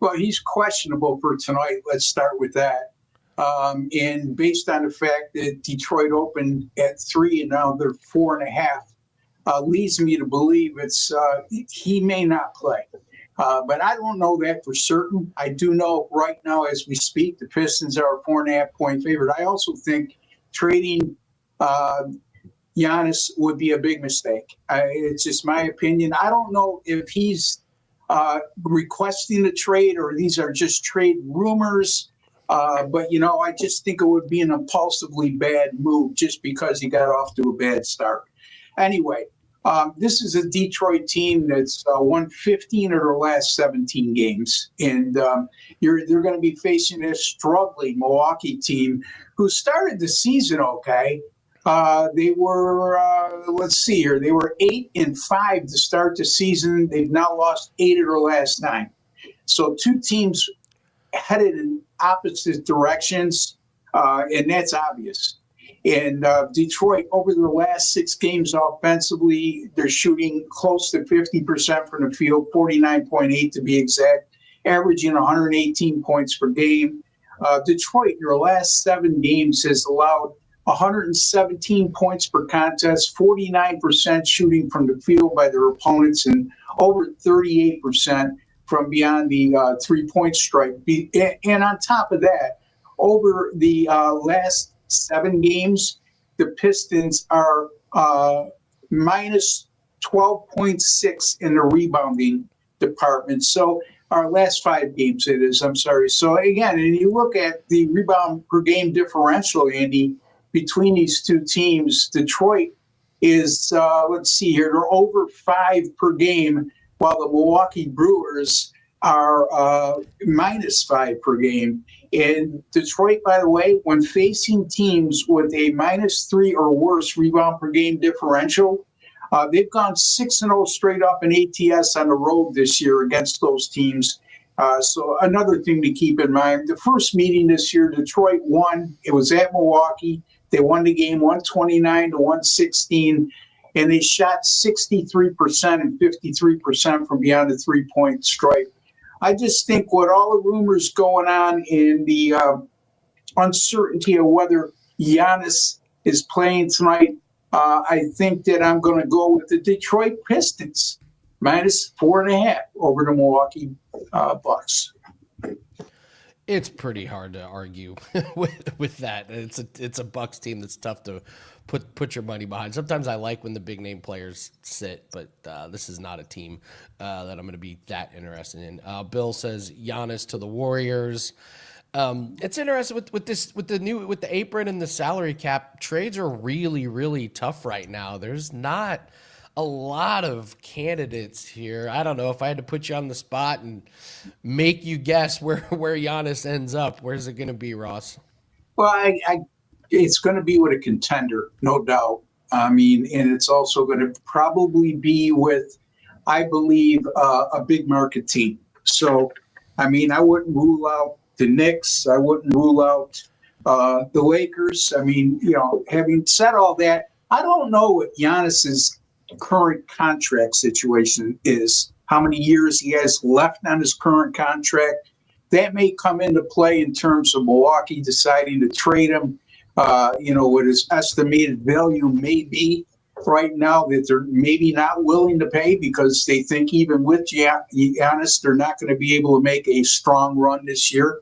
Well, he's questionable for tonight. Let's start with that. And based on the fact that Detroit opened at 3 and now they're 4.5, leads me to believe he may not play. But I don't know that for certain. I do know right now as we speak, the Pistons are a 4.5-point favorite. I also think trading Giannis would be a big mistake. It's just my opinion. I don't know if he's requesting a trade or these are just trade rumors. But, I just think it would be an impulsively bad move just because he got off to a bad start. Anyway, this is a Detroit team that's won 15 of their last 17 games. And they're going to be facing a struggling Milwaukee team who started the season okay. They were, let's see here, they were 8-5 to start the season. They've now lost 8 of their last 9. So two teams headed in opposite directions, and that's obvious. And Detroit, over the last 6 games offensively, they're shooting close to 50% from the field, 49.8 to be exact, averaging 118 points per game. Detroit, in their last 7 games, has allowed 117 points per contest, 49% shooting from the field by their opponents, and over 38% from beyond the 3-point strike. And on top of that, over the last 7 games, the Pistons are minus 12.6 in the rebounding department. So our last 5 games, it is, I'm sorry. So again, and you look at the rebound per game differential, Andy, between these two teams, Detroit is, let's see here, they're over 5 per game, while the Milwaukee Brewers are minus 5 per game. And Detroit, by the way, when facing teams with a minus 3 or worse rebound per game differential, they've gone 6-0 straight up in ATS on the road this year against those teams. So another thing to keep in mind, the first meeting this year, Detroit won. It was at Milwaukee. They won the game 129-116, and they shot 63% and 53% from beyond the 3-point stripe. I just think with all the rumors going on and the uncertainty of whether Giannis is playing tonight, I think that I'm going to go with the Detroit Pistons, minus 4.5 over the Milwaukee Bucks. It's pretty hard to argue with that. It's a Bucks team that's tough to put your money behind. Sometimes I like when the big name players sit, but this is not a team that I'm going to be that interested in. Bill says Giannis to the Warriors. It's interesting with the apron and the salary cap. Trades are really, really tough right now. There's not a lot of candidates here. I don't know if I had to put you on the spot and make you guess where Giannis ends up. Where's it going to be, Ross? Well, it's going to be with a contender, no doubt. I mean, and it's also going to probably be with, I believe, a big market team. So, I mean, I wouldn't rule out the Knicks. I wouldn't rule out the Lakers. I mean, having said all that, I don't know what Giannis's current contract situation is, how many years he has left on his current contract. That may come into play in terms of Milwaukee deciding to trade him, what his estimated value may be. right now that they're maybe not willing to pay because they think even with Giannis, they're not going to be able to make a strong run this year,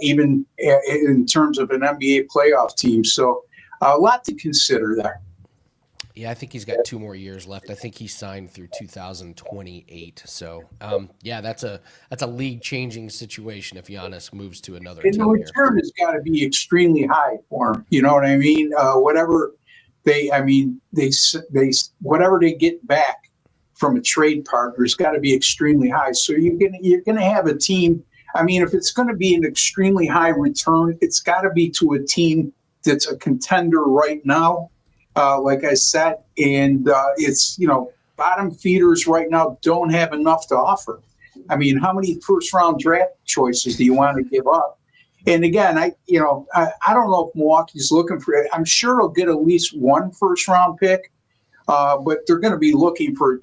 even in terms of an NBA playoff team. So a lot to consider there. Yeah, I think he's got 2 more years left. I think he signed through 2028. So, yeah, that's a league changing situation if Giannis moves to another And team the here. return has got to be extremely high for him. You know what I mean? Whatever they whatever they get back from a trade partner has got to be extremely high. So you're gonna have a team. I mean, if it's going to be an extremely high return, it's got to be to a team that's a contender right now. Like I said, and it's, bottom feeders right now don't have enough to offer. I mean, how many first round draft choices do you want to give up? And again, I don't know if Milwaukee's looking for it. I'm sure they'll get at least 1 first round pick, but they're going to be looking for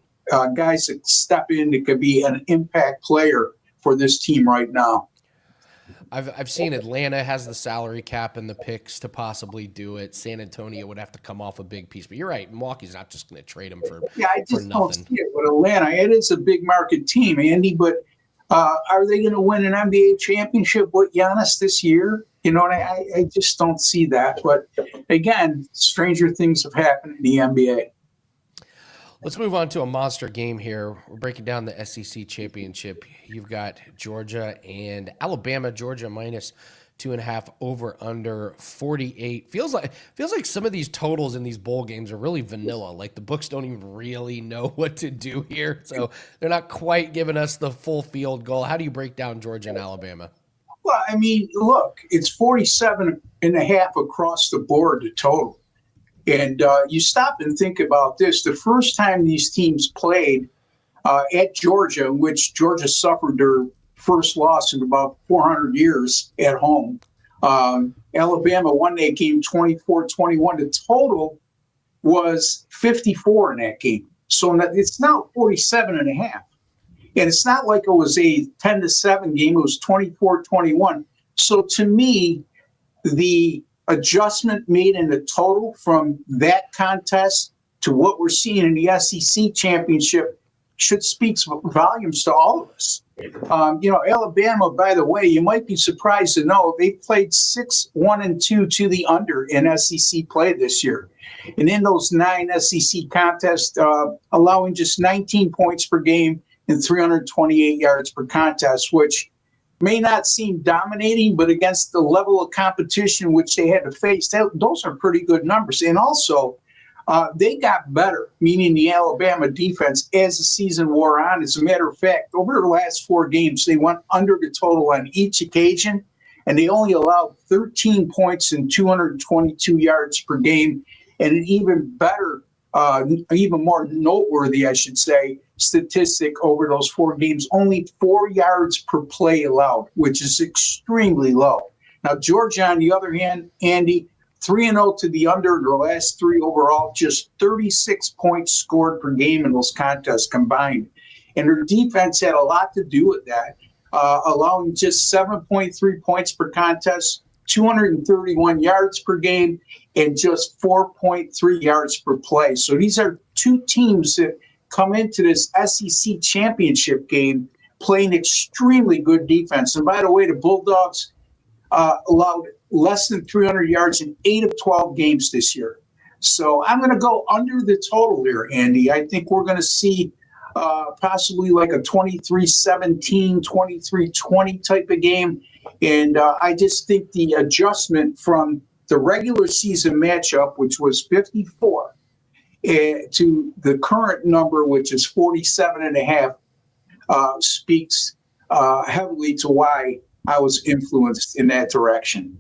guys that step in that could be an impact player for this team right now. I've seen Atlanta has the salary cap and the picks to possibly do it. San Antonio would have to come off a big piece, but you're right. Milwaukee's not just going to trade him for I just don't nothing. see it with Atlanta. It is a big market team, Andy, but are they going to win an NBA championship with Giannis this year? I just don't see that. But again, stranger things have happened in the NBA. Let's move on to a monster game here. We're breaking down the SEC championship. You've got Georgia and Alabama. Georgia minus 2.5, over under 48. Feels like some of these totals in these bowl games are really vanilla. Like the books don't even really know what to do here. So they're not quite giving us the full field goal. How do you break down Georgia and Alabama? Well, I mean, look, it's 47.5 across the board, the total. And you stop and think about this. The first time these teams played at Georgia, in which Georgia suffered their first loss in about 400 years at home, Alabama won that game 24-21. The total was 54 in that game. So it's now 47.5. And it's not like it was a 10-7 game. It was 24-21. So to me, the adjustment made in the total from that contest to what we're seeing in the SEC championship should speak volumes to all of us. Alabama, by the way, you might be surprised to know they played 6-1-2 to the under in SEC play this year. And in those 9 SEC contests, allowing just 19 points per game and 328 yards per contest, which may not seem dominating, but against the level of competition which they had to face, those are pretty good numbers. And also, they got better, meaning the Alabama defense, as the season wore on. As a matter of fact, over the last 4 games, they went under the total on each occasion, and they only allowed 13 points and 222 yards per game. And an even better, even more noteworthy, I should say, statistic over those 4 games, only 4 yards per play allowed, which is extremely low. Now, Georgia, on the other hand, Andy, 3-0 to the under their last 3 overall, just 36 points scored per game in those contests combined. And their defense had a lot to do with that, allowing just 7.3 points per contest, 231 yards per game, and just 4.3 yards per play. So these are 2 teams that come into this SEC championship game playing extremely good defense. And by the way, the Bulldogs allowed less than 300 yards in 8 of 12 games this year. So I'm going to go under the total here, Andy. I think we're going to see possibly like a 23-17, 23-20 type of game. And I just think the adjustment from the regular season matchup, which was 54, to the current number, which is 47.5, speaks heavily to why I was influenced in that direction.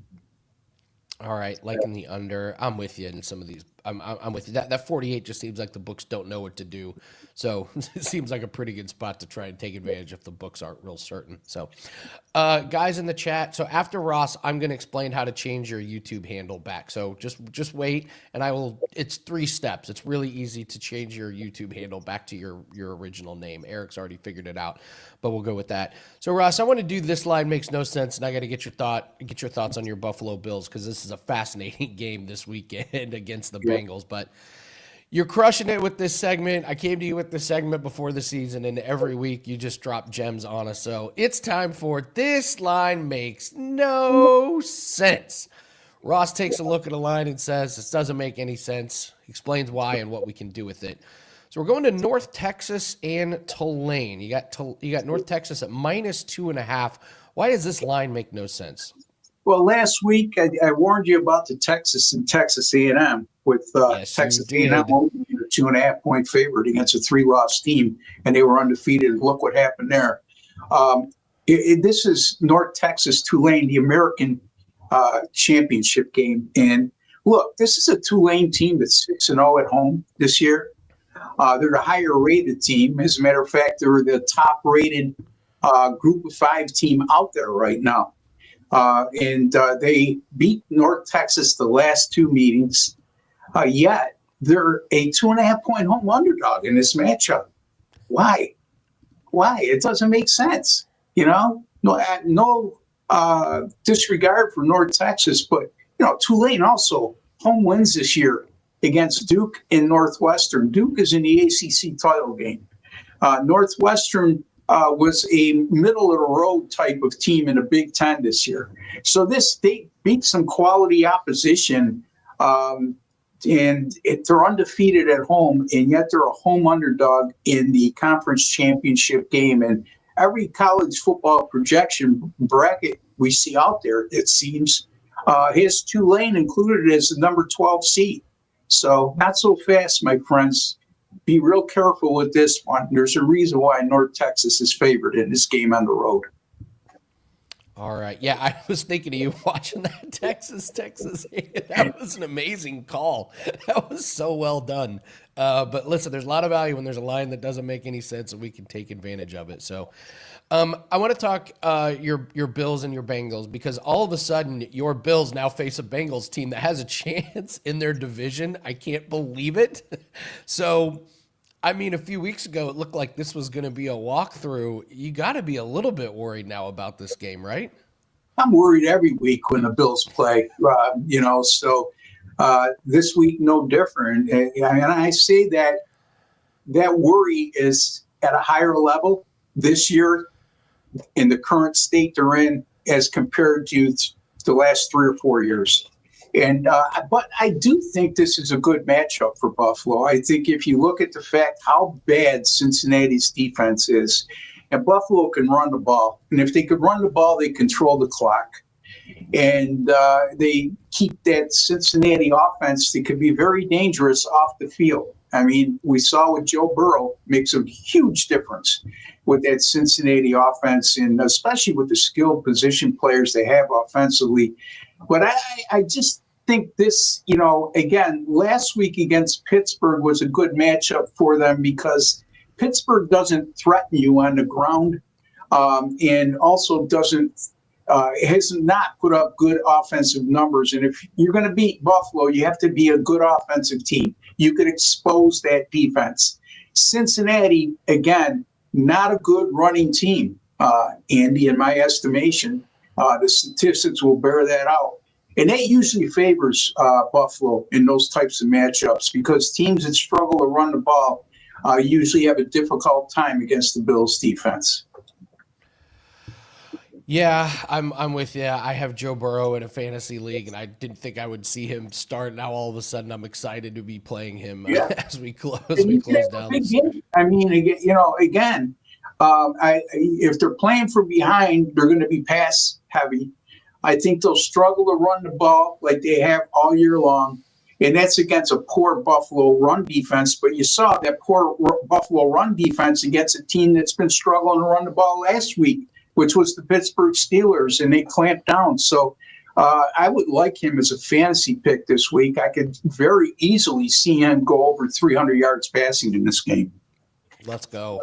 All right, liking the under. I'm with you in some of these. I'm with you. That 48 just seems like the books don't know what to do. So it seems like a pretty good spot to try and take advantage if the books aren't real certain. So guys in the chat. So after Ross, I'm going to explain how to change your YouTube handle back. So just wait, and it's 3 steps. It's really easy to change your YouTube handle back to your original name. Eric's already figured it out, but we'll go with that. So Ross, I want to do this line makes no sense, and I got to get your thoughts on your Buffalo Bills, because this is a fascinating game this weekend against the Bengals. But You're crushing it with this segment. I came to you with this segment before the season, and every week you just drop gems on us. So it's time for This Line Makes No Sense. Ross takes a look at a line and says, this doesn't make any sense. He explains why and what we can do with it. So we're going to North Texas and Tulane. You got North Texas at -2.5. Why does this line make no sense? Well, last week I warned you about the Texas and Texas A&M with Texas A&M only a 2.5-point favorite against a 3-loss team, and they were undefeated. Look what happened there. This is North Texas Tulane, the American championship game, and look, this is a Tulane team that's 6-0 at home this year. They're the higher rated team. As a matter of fact, they're the top rated group of 5 team out there right now. And they beat North Texas the last 2 meetings. Yet they're a 2.5-point home underdog in this matchup. Why? It doesn't make sense. No disregard for North Texas, but Tulane also home wins this year against Duke and Northwestern. Duke is in the ACC title game. Northwestern was a middle of the road type of team in the Big Ten this year. So they beat some quality opposition, and they're undefeated at home, and yet they're a home underdog in the conference championship game. And every college football projection bracket we see out there, it seems, has Tulane included as the number 12 seed. So not so fast, my friends. Be real careful with this one. There's a reason why North Texas is favored in this game on the road. All right. Yeah, I was thinking of you watching that Texas. That was an amazing call. That was so well done. But listen, there's a lot of value when there's a line that doesn't make any sense, and we can take advantage of it. So I want to talk your Bills and your Bengals, because all of a sudden your Bills now face a Bengals team that has a chance in their division. I can't believe it. So, I mean, a few weeks ago, it looked like this was going to be a walkthrough. You got to be a little bit worried now about this game, right? I'm worried every week when the Bills play, so this week, no different. And I say that worry is at a higher level this year in the current state they're in as compared to the last 3 or 4 years. And but I do think this is a good matchup for Buffalo. I think if you look at the fact how bad Cincinnati's defense is, and Buffalo can run the ball, and if they could run the ball, they control the clock, and they keep that Cincinnati offense that could be very dangerous off the field. I mean, we saw with Joe Burrow makes a huge difference with that Cincinnati offense, and especially with the skilled position players they have offensively. But I just think this, again, last week against Pittsburgh was a good matchup for them because Pittsburgh doesn't threaten you on the ground, and also has not put up good offensive numbers. And if you're going to beat Buffalo, you have to be a good offensive team. You could expose that defense. Cincinnati, again, not a good running team, Andy, in my estimation. The statistics will bear that out. And that usually favors Buffalo in those types of matchups because teams that struggle to run the ball usually have a difficult time against the Bills' defense. Yeah, I'm with you. I have Joe Burrow in a fantasy league, and I didn't think I would see him start. Now all of a sudden, I'm excited to be playing him as we close down. I mean, again, if they're playing from behind, they're going to be pass heavy. I think they'll struggle to run the ball like they have all year long, and that's against a poor Buffalo run defense. But you saw that poor Buffalo run defense against a team that's been struggling to run the ball last week, which was the Pittsburgh Steelers, and they clamped down. So I would like him as a fantasy pick this week. I could very easily see him go over 300 yards passing in this game. Let's go.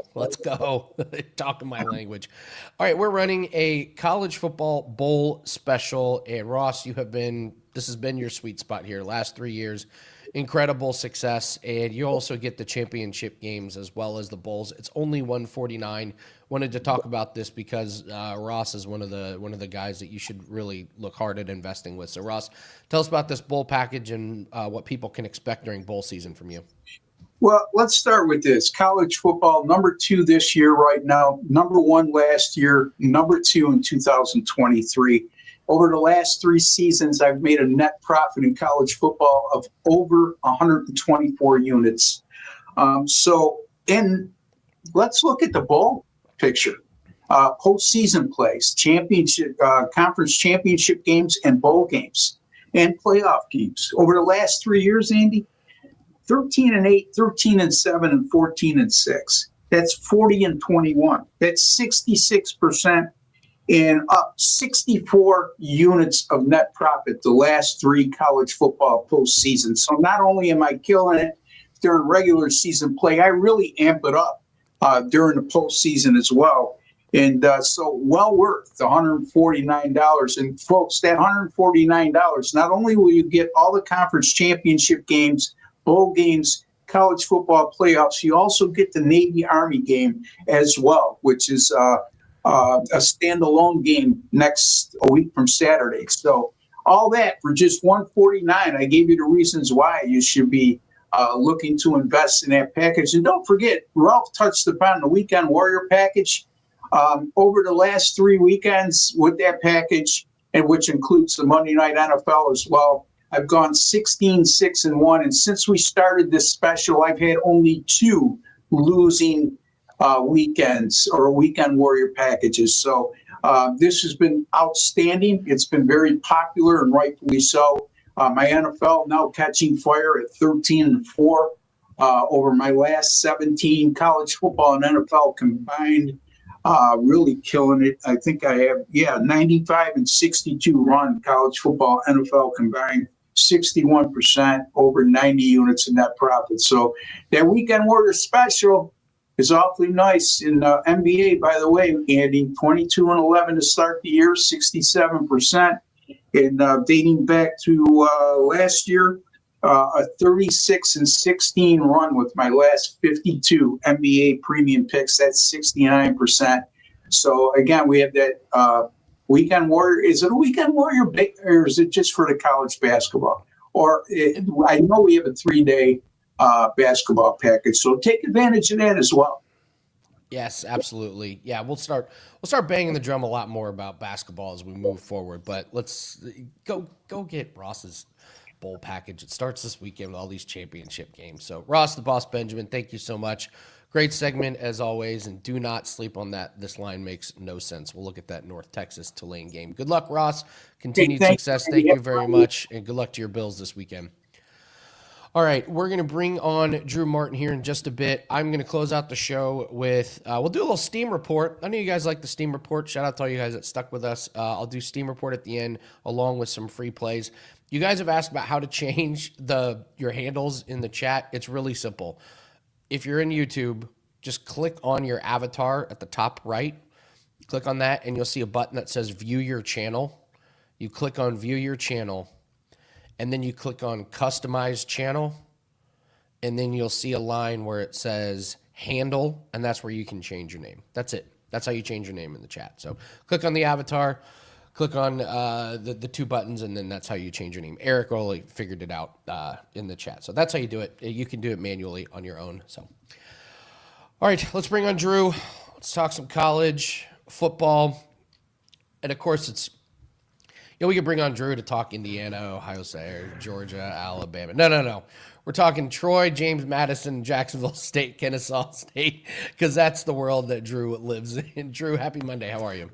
Talking my language. All right, we're running a college football bowl special. And Ross, this has been your sweet spot here. Last 3 years, incredible success, and you also get the championship games as well as the bowls. It's only $149. Wanted to talk about this because Ross is one of the guys that you should really look hard at investing with. So Ross, tell us about this bowl package and what people can expect during bowl season from you. Well, let's start with this. College football, number 2 this year right now, number 1 last year, number 2 in 2023. Over the last 3 seasons, I've made a net profit in college football of over 124 units. Let's look at the bowl picture. Postseason plays, championship, conference championship games, and bowl games, and playoff games. Over the last 3 years, Andy, 13-8, 13-7, and 14-6. That's 40-21. That's 66%. And up 64 units of net profit the last 3 college football postseasons. So not only am I killing it during regular season play, I really amp it up during the postseason as well. And so well worth the $149. And folks, that $149, not only will you get all the conference championship games, bowl games, college football playoffs, you also get the Navy-Army game as well, which is a standalone game a week from Saturday. So all that for just $149. I gave you the reasons why you should be looking to invest in that package. And don't forget, Ralph touched upon the Weekend Warrior package. Over the last 3 weekends with that package, and which includes the Monday Night NFL as well, I've gone 16-6-1. And since we started this special, I've had only 2 losing weekends or Weekend Warrior packages. So this has been outstanding. It's been very popular, and rightfully so. My NFL now catching fire at 13-4 over my last 17. College football and NFL combined, really killing it. I think I have 95-62 run college football, NFL combined. 61% over 90 units in net profit. So that Weekend Warrior special is awfully nice. In NBA, by the way, Andy, 22-11 to start the year, 67%. And dating back to last year, a 36-16 run with my last 52 NBA premium picks. That's 69%. So again, we have that Weekend Warrior. Is it a Weekend Warrior, or is it just for the college basketball? Or I know we have a 3-day basketball package, so take advantage of that as well. Yes, absolutely. Yeah, we'll start banging the drum a lot more about basketball as we move forward. But let's go get Ross's bowl package. It starts this weekend with all these championship games. So Ross, the Boss Benjamin, thank you so much. Great segment as always, and do not sleep on that. This line makes no sense. We'll look at that North Texas Tulane game. Good luck, Ross. Continued success. Thank you very much, and good luck to your Bills this weekend. All right, we're going to bring on Drew Martin here in just a bit. I'm going to close out the show with, we'll do a little Steam report. I know you guys like the Steam report. Shout out to all you guys that stuck with us. I'll do Steam report at the end along with some free plays. You guys have asked about how to change your handles in the chat. It's really simple. If you're in YouTube, just click on your avatar at the top right. Click on that, and you'll see a button that says View Your Channel. You click on View Your Channel, and then you click on Customize Channel, and then you'll see a line where it says Handle, and that's where you can change your name. That's it. That's how you change your name in the chat. So click on the avatar, click on the 2 buttons, and then that's how you change your name. Eric only figured it out in the chat. So that's how you do it. You can do it manually on your own. So, all right, let's bring on Drew. Let's talk some college football. And, of course, it's, we could bring on Drew to talk Indiana, Ohio State, Georgia, Alabama. No. We're talking Troy, James Madison, Jacksonville State, Kennesaw State, because that's the world that Drew lives in. Drew, happy Monday. How are you?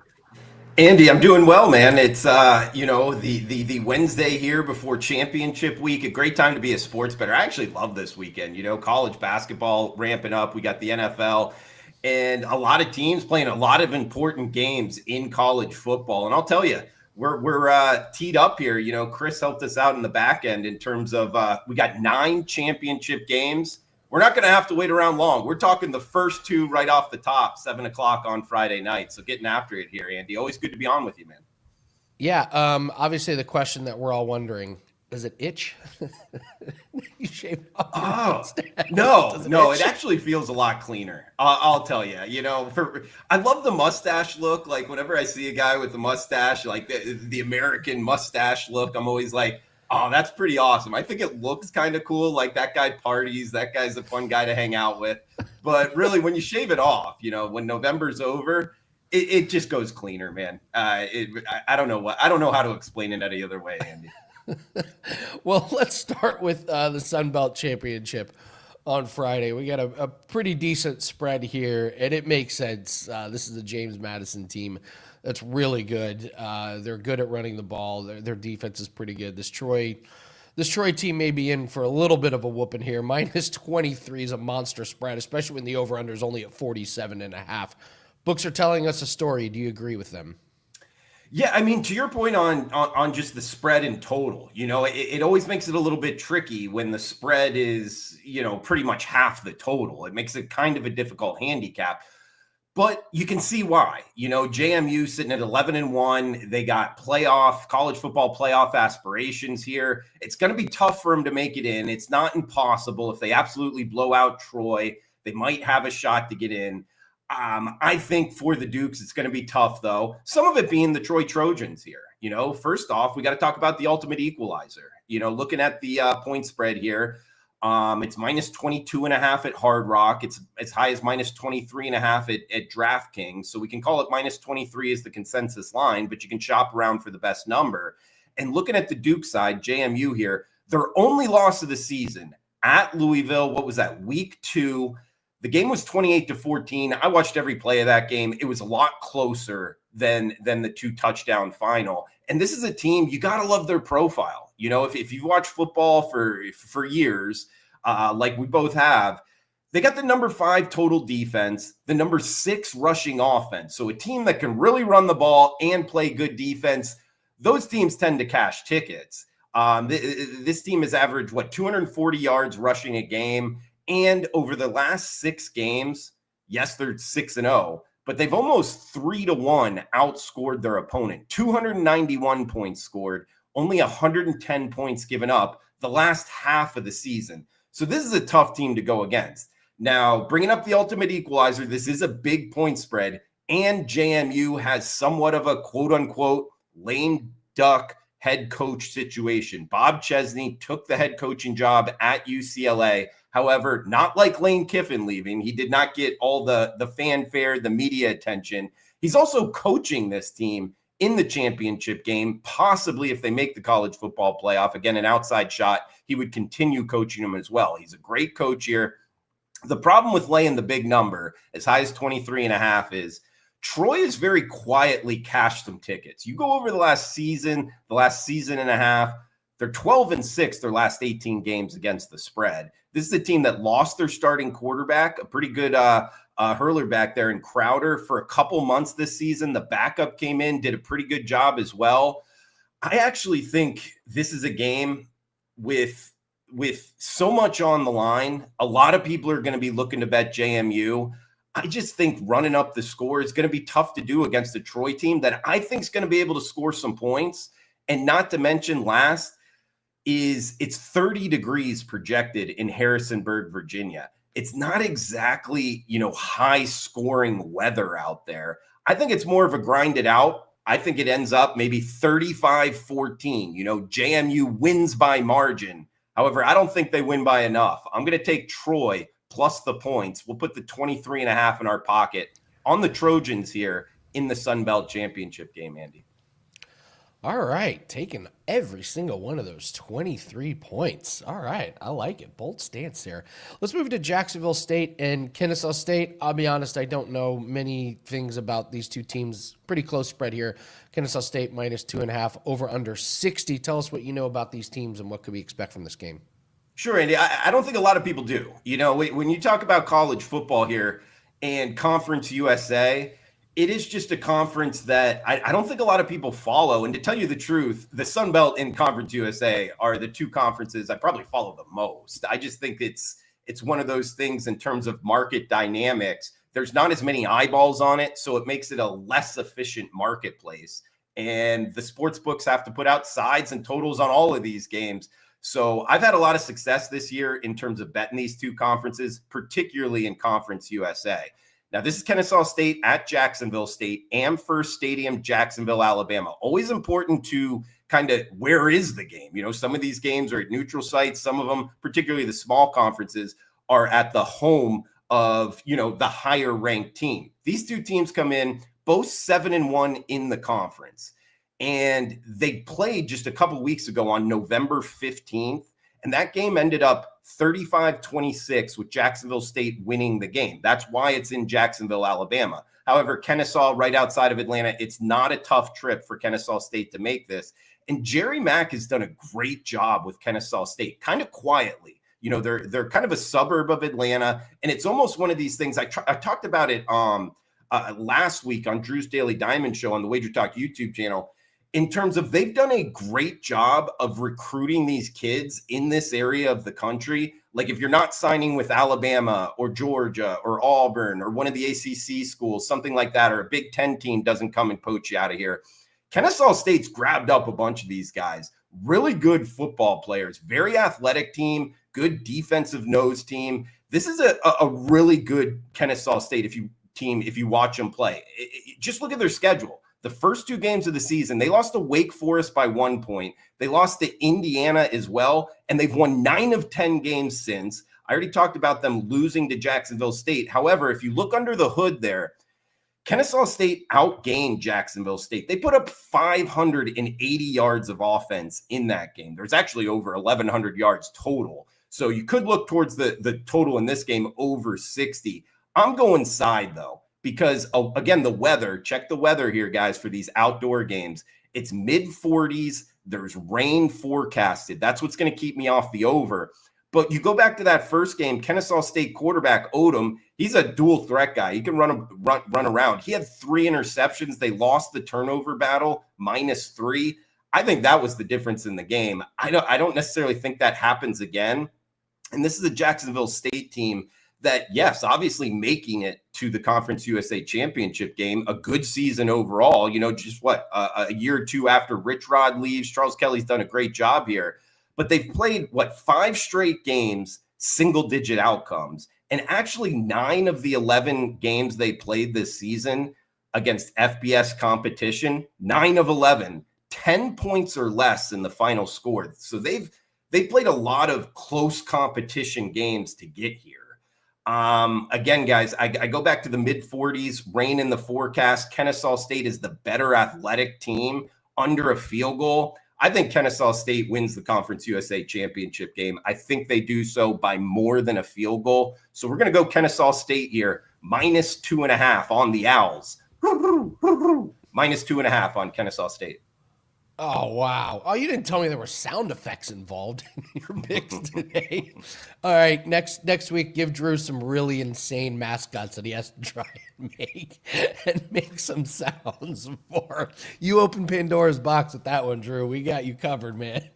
Andy, I'm doing well, man. It's the Wednesday here before championship week. A great time to be a sports bettor. I actually love this weekend. College basketball ramping up. We got the NFL and a lot of teams playing a lot of important games in college football. And I'll tell you, we're teed up here. Chris helped us out in the back end in terms of we got 9 championship games. We're not going to have to wait around long. We're talking the first 2 right off the top, 7 o'clock on Friday night. So getting after it here, Andy. Always good to be on with you, man. Yeah. Obviously, the question that we're all wondering Does it itch? You shave off your Oh, mustache. no, Does it no, itch? it actually feels a lot cleaner. I'll tell you, I love the mustache look. Like whenever I see a guy with the mustache, like the American mustache look, I'm always like, oh, that's pretty awesome. I think it looks kind of cool. Like that guy parties, that guy's a fun guy to hang out with. But really, when you shave it off, when November's over, it just goes cleaner, man. I don't know I don't know how to explain it any other way, Andy. Well, let's start with the Sun Belt Championship on Friday. We got a pretty decent spread here, and it makes sense. This is a James Madison team that's really good. They're good at running the ball. Their defense is pretty good. This Troy team may be in for a little bit of a whooping here. Minus 23 is a monster spread, especially when the over-under is only at 47.5. Books are telling us a story. Do you agree with them? Yeah, I mean, to your point on just the spread in total, it always makes it a little bit tricky when the spread is, pretty much half the total. It makes it kind of a difficult handicap, but you can see why. JMU sitting at 11-1, they got college football playoff aspirations here. It's going to be tough for them to make it in. It's not impossible. If they absolutely blow out Troy, they might have a shot to get in. I think for the Dukes, it's going to be tough, though. Some of it being the Troy Trojans here. First off, we got to talk about the ultimate equalizer. Looking at the point spread here, it's minus 22.5 at Hard Rock. It's as high as minus 23.5 at DraftKings. So we can call it minus 23 as the consensus line, but you can shop around for the best number. And looking at the Duke side, JMU here, their only loss of the season at Louisville, what was that, week 2? The game was 28-14. I watched every play of that game. It was a lot closer than the 2-touchdown final. And this is a team, you got to love their profile. If you've watched football for years, like we both have, they got the number 5 total defense, the number 6 rushing offense. So a team that can really run the ball and play good defense, those teams tend to cash tickets. This team has averaged, 240 yards rushing a game. And over the last 6 games, yes, they're 6-0, but they've almost 3-1 outscored their opponent. 291 points scored, only 110 points given up the last half of the season. So this is a tough team to go against. Now, bringing up the ultimate equalizer, this is a big point spread, and JMU has somewhat of a quote-unquote lame duck head coach situation. Bob Chesney took the head coaching job at UCLA. However, not like Lane Kiffin leaving. He did not get all the fanfare, the media attention. He's also coaching this team in the championship game, possibly if they make the college football playoff. Again, an outside shot. He would continue coaching them as well. He's a great coach here. The problem with laying the big number, as high as 23.5, is Troy has very quietly cashed some tickets. You go over the last season and a half, they're 12-6 their last 18 games against the spread. This is a team that lost their starting quarterback, a pretty good hurler back there in Crowder for a couple months this season. The backup came in, did a pretty good job as well. I actually think this is a game with so much on the line. A lot of people are going to be looking to bet JMU. I just think running up the score is going to be tough to do against a Troy team that I think is going to be able to score some points. And not to mention last, it's 30 degrees projected in Harrisonburg, Virginia. It's not exactly, high scoring weather out there. I think it's more of a grind it out. I think it ends up maybe 35-14. JMU wins by margin. However, I don't think they win by enough. I'm going to take Troy plus the points. We'll put the 23.5 in our pocket on the Trojans here in the Sun Belt Championship game, Andy. All right, taking every single one of those 23 points. All right, I like it. Bold stance there. Let's move to Jacksonville State and Kennesaw State. I'll be honest, I don't know many things about these two teams. Pretty close spread here. Kennesaw State minus 2.5, over under 60. Tell us what you know about these teams and what could we expect from this game. Sure, Andy. I don't think a lot of people do. When you talk about college football here and Conference USA, it is just a conference that I don't think a lot of people follow. And to tell you the truth, the Sun Belt and Conference USA are the two conferences I probably follow the most. I just think it's one of those things in terms of market dynamics. There's not as many eyeballs on it, so it makes it a less efficient marketplace. and the sports books have to put out sides and totals on all of these games. So I've had a lot of success this year in terms of betting these two conferences, particularly in Conference USA. Now, this is Kennesaw State at Jacksonville State, Amherst Stadium, Jacksonville, Alabama. Always important to kind of where is the game? You know, some of these games are at neutral sites. Some of them, particularly the small conferences, are at the home of, you know, the higher ranked team. These two teams come in both 7-1 in the conference. And they played just a couple weeks ago on November 15th. And that game ended up 35-26 with Jacksonville State winning the game. That's why it's in Jacksonville, Alabama. However, Kennesaw, right outside of Atlanta, it's not a tough trip for Kennesaw State to make this. And Jerry Mack has done a great job with Kennesaw State, kind of quietly. You know, they're kind of a suburb of Atlanta. And it's almost one of these things. I talked about it last week on Drew's Daily Diamond Show on the WagerTalk YouTube channel, in terms of they've done a great job of recruiting these kids in this area of the country. Like if you're not signing with Alabama or Georgia or Auburn or one of the ACC schools, something like that, or a Big Ten team doesn't come and poach you out of here. Kennesaw State's grabbed up a bunch of these guys, really good football players, very athletic team, good defensive nose team. This is a really good Kennesaw State if you watch them play. Just look at their schedule. The first two games of the season, they lost to Wake Forest by 1 point. They lost to Indiana as well, and they've won 9 of 10 games since. I already talked about them losing to Jacksonville State. However, if you look under the hood there, Kennesaw State outgained Jacksonville State. They put up 580 yards of offense in that game. There's actually over 1,100 yards total. So you could look towards the total in this game over 60. I'm going side, though. Because, again, the weather, check the weather here, guys, for these outdoor games. It's mid-40s. There's rain forecasted. That's what's going to keep me off the over. But you go back to that first game, Kennesaw State quarterback Odom, he's a dual threat guy. He can run around. He had 3 interceptions. They lost the turnover battle, -3. I think that was the difference in the game. I don't necessarily think that happens again. And this is a Jacksonville State team that, yes, obviously making it to the Conference USA championship game, a good season overall, you know, just a year or two after Rich Rod leaves. Charles Kelly's done a great job here, but they've played 5 straight games, single-digit outcomes. And actually 9 of the 11 games they played this season against FBS competition, 9 of 11, 10 points or less in the final score. So they've played a lot of close competition games to get here. Again, guys, I go back to the mid-40s, rain in the forecast. Kennesaw State is the better athletic team under a field goal. I think Kennesaw State wins the Conference USA championship game. I think they do so by more than a field goal. So we're going to go Kennesaw State here, -2.5 on the Owls. -2.5 on Kennesaw State. Oh, wow. Oh, you didn't tell me there were sound effects involved in your picks today. All right, next week, give Drew some really insane mascots that he has to try and make some sounds for. You open Pandora's box with that one, Drew. We got you covered, man.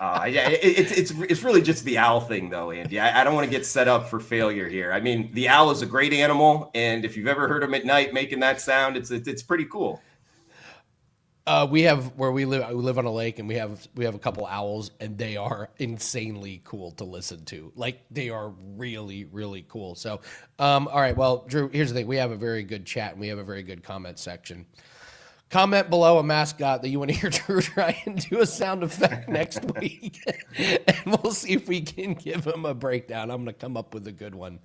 Yeah, it's really just the owl thing, though, Andy. I don't want to get set up for failure here. I mean, the owl is a great animal, and if you've ever heard him at night making that sound, it's pretty cool. We have where we live on a lake, and we have a couple owls, and they are insanely cool to listen to. Like, they are really, really cool. So, all right. Well, Drew, here's the thing. We have a very good chat, and we have a very good comment section. Comment below a mascot that you want to hear Drew try and do a sound effect next week, and we'll see if we can give him a breakdown. I'm going to come up with a good one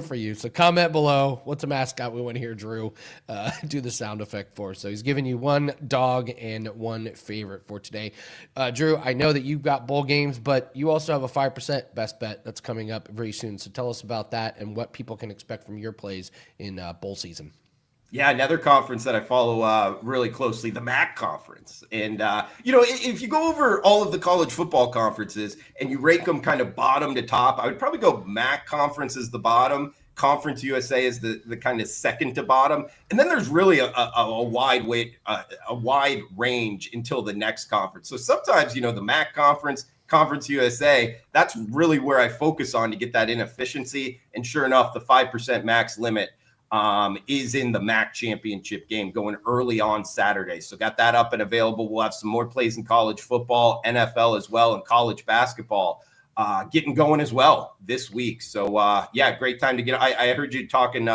for you. So comment below what's a mascot we want to hear Drew do the sound effect for. So he's giving you one dog and one favorite for today. Drew, I know that you've got bowl games, but you also have a 5% best bet that's coming up very soon. So tell us about that and what people can expect from your plays in bowl season. Yeah, another conference that I follow really closely, the MAC conference. And, if you go over all of the college football conferences and you rank them kind of bottom to top, I would probably go MAC conference as the bottom, Conference USA is the kind of second to bottom. And then there's really a wide range until the next conference. So sometimes, the MAC conference, Conference USA, that's really where I focus on to get that inefficiency. And sure enough, the 5% max limit. is in the MAC championship game going early on Saturday. So got that up and available. We'll have some more plays in college football, NFL as well, and college basketball getting going as well this week. So yeah, great time to get. I heard you talking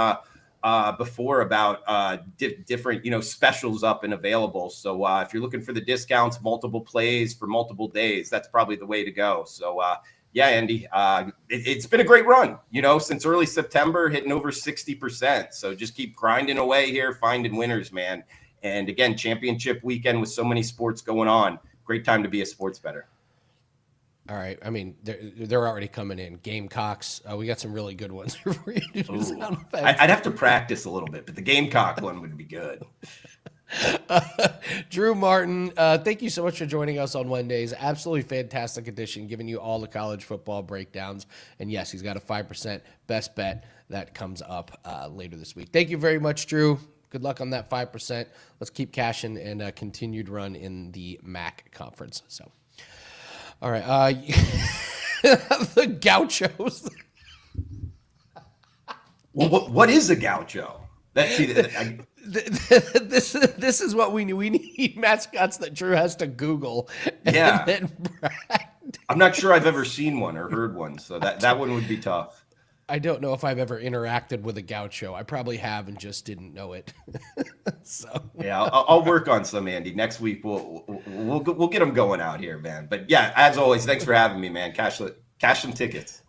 before about different specials up and available. So if you're looking for the discounts, multiple plays for multiple days, that's probably the way to go. So yeah, Andy, it's been a great run, since early September, hitting over 60%. So just keep grinding away here, finding winners, man. And again, championship weekend with so many sports going on. Great time to be a sports bettor. All right. I mean, they're already coming in. Gamecocks. We got some really good ones. I'd have to practice a little bit, but the Gamecock one would be good. Drew Martin, thank you so much for joining us on Wednesdays. Absolutely fantastic edition, giving you all the college football breakdowns. And yes, he's got a 5% best bet that comes up later this week. Thank you very much, Drew. Good luck on that 5%. Let's keep cashing and continued run in the MAC conference. So, all right. The Gauchos. Well, what is a gaucho? This is what we need. We need mascots that Drew has to Google. Yeah. I'm not sure I've ever seen one or heard one, so that one would be tough. I don't know if I've ever interacted with a gaucho. I probably have and just didn't know it. So yeah, I'll work on some, Andy. Next week we'll get them going out here, man. But yeah, as always, thanks for having me, man. Cash some tickets.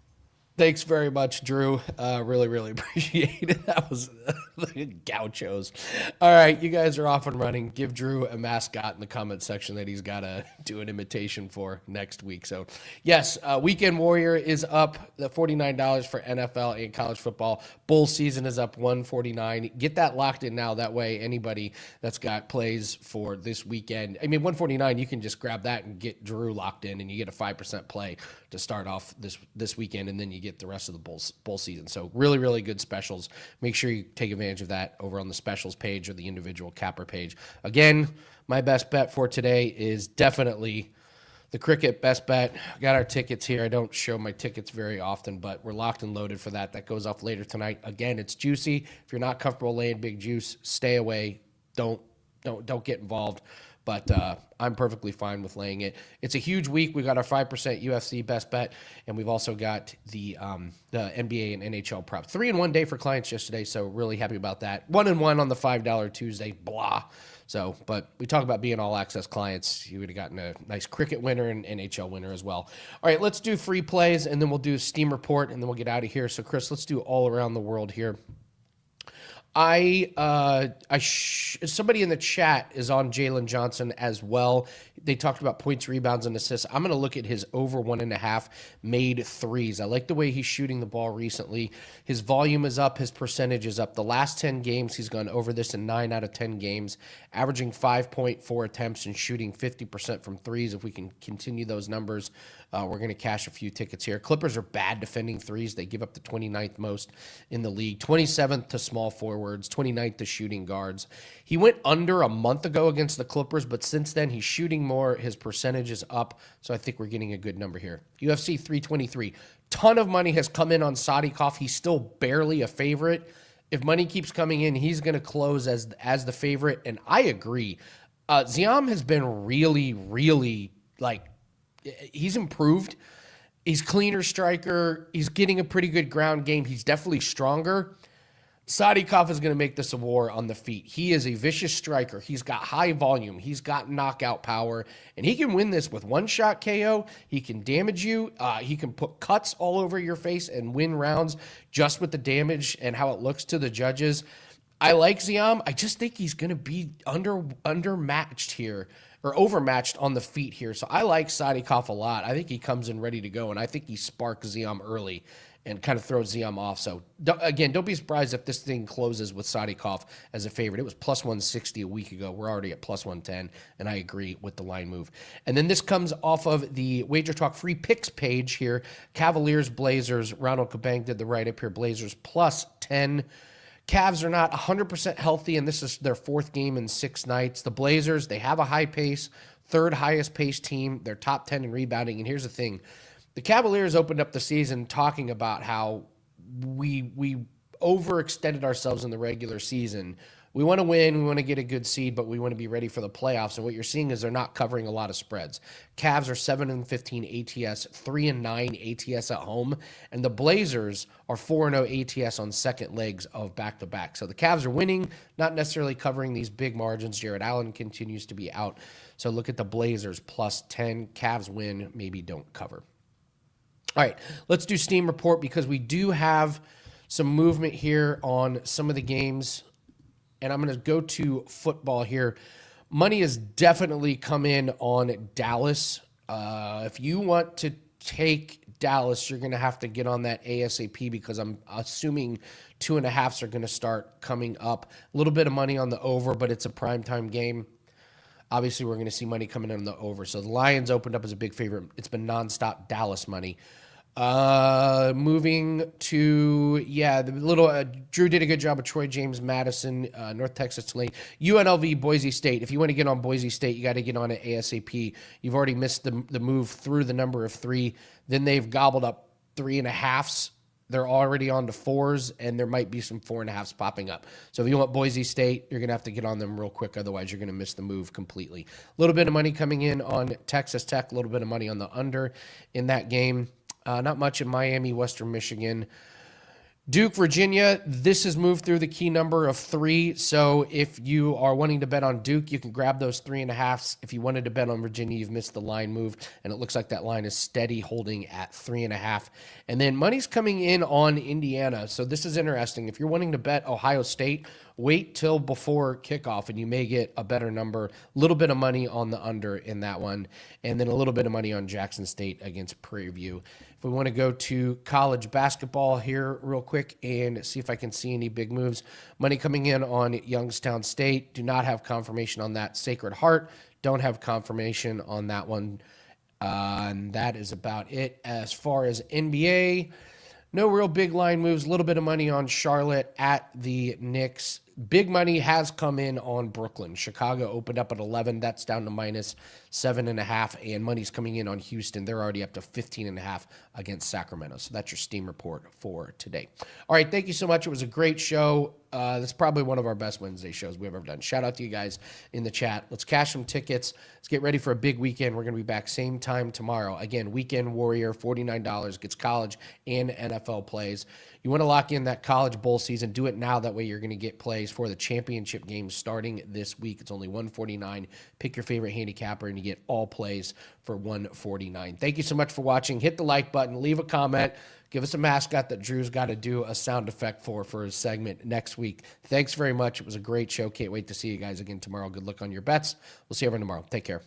Thanks very much, Drew. Really, really appreciate it. That was the Gauchos. All right, you guys are off and running. Give Drew a mascot in the comment section that he's got to do an imitation for next week. So, yes, Weekend Warrior is up the $49 for NFL and college football. Bull season is up $149. Get that locked in now. That way, anybody that's got plays for this weekend, I mean, $149, you can just grab that and get Drew locked in, and you get a 5% play to start off this weekend, and then you get the rest of the bowl season. So really, really good specials. Make sure you take advantage of that over on the specials page or the individual capper page. Again, my best bet for today is definitely the cricket best bet. Got our tickets here. I don't show my tickets very often, but we're locked and loaded for that. That goes off later tonight. Again, it's juicy. If you're not comfortable laying big juice, stay away. Don't get involved. But I'm perfectly fine with laying it. It's a huge week. We got our 5% UFC best bet, and we've also got the NBA and NHL prop. 3-in-1 day for clients yesterday, so really happy about that. 1-in-1 on the $5 Tuesday, blah. So, but we talk about being all access clients. You would have gotten a nice cricket winner and NHL winner as well. All right, let's do free plays, and then we'll do Steam report, and then we'll get out of here. So, Chris, let's do all around the world here. Somebody in the chat is on Jalen Johnson as well. They talked about points, rebounds, and assists. I'm going to look at his over 1.5 made threes. I like the way he's shooting the ball recently. His volume is up. His percentage is up. The last 10 games, he's gone over this in 9 out of 10 games, averaging 5.4 attempts and shooting 50% from threes. If we can continue those numbers, we're going to cash a few tickets here. Clippers are bad defending threes. They give up the 29th most in the league, 27th to small forwards, 29th to shooting guards. He went under a month ago against the Clippers, but since then he's shooting more. His percentage is up, so I think we're getting a good number here. UFC 323. Ton of money has come in on Sadikov. He's still barely a favorite. If money keeps coming in, he's going to close as the favorite, and I agree. Ziam has been really, really, he's improved. He's cleaner striker. He's getting a pretty good ground game. He's definitely stronger. Sadikov is going to make this a war on the feet. He is a vicious striker. He's got high volume. He's got knockout power, and he can win this with one-shot KO. He can damage you. He can put cuts all over your face and win rounds just with the damage and how it looks to the judges. I like Ziam. I just think he's going to be undermatched here, or overmatched on the feet here. So I like Sadikov a lot. I think he comes in ready to go, and I think he sparks Ziam early and kind of throws Ziam off. So, again, don't be surprised if this thing closes with Sadikov as a favorite. It was plus 160 a week ago. We're already at plus 110, and I agree with the line move. And then this comes off of the WagerTalk free picks page here. Cavaliers, Blazers. Ronald Kabang did the write-up here. Blazers plus 10. Cavs are not 100% healthy, and this is their 4th game in 6 nights. The Blazers, they have a high pace, 3rd highest pace team. They're top 10 in rebounding. And here's the thing. The Cavaliers opened up the season talking about how we overextended ourselves in the regular season. We want to win, we want to get a good seed, but we want to be ready for the playoffs. And what you're seeing is they're not covering a lot of spreads. Cavs are 7-15 ATS, 3-9 ATS at home, and the Blazers are 4-0 ATS on second legs of back-to-back. So the Cavs are winning, not necessarily covering these big margins. Jared Allen continues to be out. So look at the Blazers plus 10. Cavs win, maybe don't cover. All right, let's do Steam Report because we do have some movement here on some of the games. And I'm going to go to football here. Money has definitely come in on Dallas. If you want to take Dallas, you're going to have to get on that ASAP because I'm assuming 2.5s are going to start coming up. A little bit of money on the over, but it's a primetime game. Obviously, we're going to see money coming in on the over. So the Lions opened up as a big favorite. It's been nonstop Dallas money. Moving to, the little, Drew did a good job with Troy James Madison, North Texas Tulane, UNLV, Boise State. If you want to get on Boise State, you got to get on it ASAP. You've already missed the move through the number of 3. Then they've gobbled up 3.5s. They're already on to 4s, and there might be some 4.5s popping up. So if you want Boise State, you're going to have to get on them real quick. Otherwise, you're going to miss the move completely. A little bit of money coming in on Texas Tech, a little bit of money on the under in that game. Not much in Miami, Western Michigan. Duke, Virginia, this has moved through the key number of 3. So if you are wanting to bet on Duke, you can grab those 3.5s. If you wanted to bet on Virginia, you've missed the line move. And it looks like that line is steady holding at 3.5. And then money's coming in on Indiana. So this is interesting. If you're wanting to bet Ohio State, wait till before kickoff and you may get a better number. A little bit of money on the under in that one. And then a little bit of money on Jackson State against Prairie View. If we want to go to college basketball here real quick and see if I can see any big moves. Money coming in on Youngstown State. Do not have confirmation on that. Sacred Heart. Don't have confirmation on that one. And that is about it. As far as NBA, no real big line moves. A little bit of money on Charlotte at the Knicks. Big money has come in on Brooklyn. Chicago opened up at 11. That's down to minus 7.5. And money's coming in on Houston. They're already up to 15.5 against Sacramento. So that's your Steam report for today. All right. Thank you so much. It was a great show. That's probably one of our best Wednesday shows we've ever done. Shout out to you guys in the chat. Let's cash some tickets. Let's get ready for a big weekend. We're going to be back same time tomorrow. Again, Weekend Warrior, $49, gets college and NFL plays. You want to lock in that college bowl season, do it now. That way you're going to get plays for the championship game starting this week. It's only $149. Pick your favorite handicapper and you get all plays for $149. Thank you so much for watching. Hit the like button, leave a comment. Give us a mascot that Drew's got to do a sound effect for his segment next week. Thanks very much. It was a great show. Can't wait to see you guys again tomorrow. Good luck on your bets. We'll see everyone tomorrow. Take care.